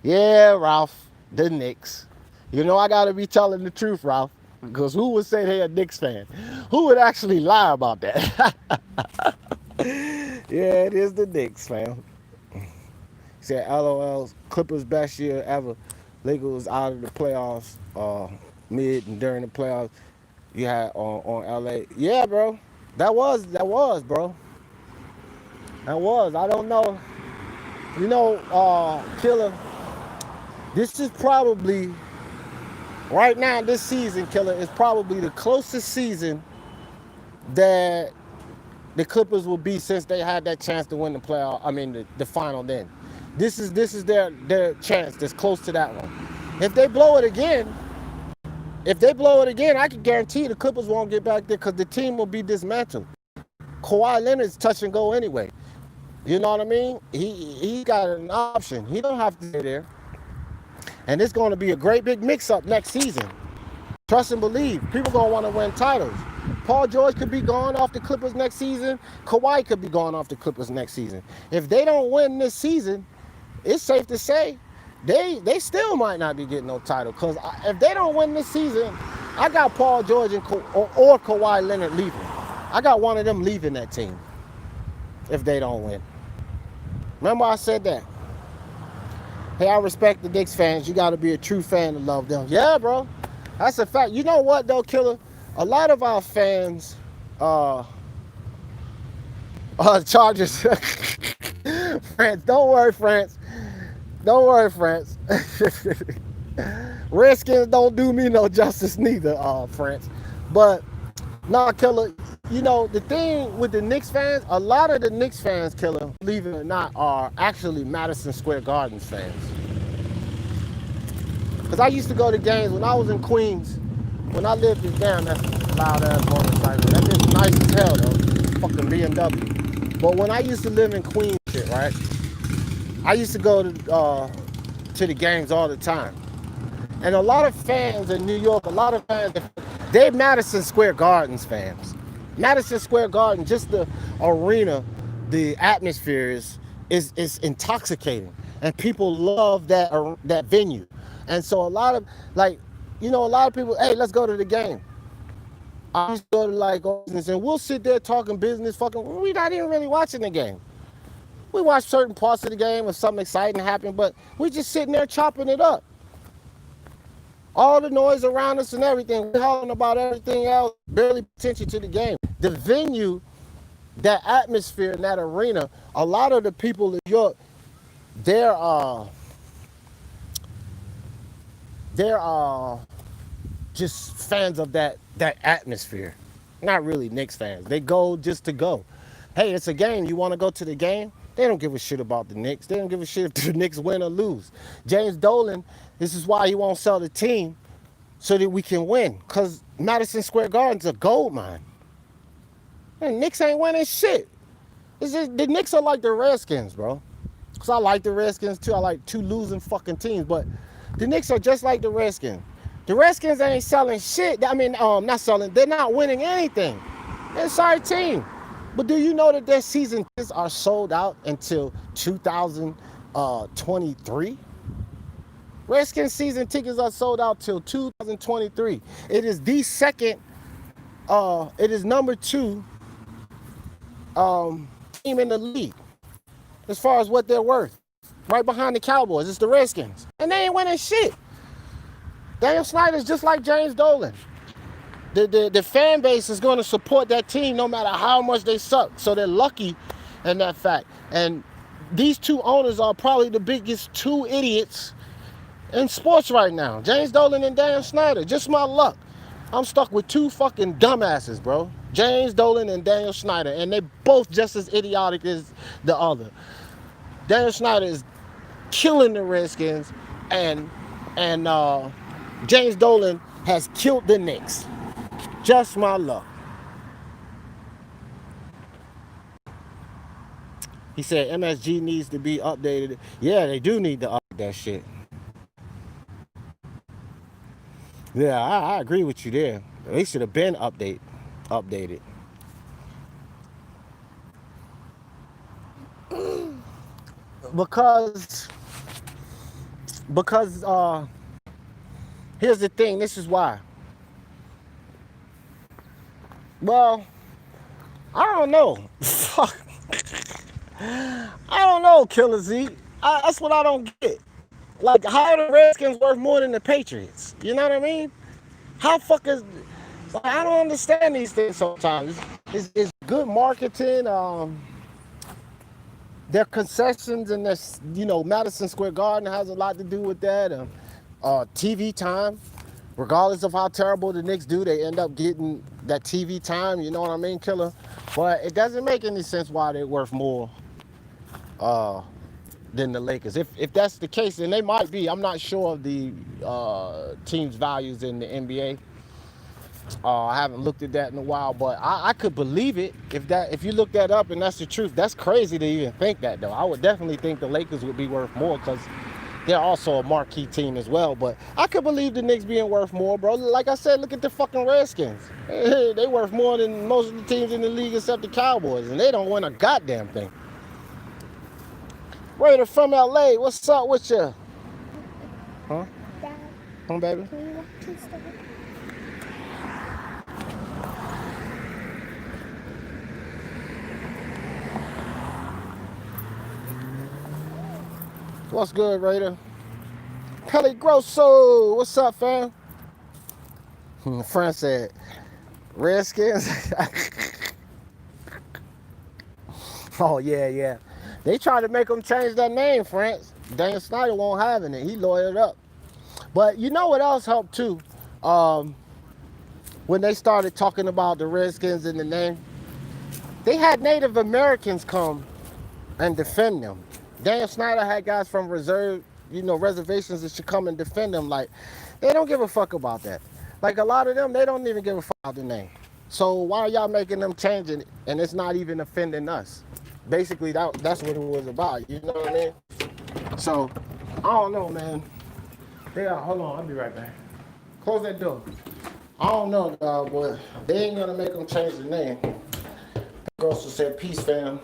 Yeah, Ralph, the Knicks. You know I gotta be telling the truth, Ralph. Because who would say they a Knicks fan? Who would actually lie about that? Yeah, it is the Knicks, fam. He said, LOL, Clippers best year ever. Lakers was out of the playoffs, mid and during the playoffs. You had on LA. Yeah, bro. That was, bro. That was. I don't know. You know, Killer, This is probably, right now, this season, Killer, is probably the closest season that the Clippers will be since they had that chance to win the playoff. I mean, the final. Then, this is their chance that's close to that one. If they blow it again, I can guarantee the Clippers won't get back there because the team will be dismantled. Kawhi Leonard's touch and go anyway. You know what I mean? He got an option. He don't have to stay there. And it's going to be a great big mix-up next season. Trust and believe. People going to want to win titles. Paul George could be gone off the Clippers next season. Kawhi could be gone off the Clippers next season. If they don't win this season, it's safe to say they still might not be getting no title. Because if they don't win this season, I got Paul George or Kawhi Leonard leaving. I got one of them leaving that team if they don't win. Remember I said that. Hey, I respect the Knicks fans. You got to be a true fan to love them. Yeah, bro. That's a fact. You know what, though, Killer? A lot of our fans, Chargers. France, don't worry, France. Don't worry, France. Redskins don't do me no justice neither, France. But, nah, Killer, you know, the thing with the Knicks fans, a lot of the Knicks fans, Killer, believe it or not, are actually Madison Square Garden fans. Because I used to go to games when I was in Queens. When I lived in, damn, that's loud ass motorcycle. That bitch nice as hell, though. Fucking BMW. But when I used to live in Queens, shit, right? I used to go to the games all the time. And a lot of fans in New York, a lot of fans, they're Madison Square Gardens fans. Madison Square Garden, just the arena, the atmosphere is intoxicating. And people love that venue. And so a lot of, like, you know, a lot of people, hey, let's go to the game. I used to go to, like, and we'll sit there talking business, we're not even really watching the game. We watch certain parts of the game if something exciting happened, but we're just sitting there chopping it up. All the noise around us and everything, we're hollering about everything else, barely pay attention to the game. The venue, that atmosphere in that arena, a lot of the people in New York, they're just fans of that atmosphere. Not really Knicks fans. They go just to go. Hey, it's a game. You want to go to the game? They don't give a shit about the Knicks. They don't give a shit if the Knicks win or lose. James Dolan, this is why he won't sell the team, so that we can win. Because Madison Square Garden's a gold mine. And Knicks ain't winning shit. It's just, the Knicks are like the Redskins, bro. Because I like the Redskins too. I like two losing fucking teams. But the Knicks are just like the Redskins. The Redskins ain't selling shit. I mean, not selling. They're not winning anything. They're a sorry team. But do you know that their season tickets are sold out until 2023? Redskins season tickets are sold out till 2023. It is the second, it is number 2 team in the league as far as what they're worth. Right behind the Cowboys, it's the Redskins. And they ain't winning shit. Daniel Snyder's just like James Dolan. The fan base is going to support that team no matter how much they suck. So they're lucky in that fact. And these two owners are probably the biggest two idiots in sports right now. James Dolan and Daniel Snyder. Just my luck. I'm stuck with two fucking dumbasses, bro. James Dolan and Daniel Snyder. And they both just as idiotic as the other. Daniel Snyder is killing the Redskins. And James Dolan has killed the Knicks. Just my luck. He said MSG needs to be updated. Yeah, they do need to update that shit. Yeah, I agree with you there. They should have been updated. Because here's the thing, this is why. Well, I don't know. Fuck. I don't know, Killer Z. That's what I don't get. Like, how are the Redskins worth more than the Patriots? You know what I mean? How fuck is... I don't understand these things sometimes. It's good marketing. their concessions and their, Madison Square Garden has a lot to do with that. TV time, regardless of how terrible the Knicks do, they end up getting that TV time. You know what I mean, Killer? But it doesn't make any sense why they're worth more uh, than the Lakers. If that's the case, and they might be. I'm not sure of the team's values in the NBA. I haven't looked at that in a while, but I could believe it if you look that up and that's the truth. That's crazy to even think that, though. I would definitely think the Lakers would be worth more because they're also a marquee team as well. But I could believe the Knicks being worth more, bro. Like I said, look at the fucking Redskins. They worth more than most of the teams in the league except the Cowboys, and they don't win a goddamn thing. Raider from LA, what's up with you? Huh? Dad, Huh, baby? can you walk to the store? What's good, Raider? Pelly Grosso, what's up, fam? Friend said, Redskins? Oh, yeah. They tried to make them change that name, France. Daniel Snyder won't have it. He lawyered up. But you know what else helped, too? When they started talking about the Redskins in the name, they had Native Americans come and defend them. Daniel Snyder had guys from reservations that should come and defend them. Like, they don't give a fuck about that. Like, a lot of them, they don't even give a fuck about the name. So why are y'all making them change it and it's not even offending us? Basically, that's what it was about. You know what I mean? So, I don't know, man. Hold on, I'll be right back. Close that door. I don't know, dog, but they ain't gonna make them change the name. Also said, peace, fam.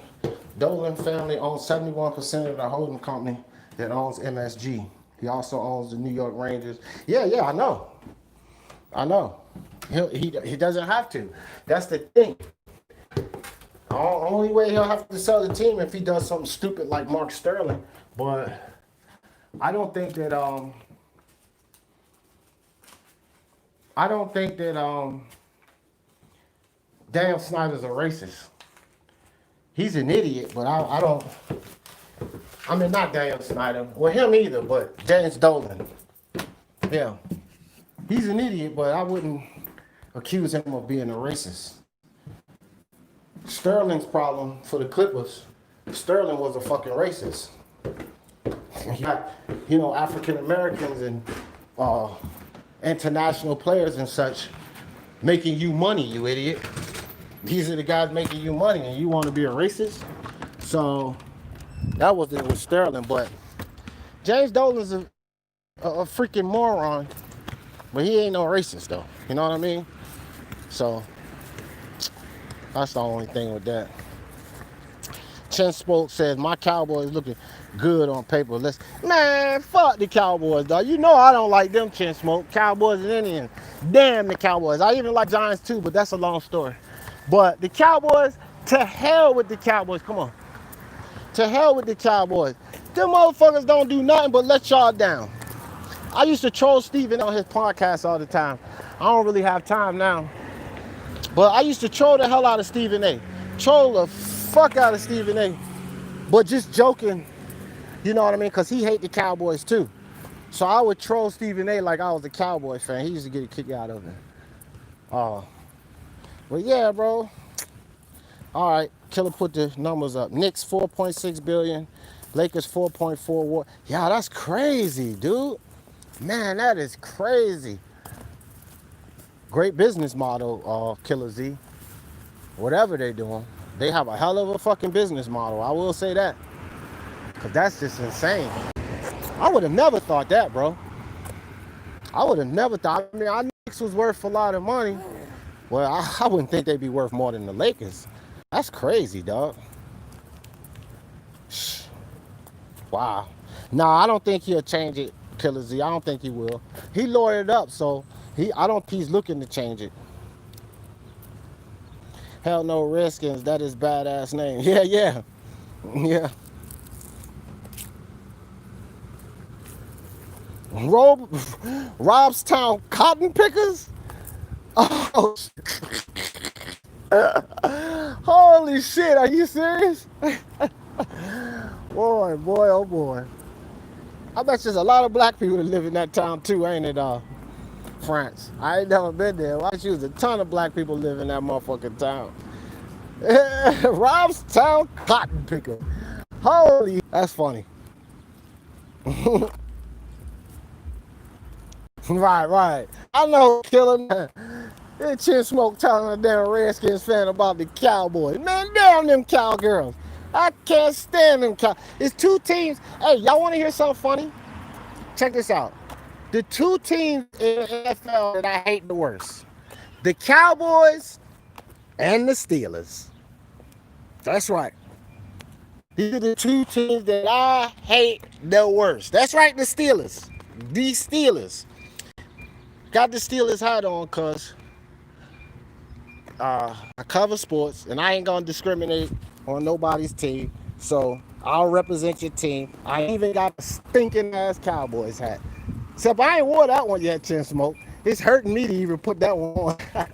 Dolan family owns 71% of the holding company that owns MSG. He also owns the New York Rangers. Yeah, I know. He doesn't have to. That's the thing. The only way he'll have to sell the team if he does something stupid like Mark Sterling. But I don't think that Daniel Snyder's a racist. He's an idiot, but not Daniel Snyder. Well, him either, but James Dolan. Yeah. He's an idiot, but I wouldn't accuse him of being a racist. Sterling's problem for the Clippers, Sterling was a fucking racist. You got, African Americans and international players and such making you money, you idiot. These are the guys making you money and you want to be a racist? So that was it with Sterling. But James Dolan's a freaking moron. But he ain't no racist though. You know what I mean? So that's the only thing with that. Chen Spoke says, my Cowboys looking good on paper. Man, fuck the Cowboys, dog. You know I don't like them, Chen Smoke. Cowboys and Indians. Damn the Cowboys. I even like Giants too, but that's a long story. But the Cowboys, to hell with the Cowboys. Come on. To hell with the Cowboys. Them motherfuckers don't do nothing but let y'all down. I used to troll Steven on his podcast all the time. I don't really have time now. But I used to troll the hell out of Stephen A. Troll the fuck out of Stephen A. But just joking, you know what I mean? Because he hate the Cowboys too. So I would troll Stephen A like I was a Cowboys fan. He used to get a kick out of it. But yeah, bro. All right, Killer put the numbers up. Knicks 4.6 billion, Lakers 4.4. Yeah, that's crazy, dude. Man, that is crazy. Great business model, Killer Z. Whatever they're doing, they have a hell of a fucking business model. I will say that. Because that's just insane. I would have never thought that, bro. I would have never thought. I mean, I knew Knicks was worth a lot of money. Well, I wouldn't think they'd be worth more than the Lakers. That's crazy, dog. Wow. Nah, I don't think he'll change it, Killer Z. I don't think he will. He lawyered up, so I don't think he's looking to change it. Hell no, Redskins. That is badass name. Yeah. Robstown cotton pickers? Oh, holy shit, are you serious? Boy, boy, oh boy. I bet there's a lot of black people that live in that town too, ain't it, France? I ain't never been there. Why should a ton of black people live in that motherfucking town? Rob's Town Cotton Picker. Holy, that's funny. Right. I know, killer. That Chin Smoke telling a damn Redskins fan about the Cowboys. Man, damn them cowgirls. I can't stand them cow. It's two teams. Hey, y'all want to hear something funny? Check this out. The two teams in the NFL that I hate the worst. The Cowboys and the Steelers. That's right. These are the two teams that I hate the worst. That's right, the Steelers. The Steelers. Got the Steelers hat on because I cover sports and I ain't going to discriminate on nobody's team. So I'll represent your team. I even got a stinking ass Cowboys hat. Except I ain't wore that one yet, Chin Smoke. It's hurting me to even put that one on.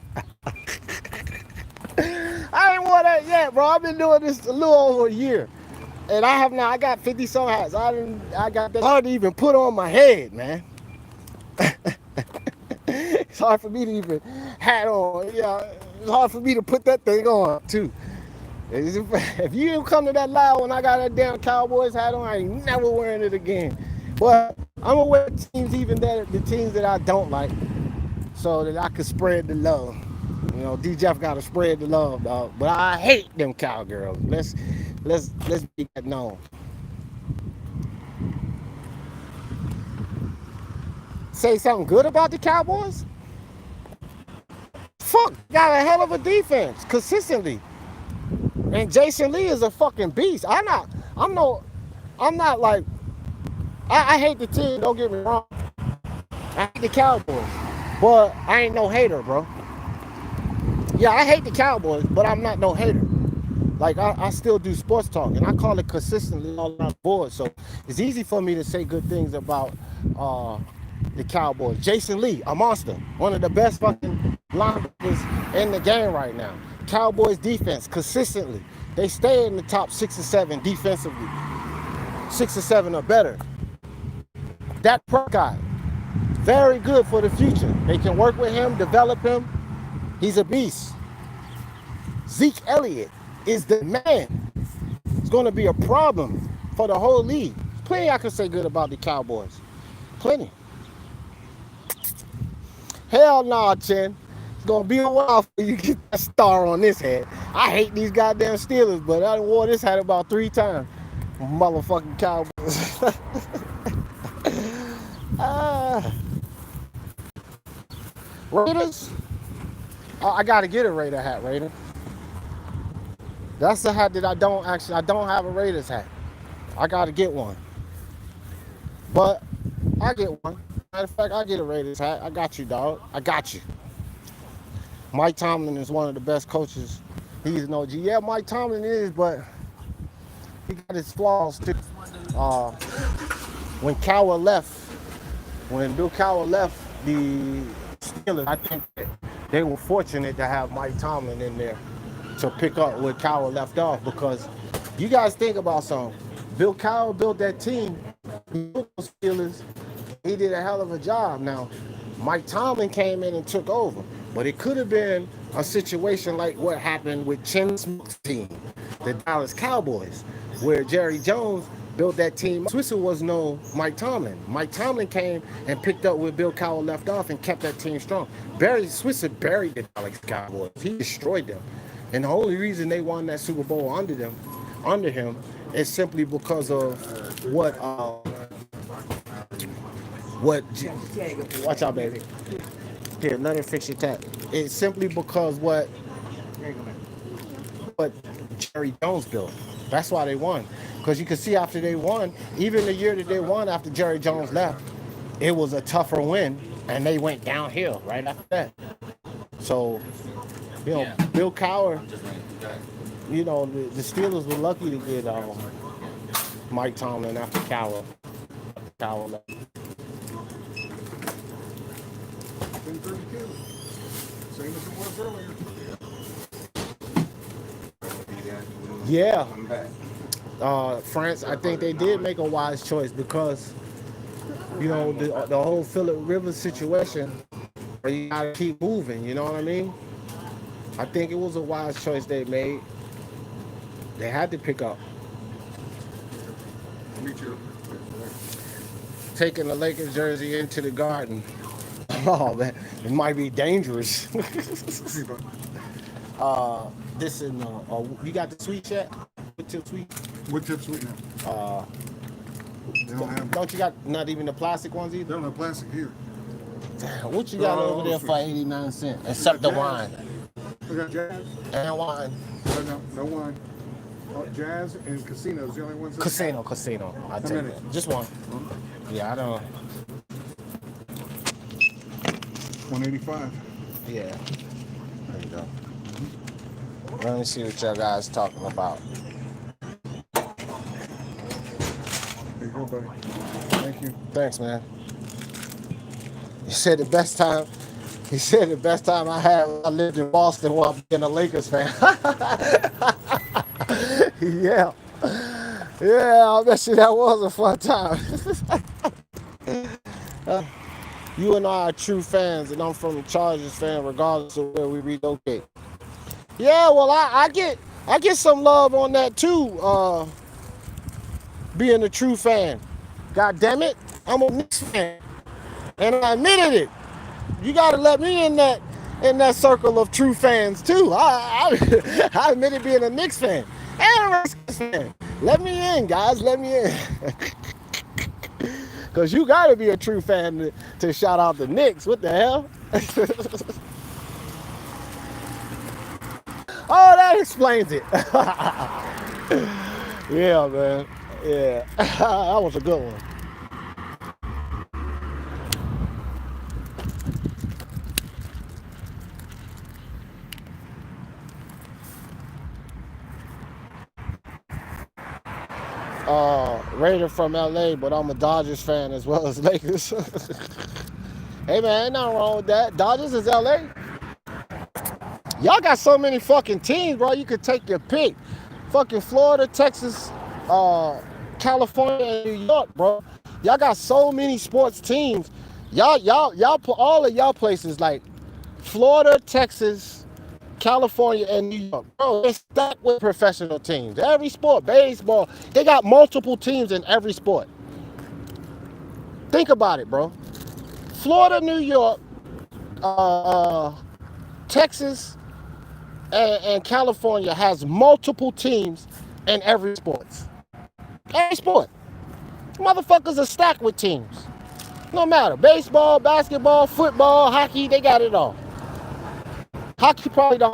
I ain't wore that yet, bro. I've been doing this a little over a year. And I have now, I got 50 some hats. I got that hard to even put on my head, man. It's hard for me to even hat on. Yeah, it's hard for me to put that thing on too. If you come to that live when I got that damn Cowboys hat on, I ain't never wearing it again. But I'm gonna wear teams even better, the teams that I don't like, so that I can spread the love. You know, D Jeff gotta spread the love, dog. But I hate them cowgirls. Let's make that known. Say something good about the Cowboys? Fuck, got a hell of a defense consistently. And Jason Lee is a fucking beast. I'm not like, I hate the team, don't get me wrong. I hate the Cowboys, but I ain't no hater, bro. Yeah, I hate the Cowboys, but I'm not no hater. Like, I still do sports talk, and I call it consistently all around the board. So it's easy for me to say good things about the Cowboys. Jason Lee, a monster. One of the best fucking linebackers in the game right now. Cowboys defense, consistently. They stay in the top 6 or 7 defensively. 6 or 7 or better. Dak Prescott, very good for the future. They can work with him, develop him. He's a beast. Zeke Elliott is the man. It's going to be a problem for the whole league. Plenty I can say good about the Cowboys. Plenty. Hell nah, Chin. It's going to be a while for you to get that star on this head. I hate these goddamn Steelers, but I wore this hat about 3 times. Motherfucking Cowboys. Raiders? Oh, I got to get a Raider hat, Raider. That's the hat that I don't have a Raiders hat. I got to get one. But I get one. Matter of fact, I get a Raiders hat. I got you, dog. I got you. Mike Tomlin is one of the best coaches. He's an OG. Yeah, Mike Tomlin is, but he got his flaws too. When Bill Cowher left the Steelers, I think they were fortunate to have Mike Tomlin in there to pick up where Cowher left off, because you guys think about something. Bill Cowher built that team. He built those Steelers. He did a hell of a job. Now, Mike Tomlin came in and took over. But it could have been a situation like what happened with Chin Smoke's team, the Dallas Cowboys, where Jerry Jones built that team. Switzer was no Mike Tomlin. Mike Tomlin came and picked up where Bill Cowher left off and kept that team strong. Switzer buried the Dallas Cowboys. He destroyed them. And the only reason they won that Super Bowl under him, is simply because of what watch out, baby. Here, let her fix your tap. It's simply because what Jerry Jones built. That's why they won. Because you can see after they won, even the year that they won after Jerry Jones left, it was a tougher win, and they went downhill right after that. So, Bill Cowher, the Steelers were lucky to get Mike Tomlin after Cowher left. Same as it was earlier. Yeah. I'm back. France, I think they did make a wise choice because, you know, the whole Phillip Rivers situation, where you gotta keep moving, you know what I mean? I think it was a wise choice they made. They had to pick up. Taking the Lakers jersey into the garden. Oh man, it might be dangerous. This is you got the sweet yet? With your sweet? What tip sweetener? They don't have. Don't you got not even the plastic ones They either? don't have plastic here. Damn, what you got over there for 89 cents? Except the wine We got Jazz. and wine. No wine. Jazz and Casino's the only ones. Casino. I take many? that. Just one. Yeah, I don't. 185. Yeah. There you go. Let me see what y'all guys talking about. There you go, buddy. Thank you. Thanks, man. He said the best time. He said the best time I had when I lived in Boston while being a Lakers fan. Yeah. Yeah, I bet you that was a fun time. You and I are true fans, and I'm from the Chargers fan, regardless of where we relocate. Yeah, well, I get some love on that too. Being a true fan. God damn it, I'm a Knicks fan, and I admitted it. You gotta let me in that circle of true fans too. I admitted being a Knicks fan and a Redskins fan. Let me in, guys. Let me in. Cause you gotta be a true fan to shout out the Knicks. What the hell? Oh, that explains it. Yeah, man. Yeah, that was a good one. Raider from LA, but I'm a Dodgers fan as well as Lakers. Hey man, ain't nothing wrong with that. Dodgers is LA. Y'all got so many fucking teams, bro. You could take your pick. Fucking Florida, Texas, California, and New York, bro. Y'all got so many sports teams. Y'all put all of y'all places like Florida, Texas, California, and New York. Bro, they're stacked with professional teams. Every sport, baseball, they got multiple teams in every sport. Think about it, bro. Florida, New York, Texas, and California has multiple teams in every sport. Every sport. Motherfuckers are stacked with teams. No matter. Baseball, basketball, football, hockey, they got it all. Hockey probably the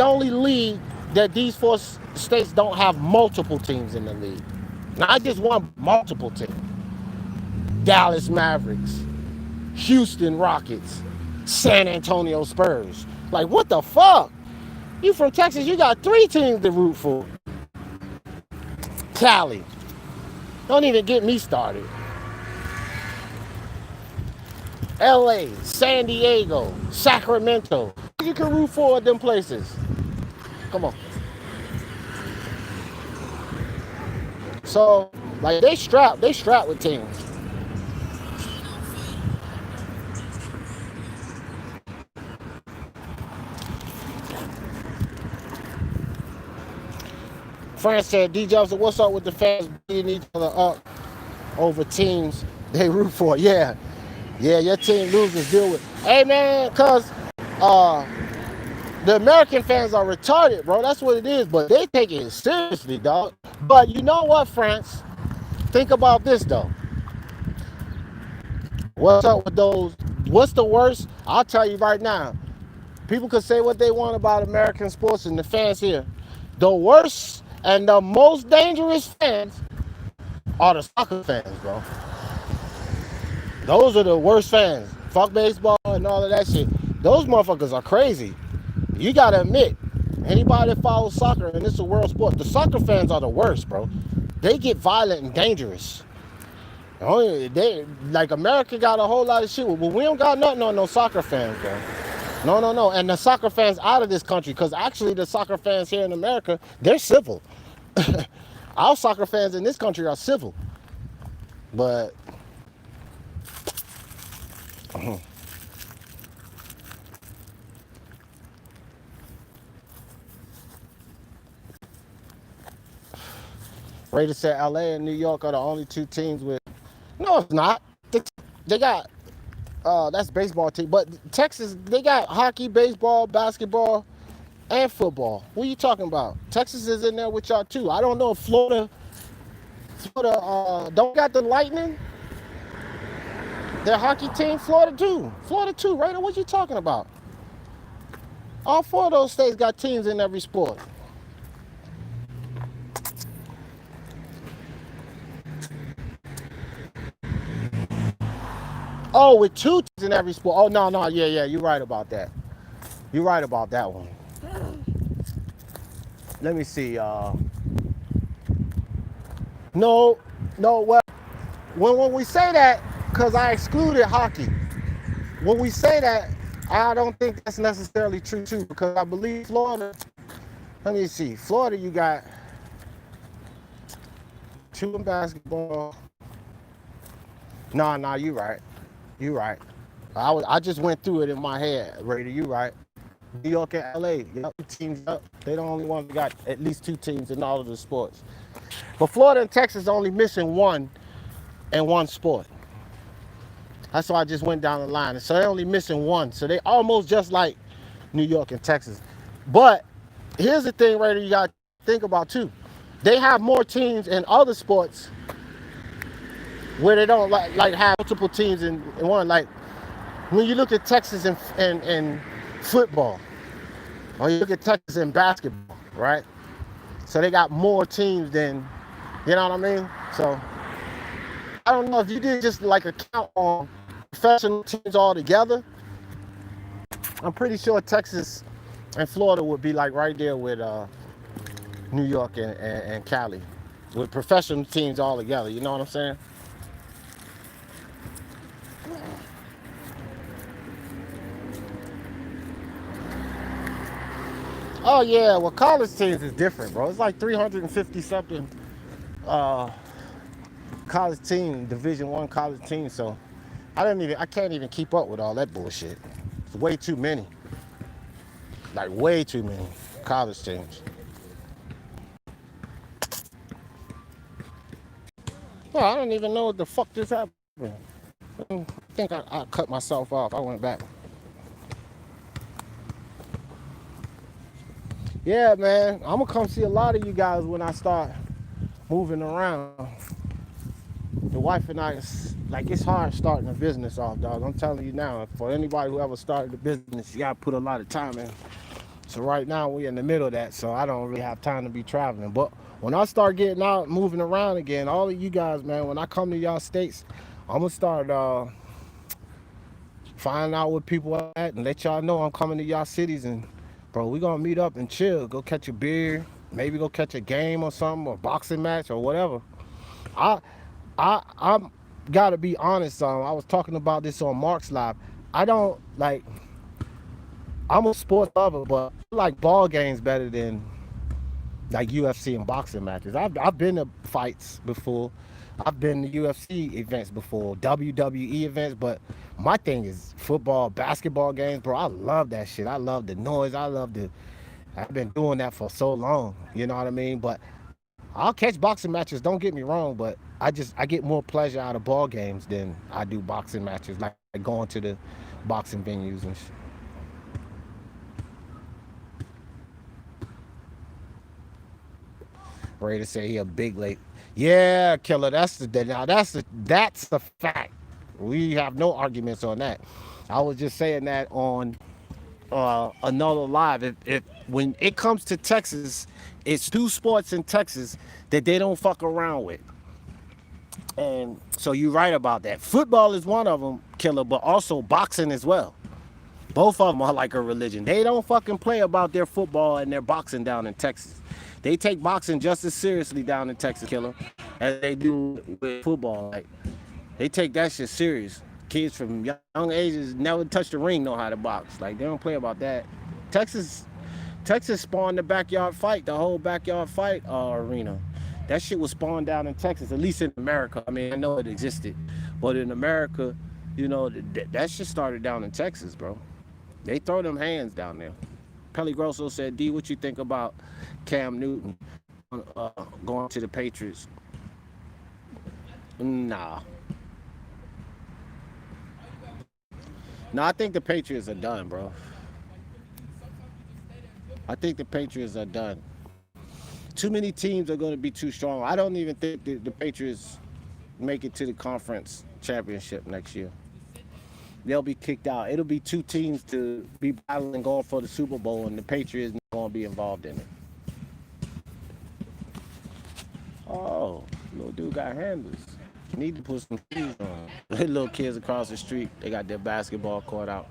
only league that these four states don't have multiple teams in the league. Not just one, multiple teams. Dallas Mavericks, Houston Rockets, San Antonio Spurs. Like, what the fuck? You from Texas, you got 3 teams to root for. Cali. Don't even get me started. LA, San Diego, Sacramento. You can root for them places. Come on. So, like, they strapped with teams. France said, D. Johnson, what's up with the fans beating each other up over teams they root for? Yeah, your team loses, deal with. Hey, man, because the American fans are retarded, bro. That's what it is, but they take it seriously, dog. But you know what, France? Think about this, though. What's up with those? What's the worst? I'll tell you right now. People can say what they want about American sports and the fans here. The worst and the most dangerous fans are the soccer fans, bro. Those are the worst fans. Fuck baseball and all of that shit. Those motherfuckers are crazy. You gotta admit, anybody that follows soccer, and it's a world sport, the soccer fans are the worst, bro. They get violent and dangerous. Like America got a whole lot of shit, but we don't got nothing on no soccer fans, bro. No. And the soccer fans out of this country, because actually the soccer fans here in America, they're civil. Our soccer fans in this country are civil, but Raiders said LA and New York are the only two teams with. No, it's not. They got that's baseball team, but Texas they got hockey, baseball, basketball, and football. What are you talking about? Texas is in there with y'all too. I don't know if Florida don't got the Lightning. Their hockey team, Florida too, right? What you talking about? All four of those states got teams in every sport. Oh, with two teams in every sport. Oh no, yeah, you're right about that. You're right about that one. Let me see. No, well, when we say that, because I excluded hockey. When we say that, I don't think that's necessarily true too, because I believe Florida. Let me see. Florida, you got two in basketball. No, you're right. You're right. I just went through it in my head, Raider. You're right. New York and LA, yep, teams up. They the only ones that got at least two teams in all of the sports. But Florida and Texas only missing one in one sport. That's why I just went down the line. So they're only missing one. So they almost just like New York and Texas. But here's the thing, Raider, you got to think about too. They have more teams in other sports where they don't like have multiple teams in one. Like when you look at Texas in football, or you look at Texas in basketball, right? So they got more teams than, you know what I mean? So I don't know if you did just like a count on professional teams all together. I'm pretty sure Texas and Florida would be like right there with New York and Cali, with professional teams all together. You know what I'm saying? Oh yeah, well college teams is different, bro. It's like 350 something college team, Division I college team. So I can't even keep up with all that bullshit. It's way too many, like way too many college teams. Well, I don't even know what the fuck just happened. I think I cut myself off. I went back. Yeah, man. I'm gonna come see a lot of you guys when I start moving around. The wife and I, it's hard starting a business off, dog. I'm telling you now. For anybody who ever started a business, you gotta put a lot of time in. So right now we're in the middle of that, so I don't really have time to be traveling. But when I start getting out, moving around again, all of you guys, man, when I come to y'all states, I'm gonna start finding out where people are at and let y'all know I'm coming to y'all cities. And bro, we gonna meet up and chill, go catch a beer, maybe go catch a game or something, or boxing match or whatever. I'm gotta be honest. I was talking about this on Mark's Live. I don't like. I'm a sports lover, but I like ball games better than like UFC and boxing matches. I've been to fights before. I've been to UFC events before, WWE events, but my thing is football, basketball games, bro. I love that shit. I love the noise. I've been doing that for so long. You know what I mean? But I'll catch boxing matches. Don't get me wrong, but I get more pleasure out of ball games than I do boxing matches, like going to the boxing venues and shit. Raider say he a big late. Yeah, killer. That's the fact. We have no arguments on that. I was just saying that on another live. If when it comes to Texas, it's two sports in Texas that they don't fuck around with. And so you're right about that. Football is one of them, killer, but also boxing as well. Both of them are like a religion. They don't fucking play about their football and their boxing down in Texas. They take boxing just as seriously down in Texas, killer, as they do with football. Like they take that shit serious. Kids from young ages never touch the ring know how to box. Like they don't play about that. Texas Texas spawned the backyard fight, the whole backyard fight arena. That shit was spawned down in Texas, at least in America. I mean, I know it existed, but in America, you know, that shit started down in Texas, bro. They throw them hands down there. Pelly Grosso said, D, what you think about Cam Newton going to the Patriots? Nah. No, I think the Patriots are done, bro. I think the Patriots are done. Too many teams are going to be too strong. I don't even think the Patriots make it to the conference championship next year. They'll be kicked out. It'll be two teams to be battling going for the Super Bowl, and the Patriots not going to be involved in it. Oh, little dude got handlers. Need to put some shoes on. Little kids across the street, they got their basketball court out.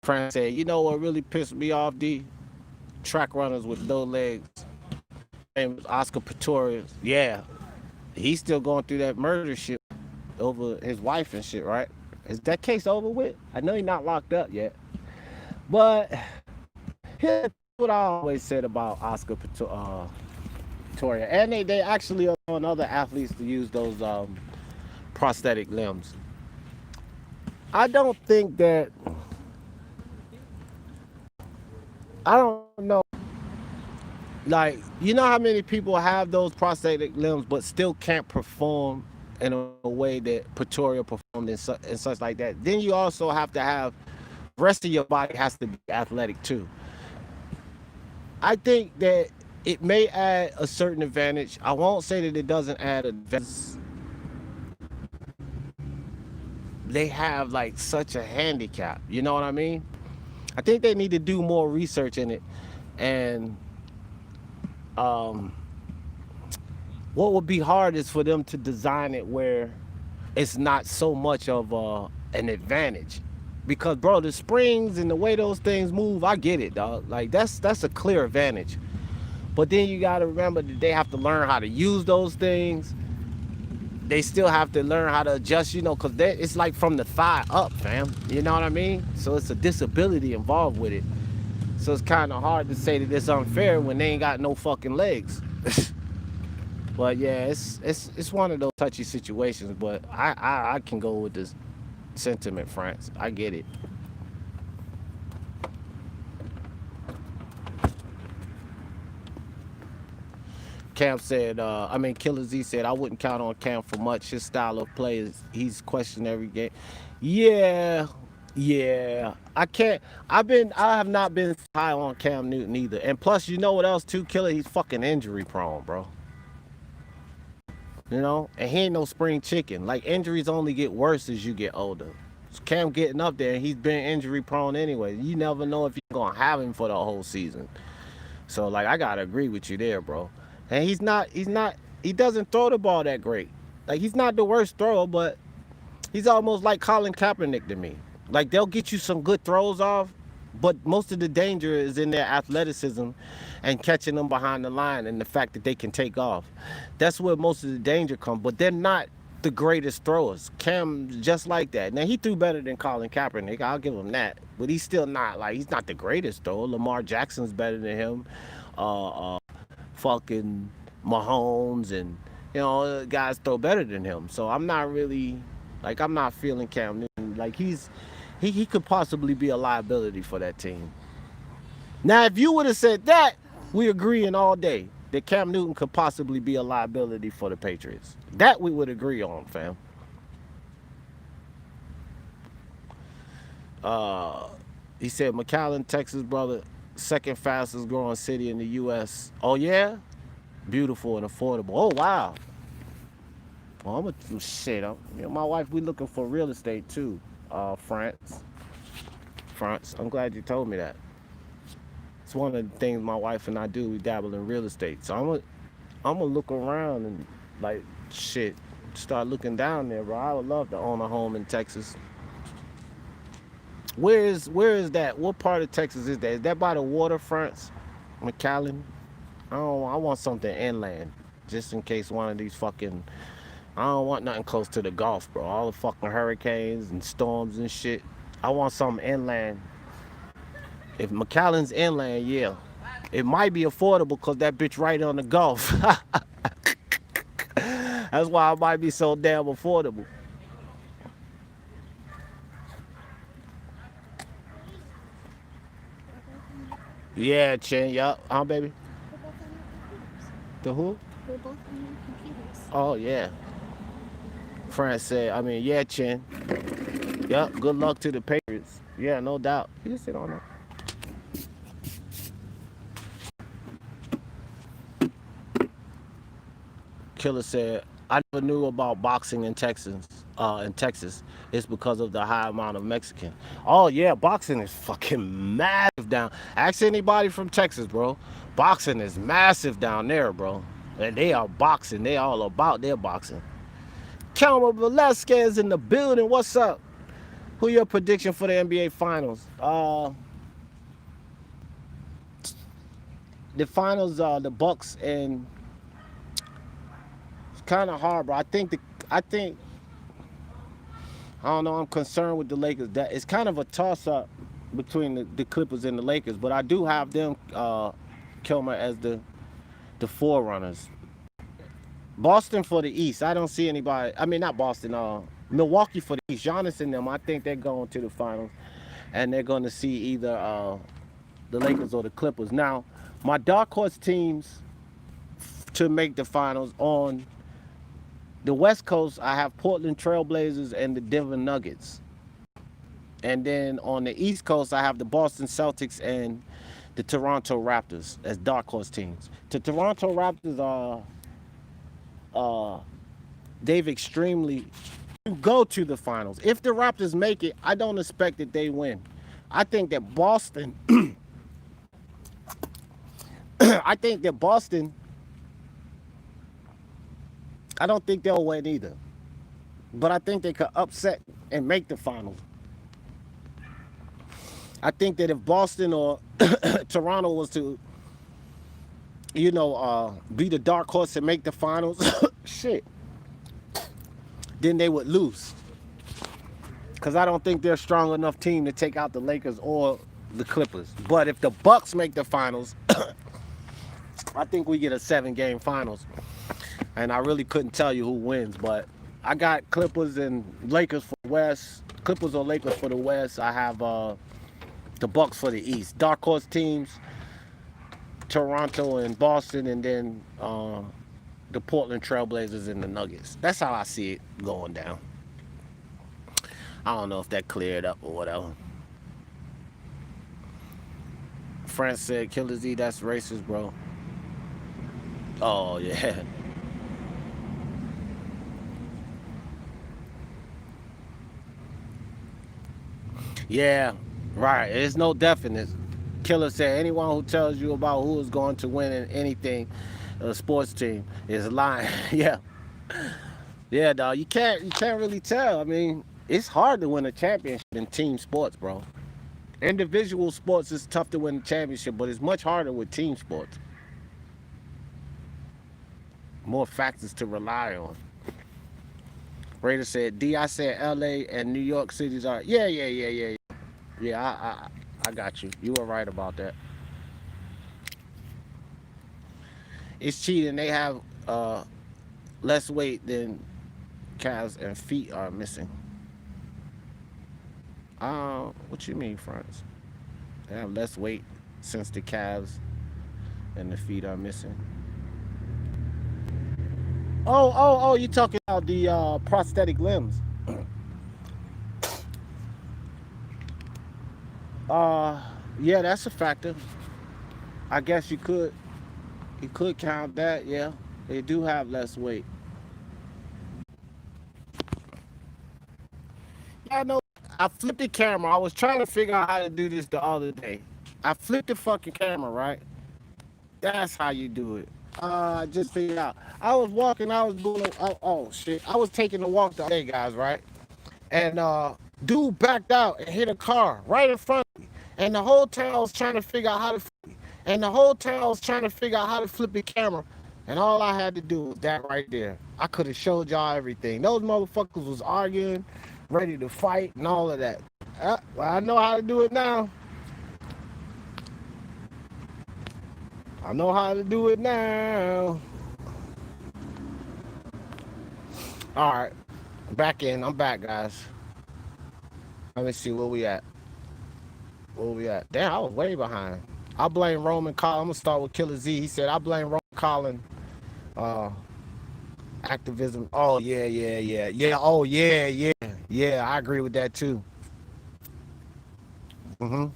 Frank said, you know what really pissed me off, D? Track runners with no legs. And Oscar Pistorius. Yeah, he's still going through that murder shit over his wife and shit, right? Is that case over with? I know he's not locked up yet. But here's what I always said about Oscar Pistorius. And they actually are on other athletes to use those prosthetic limbs. I don't think that... I don't know. Like, you know how many people have those prosthetic limbs but still can't perform in a way that Pistorius performed and such like that? Then you also have to have, the rest of your body has to be athletic too. I think that it may add a certain advantage. I won't say that it doesn't add an advantage. They have like such a handicap, you know what I mean? I think they need to do more research in it. And what would be hard is for them to design it where it's not so much of an advantage. Because, bro, the springs and the way those things move, I get it, dog. Like, that's a clear advantage. But then you got to remember that they have to learn how to use those things. They still have to learn how to adjust, you know, because it's like from the thigh up, fam. You know what I mean? So it's a disability involved with it. So it's kind of hard to say that it's unfair when they ain't got no fucking legs. But yeah, it's one of those touchy situations. But I can go with this sentiment, France. I get it. Cam said, Killer Z said, I wouldn't count on Cam for much. His style of play is he's questioned every game. Yeah. I have not been high on Cam Newton either. And plus, you know what else too, Killer? He's fucking injury prone, bro. You know? And he ain't no spring chicken. Like, injuries only get worse as you get older. So Cam getting up there, and he's been injury prone anyway. You never know if you're gonna have him for the whole season. So, like, I gotta agree with you there, bro. And he doesn't throw the ball that great. Like, he's not the worst thrower, but he's almost like Colin Kaepernick to me. Like, they'll get you some good throws off, but most of the danger is in their athleticism and catching them behind the line and the fact that they can take off. That's where most of the danger comes, but they're not the greatest throwers. Cam's just like that. Now, he threw better than Colin Kaepernick. I'll give him that. But he's still not, like, he's not the greatest thrower. Lamar Jackson's better than him. Fucking Mahomes and, you know, guys throw better than him. So I'm not really, like, I'm not feeling Cam Newton. Like, he could possibly be a liability for that team. Now, if you would have said that, we agreeing all day that Cam Newton could possibly be a liability for the Patriots. That we would agree on, fam. He said, McAllen, Texas, brother, second fastest growing city in the U.S. Oh, yeah? Beautiful and affordable. Oh, wow. Well, my wife, we looking for real estate, too. France. I'm glad you told me that. It's one of the things my wife and I do. We dabble in real estate. So I'm gonna look around and, like, shit, start looking down there, bro. I would love to own a home in Texas. Where is that? What part of Texas is that? Is that by the waterfronts, McAllen? I want something inland, just in case one of these fucking... I don't want nothing close to the Gulf, bro. All the fucking hurricanes and storms and shit. I want something inland. If McAllen's inland, yeah. It might be affordable because that bitch right on the Gulf. That's why it might be so damn affordable. Yeah, Chin, yup. Huh, baby? We're both on your computers. The who? We're both on your computers. Oh, yeah. France said, I mean, yeah, Chin. Yup, good luck to the Patriots. Yeah, no doubt. You sit on that. Killer said, I never knew about boxing in Texas. It's because of the high amount of Mexican. Oh yeah, boxing is fucking massive down. Ask anybody from Texas, bro. Boxing is massive down there, bro. And they are boxing. They all about their boxing. Kelma Velasquez in the building. What's up? Who your prediction for the NBA Finals? The finals are the Bucks, and it's kind of hard, bro. I don't know. I'm concerned with the Lakers. That it's kind of a toss-up between the Clippers and the Lakers, but I do have them, Kilmer, as the forerunners. Boston for the East. I don't see anybody. I mean, not Boston. Milwaukee for the East. Giannis and them. I think they're going to the finals, and they're going to see either the Lakers or the Clippers. Now, my dark horse teams to make the finals on the West Coast, I have Portland Trailblazers and the Denver Nuggets. And then on the East Coast, I have the Boston Celtics and the Toronto Raptors as dark horse teams. The Toronto Raptors they've extremely to go to the finals. If the Raptors make it, I don't expect that they win. I think that Boston, I think that Boston, I don't think they'll win either. But I think they could upset and make the finals. I think that if Boston or Toronto was to, be the dark horse and make the finals, shit, then they would lose. Because I don't think they're a strong enough team to take out the Lakers or the Clippers. But if the Bucks make the finals, I think we get a 7-game finals. And I really couldn't tell you who wins, but I got Clippers and Lakers for the West. Clippers or Lakers for the West. I have the Bucks for the East. Dark horse teams, Toronto and Boston, and then the Portland Trailblazers and the Nuggets. That's how I see it going down. I don't know if that cleared up or whatever. France said, Killer Z, that's racist, bro. Oh, yeah. Yeah, right. There's no definite. Killer said, anyone who tells you about who is going to win in anything, a sports team, is lying. Yeah. Yeah, dog. You can't really tell. I mean, it's hard to win a championship in team sports, bro. Individual sports is tough to win a championship, but it's much harder with team sports. More factors to rely on. Raider said, D, I said LA and New York cities are, yeah. Yeah, I got you. You were right about that. It's cheating. They have less weight than calves and feet are missing. What you mean, France? They have less weight since the calves and the feet are missing. Oh, you talking about the prosthetic limbs. Yeah, that's a factor. I guess you could count that, yeah. They do have less weight. Yeah, I know. I flipped the camera. I was trying to figure out how to do this the other day. I flipped the fucking camera, right? That's how you do it. I just figured out. I was walking, I was doing oh shit. I was taking a walk the other day, guys, right? And dude backed out and hit a car right in front of me. And the whole time I was trying to figure out how to flip the camera. And all I had to do was that right there. I could have showed y'all everything. Those motherfuckers was arguing, ready to fight and all of that. Well, I know how to do it now. I know how to do it now. All right, back in. I'm back, guys. Let me see where we at. Where we at? Damn, I was way behind. I blame Roman Collin. I'm gonna start with Killer Z. He said I blame Roman Collin. Uh, activism. Oh yeah, yeah, yeah, yeah. Oh yeah, yeah, yeah. I agree with that too. hmm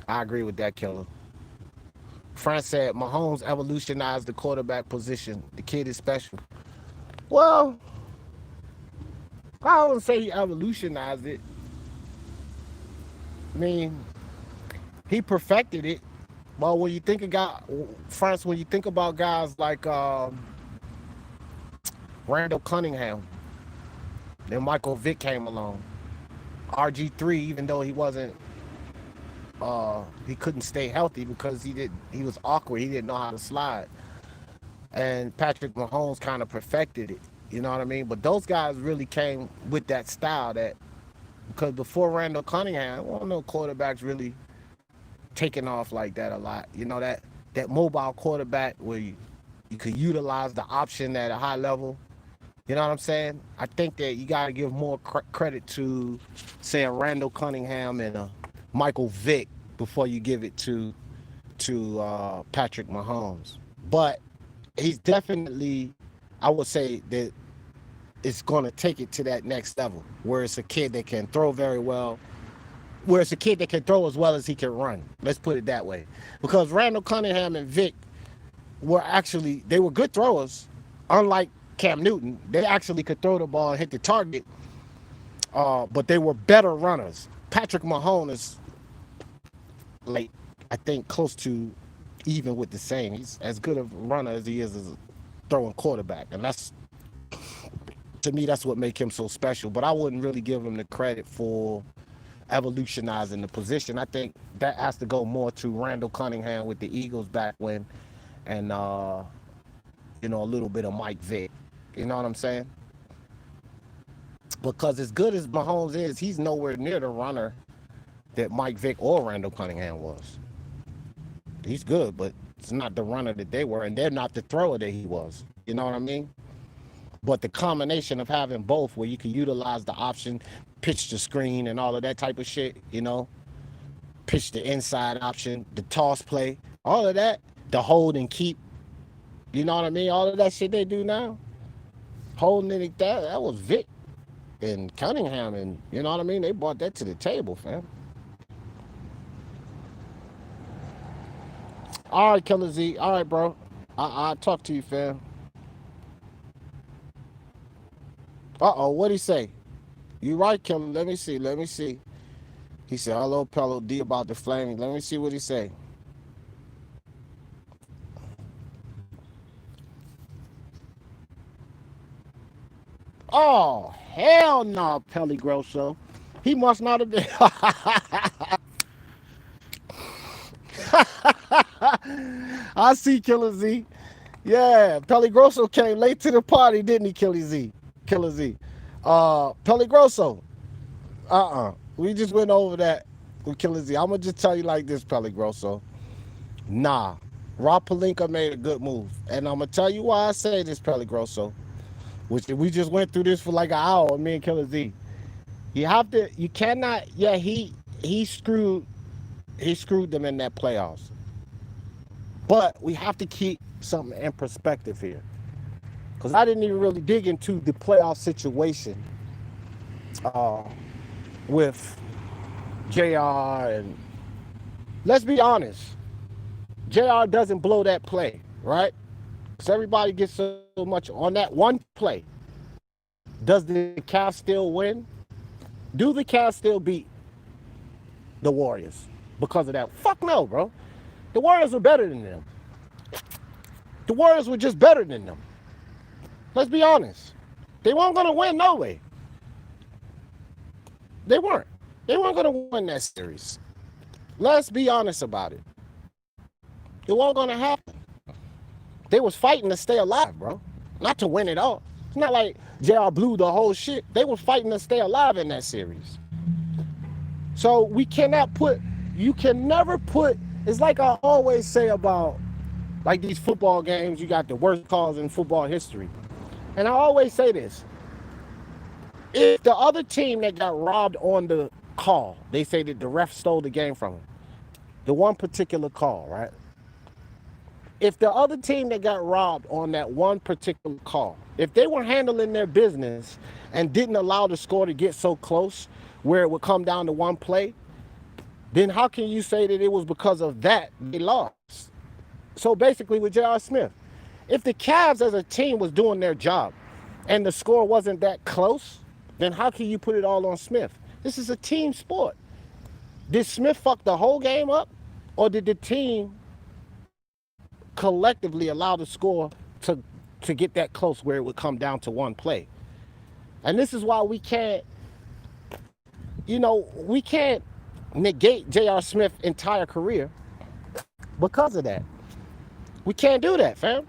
I agree with that, Killer. France said Mahomes evolutionized the quarterback position. The kid is special. Well, I wouldn't say he evolutionized it. I mean, he perfected it. Well, when you think about France, when you think about guys like Randall Cunningham, then Michael Vick came along. RG3, even though he couldn't stay healthy because he was awkward. He didn't know how to slide. And Patrick Mahomes kind of perfected it. You know what I mean? But those guys really came with that style that because before Randall Cunningham, well, no quarterbacks really taking off like that a lot. You know that mobile quarterback where you could utilize the option at a high level. You know what I'm saying? I think that you got to give more credit to, say, Randall Cunningham and Michael Vick before you give it to Patrick Mahomes. But he's definitely, I would say that it's going to take it to that next level where it's a kid that can throw very well, where it's a kid that can throw as well as he can run. Let's put it that way. Because Randall Cunningham and Vick they were good throwers, unlike Cam Newton. They actually could throw the ball and hit the target, but they were better runners. Patrick Mahomes is, like, I think close to even with the same. He's as good a runner as he is as a throwing quarterback. And that's, to me, that's what makes him so special. But I wouldn't really give him the credit for evolutionizing the position. I think that has to go more to Randall Cunningham with the Eagles back when, and a little bit of Mike Vick. You know what I'm saying? Because as good as Mahomes is, he's nowhere near the runner that Mike Vick or Randall Cunningham was. He's good, but it's not the runner that they were, and they're not the thrower that he was. You know what I mean? But the combination of having both, where you can utilize the option, pitch the screen and all of that type of shit, pitch the inside option, the toss play, all of that, the hold and keep, you know what I mean? All of that shit they do now, holding it, that was Vic and Cunningham, and you know what I mean? They brought that to the table, fam. All right, Killer Z. All right, bro. I'll talk to you, fam. Uh-oh, what'd he say? You right, Killer. Let me see. He said, hello, Pello D about the flaming. Let me see what he say. Oh, hell no, Pelly Grosso. He must not have been. I see Killer Z. Yeah, Pelly Grosso came late to the party, didn't he, Killer Z? Killer Z. Pelly Grosso. We just went over that with Killer Z. I'm going to just tell you like this, Pelly Grosso. Nah. Rob Pelinka made a good move. And I'm going to tell you why I say this, Pelly Grosso. Which we just went through this for like an hour, me and Killer Z. You cannot, yeah, he screwed them in that playoffs. But we have to keep something in perspective here. Because I didn't even really dig into the playoff situation with JR. And let's be honest, JR doesn't blow that play, right? Because everybody gets so much on that one play. Does the Cavs still win? Do the Cavs still beat the Warriors because of that? Fuck no, bro. The Warriors were better than them. The Warriors were just better than them. Let's be honest. They weren't going to win no way. They weren't. They weren't going to win that series. Let's be honest about it. It wasn't going to happen. They was fighting to stay alive, bro. Not to win it all. It's not like JR blew the whole shit. They were fighting to stay alive in that series. So you can never put It's like I always say about like these football games, you got the worst calls in football history. And I always say this. If the other team that got robbed on the call, they say that the ref stole the game from them. The one particular call, right? If the other team that got robbed on that one particular call, if they were handling their business and didn't allow the score to get so close where it would come down to one play, then how can you say that it was because of that they lost? So basically with J.R. Smith, if the Cavs as a team was doing their job and the score wasn't that close, then how can you put it all on Smith? This is a team sport. Did Smith fuck the whole game up, or did the team collectively allow the score to get that close where it would come down to one play? And this is why we can't, we can't negate J.R. Smith's entire career because of that. We can't do that, fam.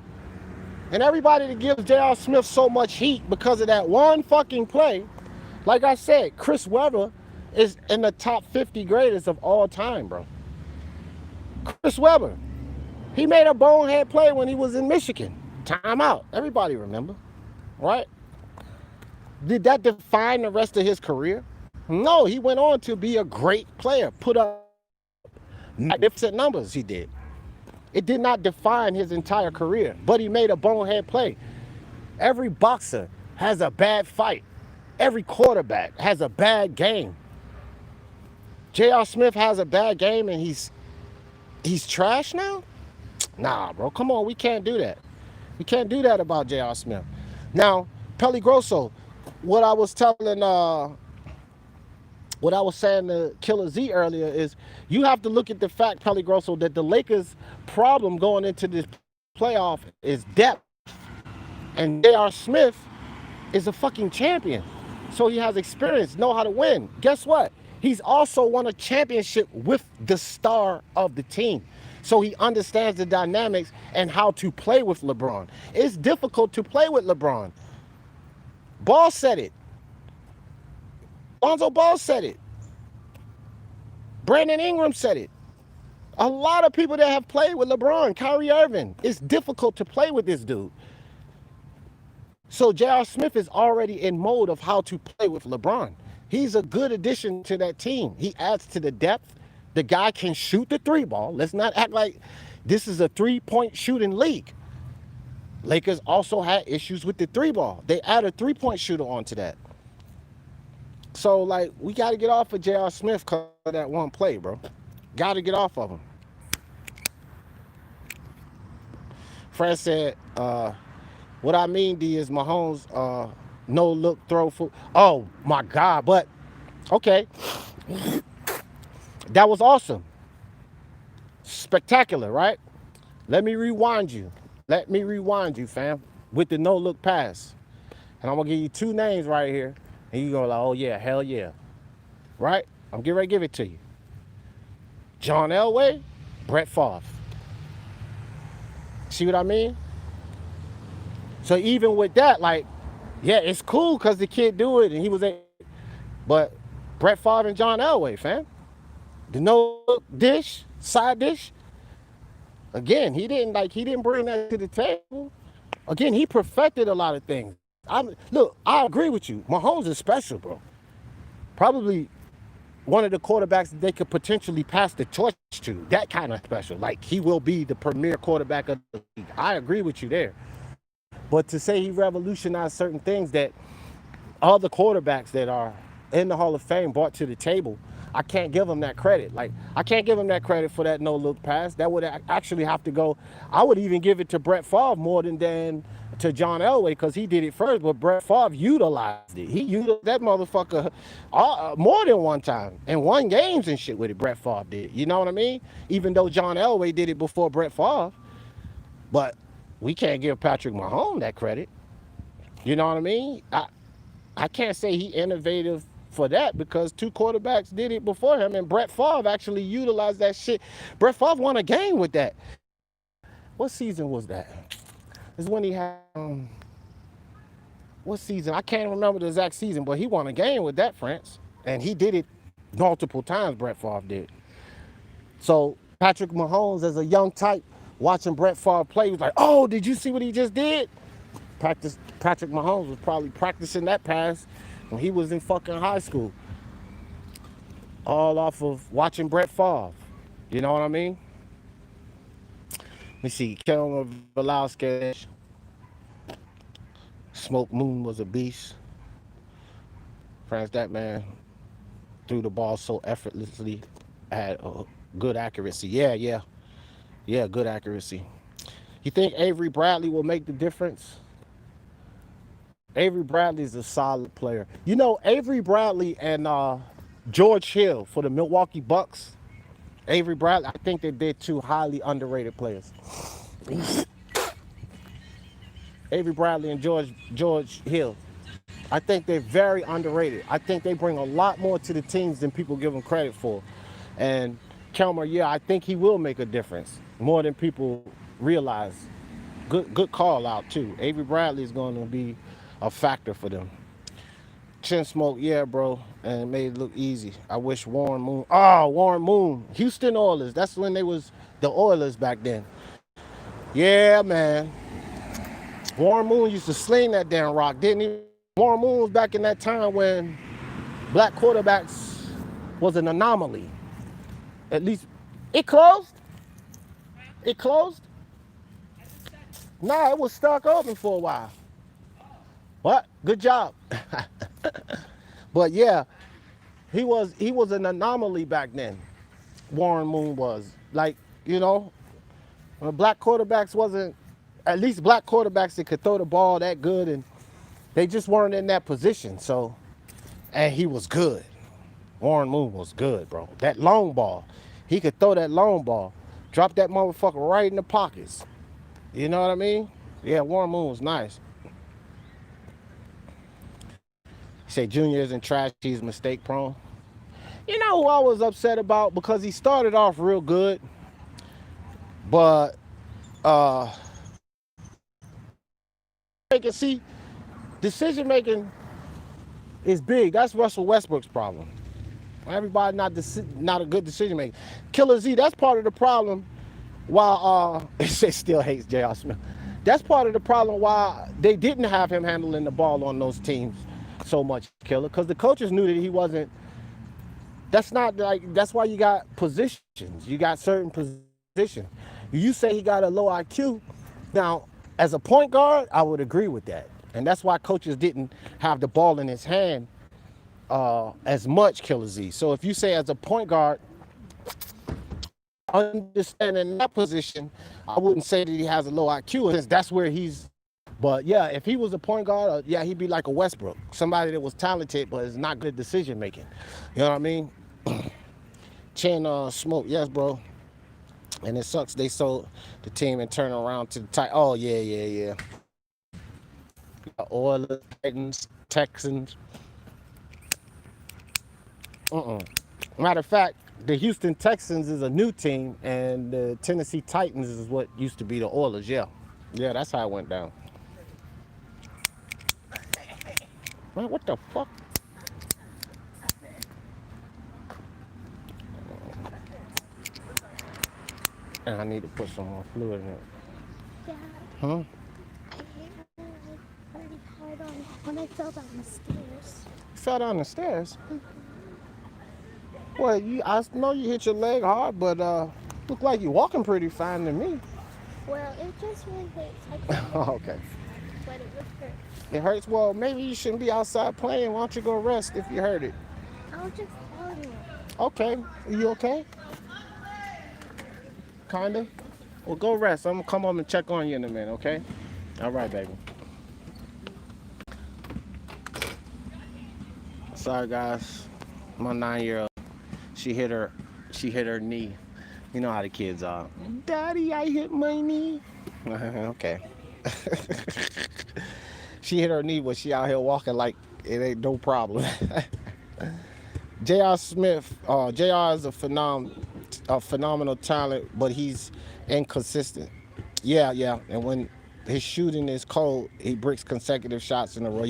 And everybody that gives J.R. Smith so much heat because of that one fucking play, like I said, Chris Webber is in the top 50 greatest of all time, bro. Chris Webber, he made a bonehead play when he was in Michigan. Timeout. Everybody remember, right? Did that define the rest of his career? No, he went on to be a great player, put up magnificent numbers, he did. It did not define his entire career, but he made a bonehead play. Every boxer has a bad fight. Every quarterback has a bad game. J.R. Smith has a bad game and he's trash now? Nah, bro, come on, we can't do that. We can't do that about J.R. Smith. Now, Pelly Grosso, what I was saying to Killer Z earlier is you have to look at the fact, Pelly Grosso, that the Lakers' problem going into this playoff is depth. And J.R. Smith is a fucking champion. So he has experience, know how to win. Guess what? He's also won a championship with the star of the team. So he understands the dynamics and how to play with LeBron. It's difficult to play with LeBron. Ball said it. Lonzo Ball said it. Brandon Ingram said it. A lot of people that have played with LeBron, Kyrie Irving, it's difficult to play with this dude. So J.R. Smith is already in mode of how to play with LeBron. He's a good addition to that team. He adds to the depth. The guy can shoot the three ball. Let's not act like this is a three-point shooting league. Lakers also had issues with the three ball. They added a three-point shooter onto that. So, like, we got to get off of J.R. Smith because of that one play, bro. Got to get off of him. Fred said, what I mean, D, is Mahomes no-look throw for... Oh, my God. But, okay. That was awesome. Spectacular, right? Let me rewind you. Let me rewind you, fam, with the no-look pass. And I'm going to give you two names right here. And you go like, oh, yeah, hell yeah. Right? I'm getting ready to give it to you. John Elway, Brett Favre. See what I mean? So even with that, like, yeah, it's cool because the kid do it and he was a... But Brett Favre and John Elway, fam. The no dish, side dish. Again, he didn't bring that to the table. Again, he perfected a lot of things. Look, I agree with you. Mahomes is special, bro. Probably one of the quarterbacks that they could potentially pass the torch to. That kind of special. Like, he will be the premier quarterback of the league. I agree with you there. But to say he revolutionized certain things that other quarterbacks that are in the Hall of Fame brought to the table, I can't give him that credit. Like, I can't give him that credit for that no-look pass. That would actually have to go. I would even give it to Brett Favre more than to John Elway because he did it first, but Brett Favre utilized it. He utilized that motherfucker more than one time and won games and shit with it. Brett Favre did. You know what I mean? Even though John Elway did it before Brett Favre. But we can't give Patrick Mahomes that credit. You know what I mean? I can't say he innovative for that because two quarterbacks did it before him and Brett Favre actually utilized that shit. Brett Favre won a game with that. What season was that? It's when he had, what season? I can't remember the exact season, but he won a game with that, France. And he did it multiple times, Brett Favre did. So Patrick Mahomes as a young type watching Brett Favre play, he was like, "Oh, did you see what he just did?" Patrick Mahomes was probably practicing that pass when he was in fucking high school, all off of watching Brett Favre. You know what I mean? Let me see. Kellen Velasquez, Smoke Moon was a beast. France, that man threw the ball so effortlessly, had good accuracy. Yeah, good accuracy. You think Avery Bradley will make the difference? Avery Bradley's a solid player. You know, Avery Bradley and George Hill for the Milwaukee Bucks. Avery Bradley, I think they're two highly underrated players. Avery Bradley and George Hill. I think they're very underrated. I think they bring a lot more to the teams than people give them credit for. And Kelmer, yeah, I think he will make a difference more than people realize. Good call out too. Avery Bradley is going to be a factor for them. Chin Smoke, yeah, bro, and it made it look easy. I wish Warren Moon. Oh, Warren Moon, Houston Oilers. That's when they was the Oilers back then. Yeah, man. Warren Moon used to sling that damn rock, didn't he? Warren Moon was back in that time when black quarterbacks was an anomaly. At least it closed. It closed. Nah, it was stuck open for a while. What? Good job. But yeah, he was an anomaly back then. Warren Moon was like, you know, when black quarterbacks wasn't, at least black quarterbacks that could throw the ball that good, and they just weren't in that position. So, and he was good. Warren Moon was good, bro. That long ball, he could throw that long ball, drop that motherfucker right in the pockets. You know what I mean? Yeah, Warren Moon was nice. Say Junior isn't trash, he's mistake prone. You know who I was upset about? Because he started off real good, but see, decision making is big. That's Russell Westbrook's problem. Everybody not a good decision maker. Killer Z, that's part of the problem why it still hates R.Smith. That's part of the problem why they didn't have him handling the ball on those teams so much, Killer, because the coaches knew that he wasn't. That's not like, that's why you got positions. You got certain positions. You say he got a low IQ. Now, as a point guard, I would agree with that. And that's why coaches didn't have the ball in his hand as much, Killer Z. So if you say as a point guard, understanding that position, I wouldn't say that he has a low IQ, since that's where he's. But yeah, if he was a point guard, yeah, he'd be like a Westbrook, somebody that was talented but is not good decision making. You know what I mean? Chin Smoke, yes, bro. And it sucks they sold the team and turned around to the tight. Oh yeah. Oilers, Titans, Texans. Matter of fact, the Houston Texans is a new team, and the Tennessee Titans is what used to be the Oilers. Yeah, that's how it went down. Man, what the fuck? And I need to put some more fluid in it. Yeah. Huh? I hit my leg pretty hard on when I fell down the stairs. You fell down the stairs? Well, I know you hit your leg hard, but look like you're walking pretty fine to me. Well, it just really hurts. Okay. But it would hurt. It hurts? Well, maybe you shouldn't be outside playing. Why don't you go rest if you hurt it? I'll just tell you. Okay. Are you okay? Kinda? Well, go rest. I'm gonna come home and check on you in a minute, okay? All right, baby. Sorry, guys. My 9-year-old, she hit her knee. You know how the kids are. Daddy, I hit my knee. Okay. She hit her knee when she out here walking like it ain't no problem. R.Smith, JR is a phenomenal talent, but he's inconsistent. Yeah. And when his shooting is cold, he breaks consecutive shots in a row.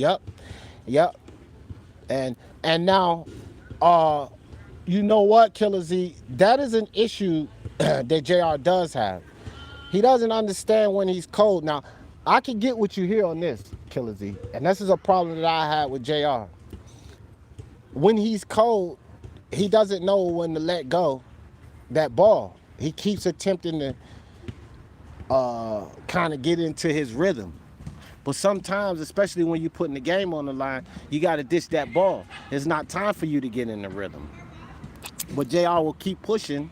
Yep. And now, you know what, Killer Z? That is an issue that JR does have. He doesn't understand when he's cold. Now, I can get what you hear on this, Killer Z, and this is a problem that I had with JR. When he's cold, he doesn't know when to let go that ball. He keeps attempting to kind of get into his rhythm. But sometimes, especially when you're putting the game on the line, you got to dish that ball. It's not time for you to get in the rhythm. But JR will keep pushing.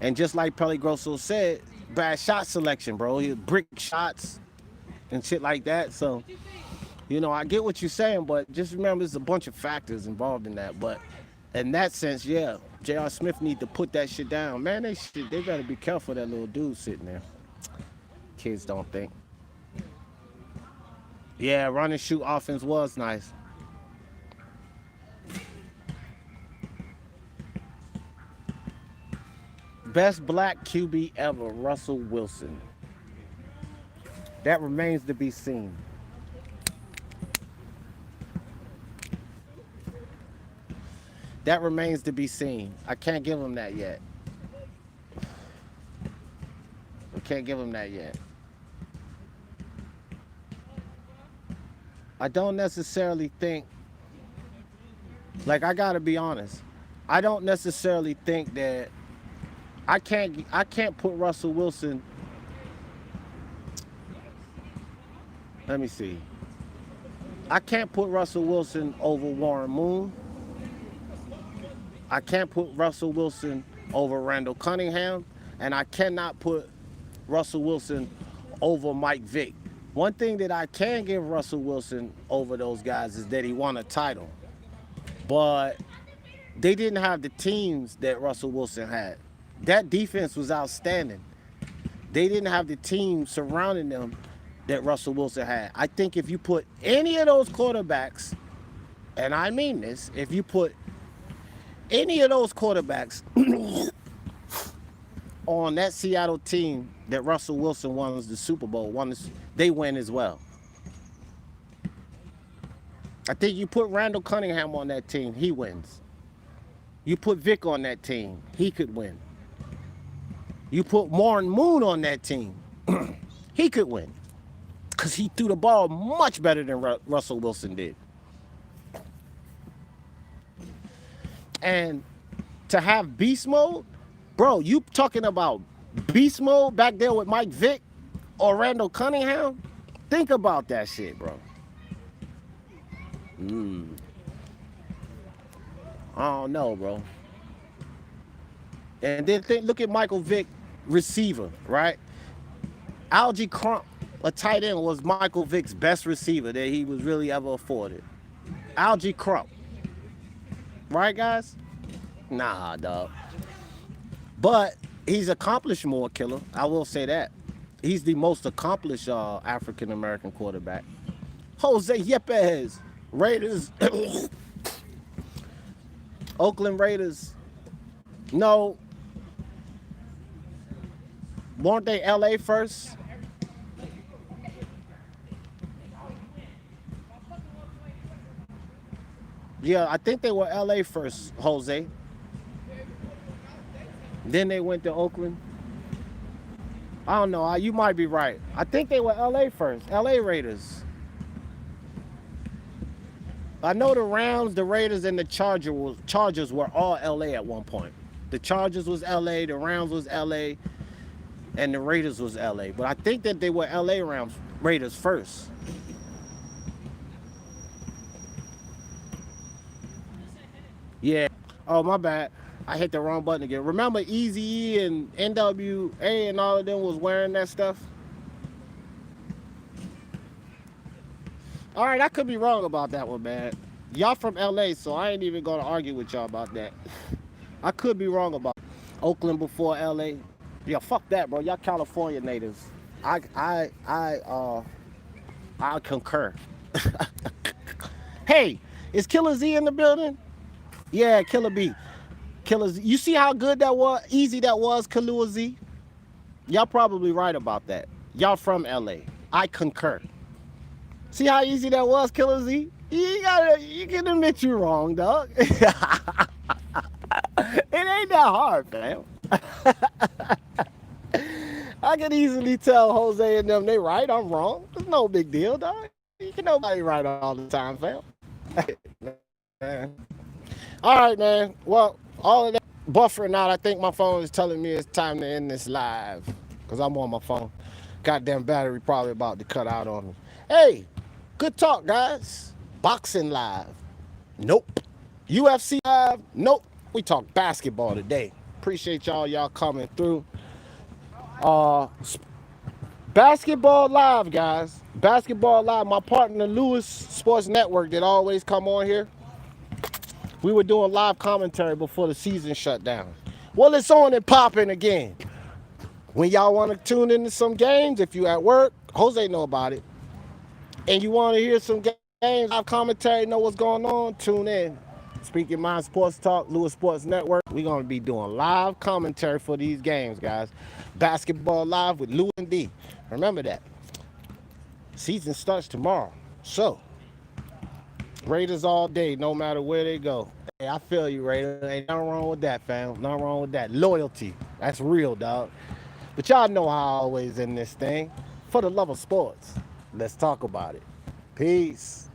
And just like Pelly Grosso said, bad shot selection, bro. He brick shots and shit like that. So, I get what you're saying, but just remember there's a bunch of factors involved in that. But in that sense, yeah, R.Smith need to put that shit down. Man, they better be careful of that little dude sitting there. Kids don't think. Yeah, run and shoot offense was nice. Best black QB ever, Russell Wilson. That remains to be seen. That remains to be seen. I can't give him that yet. I can't give him that yet. I don't necessarily think, like, I gotta be honest, I don't necessarily think that I can't put Russell Wilson. Let me see. I can't put Russell Wilson over Warren Moon. I can't put Russell Wilson over Randall Cunningham, and I cannot put Russell Wilson over Mike Vick. One thing that I can give Russell Wilson over those guys is that he won a title. But they didn't have the teams that Russell Wilson had. That defense was outstanding. They didn't have the team surrounding them that Russell Wilson had. I think if you put any of those quarterbacks, and I mean this, if you put any of those quarterbacks on that Seattle team that Russell Wilson won the Super Bowl, they win as well. I think you put Randall Cunningham on that team, he wins. You put Vic on that team, he could win. You put Warren Moon on that team, he could win. Because he threw the ball much better than Russell Wilson did. And to have beast mode, bro, you talking about beast mode back there with Mike Vick or Randall Cunningham? Think about that shit, bro. I don't know, bro. And then look at Michael Vick, receiver, right? Algie Crump, a tight end, was Michael Vick's best receiver that he was really ever afforded. Algie Crump. Right, guys? Nah, dog. But he's accomplished more, Killer. I will say that. He's the most accomplished African-American quarterback. Jose Yepes, Raiders. Oakland Raiders. No. Weren't they LA first? Yeah, I think they were LA first, Jose. Then they went to Oakland. I don't know. You might be right. I think they were LA first. LA Raiders. I know the Rams, the Raiders, and the Chargers were all LA at one point. The Chargers was LA, the Rams was LA, and the Raiders was LA. But I think that they were LA Raiders first. Yeah. Oh, my bad. I hit the wrong button again. Remember Eazy-E and NWA and all of them was wearing that stuff? All right, I could be wrong about that one, man. Y'all from LA, so I ain't even gonna argue with y'all about that. I could be wrong about Oakland before LA. Yeah, fuck that, bro. Y'all California natives. I concur. Hey, is Killer Z in the building? Yeah, Killer B. Killer Z. You see how good that was? Easy that was, Killer Z? Y'all probably right about that. Y'all from LA. I concur. See how easy that was, Killer Z? You can admit you're wrong, dog. It ain't that hard, fam. I can easily tell Jose and them they right, I'm wrong. It's no big deal, dog. You can nobody right all the time, fam. Man. All right, man. Well, all of that buffering out, I think my phone is telling me it's time to end this live. Because I'm on my phone. Goddamn battery probably about to cut out on me. Hey, good talk, guys. Boxing live. Nope. UFC live. Nope. We talk basketball today. Appreciate y'all coming through. Uh, Basketball live, guys. Basketball live. My partner Lewis Sports Network that always come on here. We were doing live commentary before the season shut down. Well, it's on and popping again. When y'all want to tune into some games, if you at work, Jose know about it, and you want to hear some games, live commentary, know what's going on, tune in. Speaking Mind Sports Talk, Lewis Sports Network. We're going to be doing live commentary for these games, guys. Basketball live with Lou and D. Remember that. Season starts tomorrow. So, Raiders all day, no matter where they go. Hey, I feel you, Raiders. Ain't nothing wrong with that, fam. Nothing wrong with that. Loyalty. That's real, dog. But y'all know how I always end this thing. For the love of sports, let's talk about it. Peace.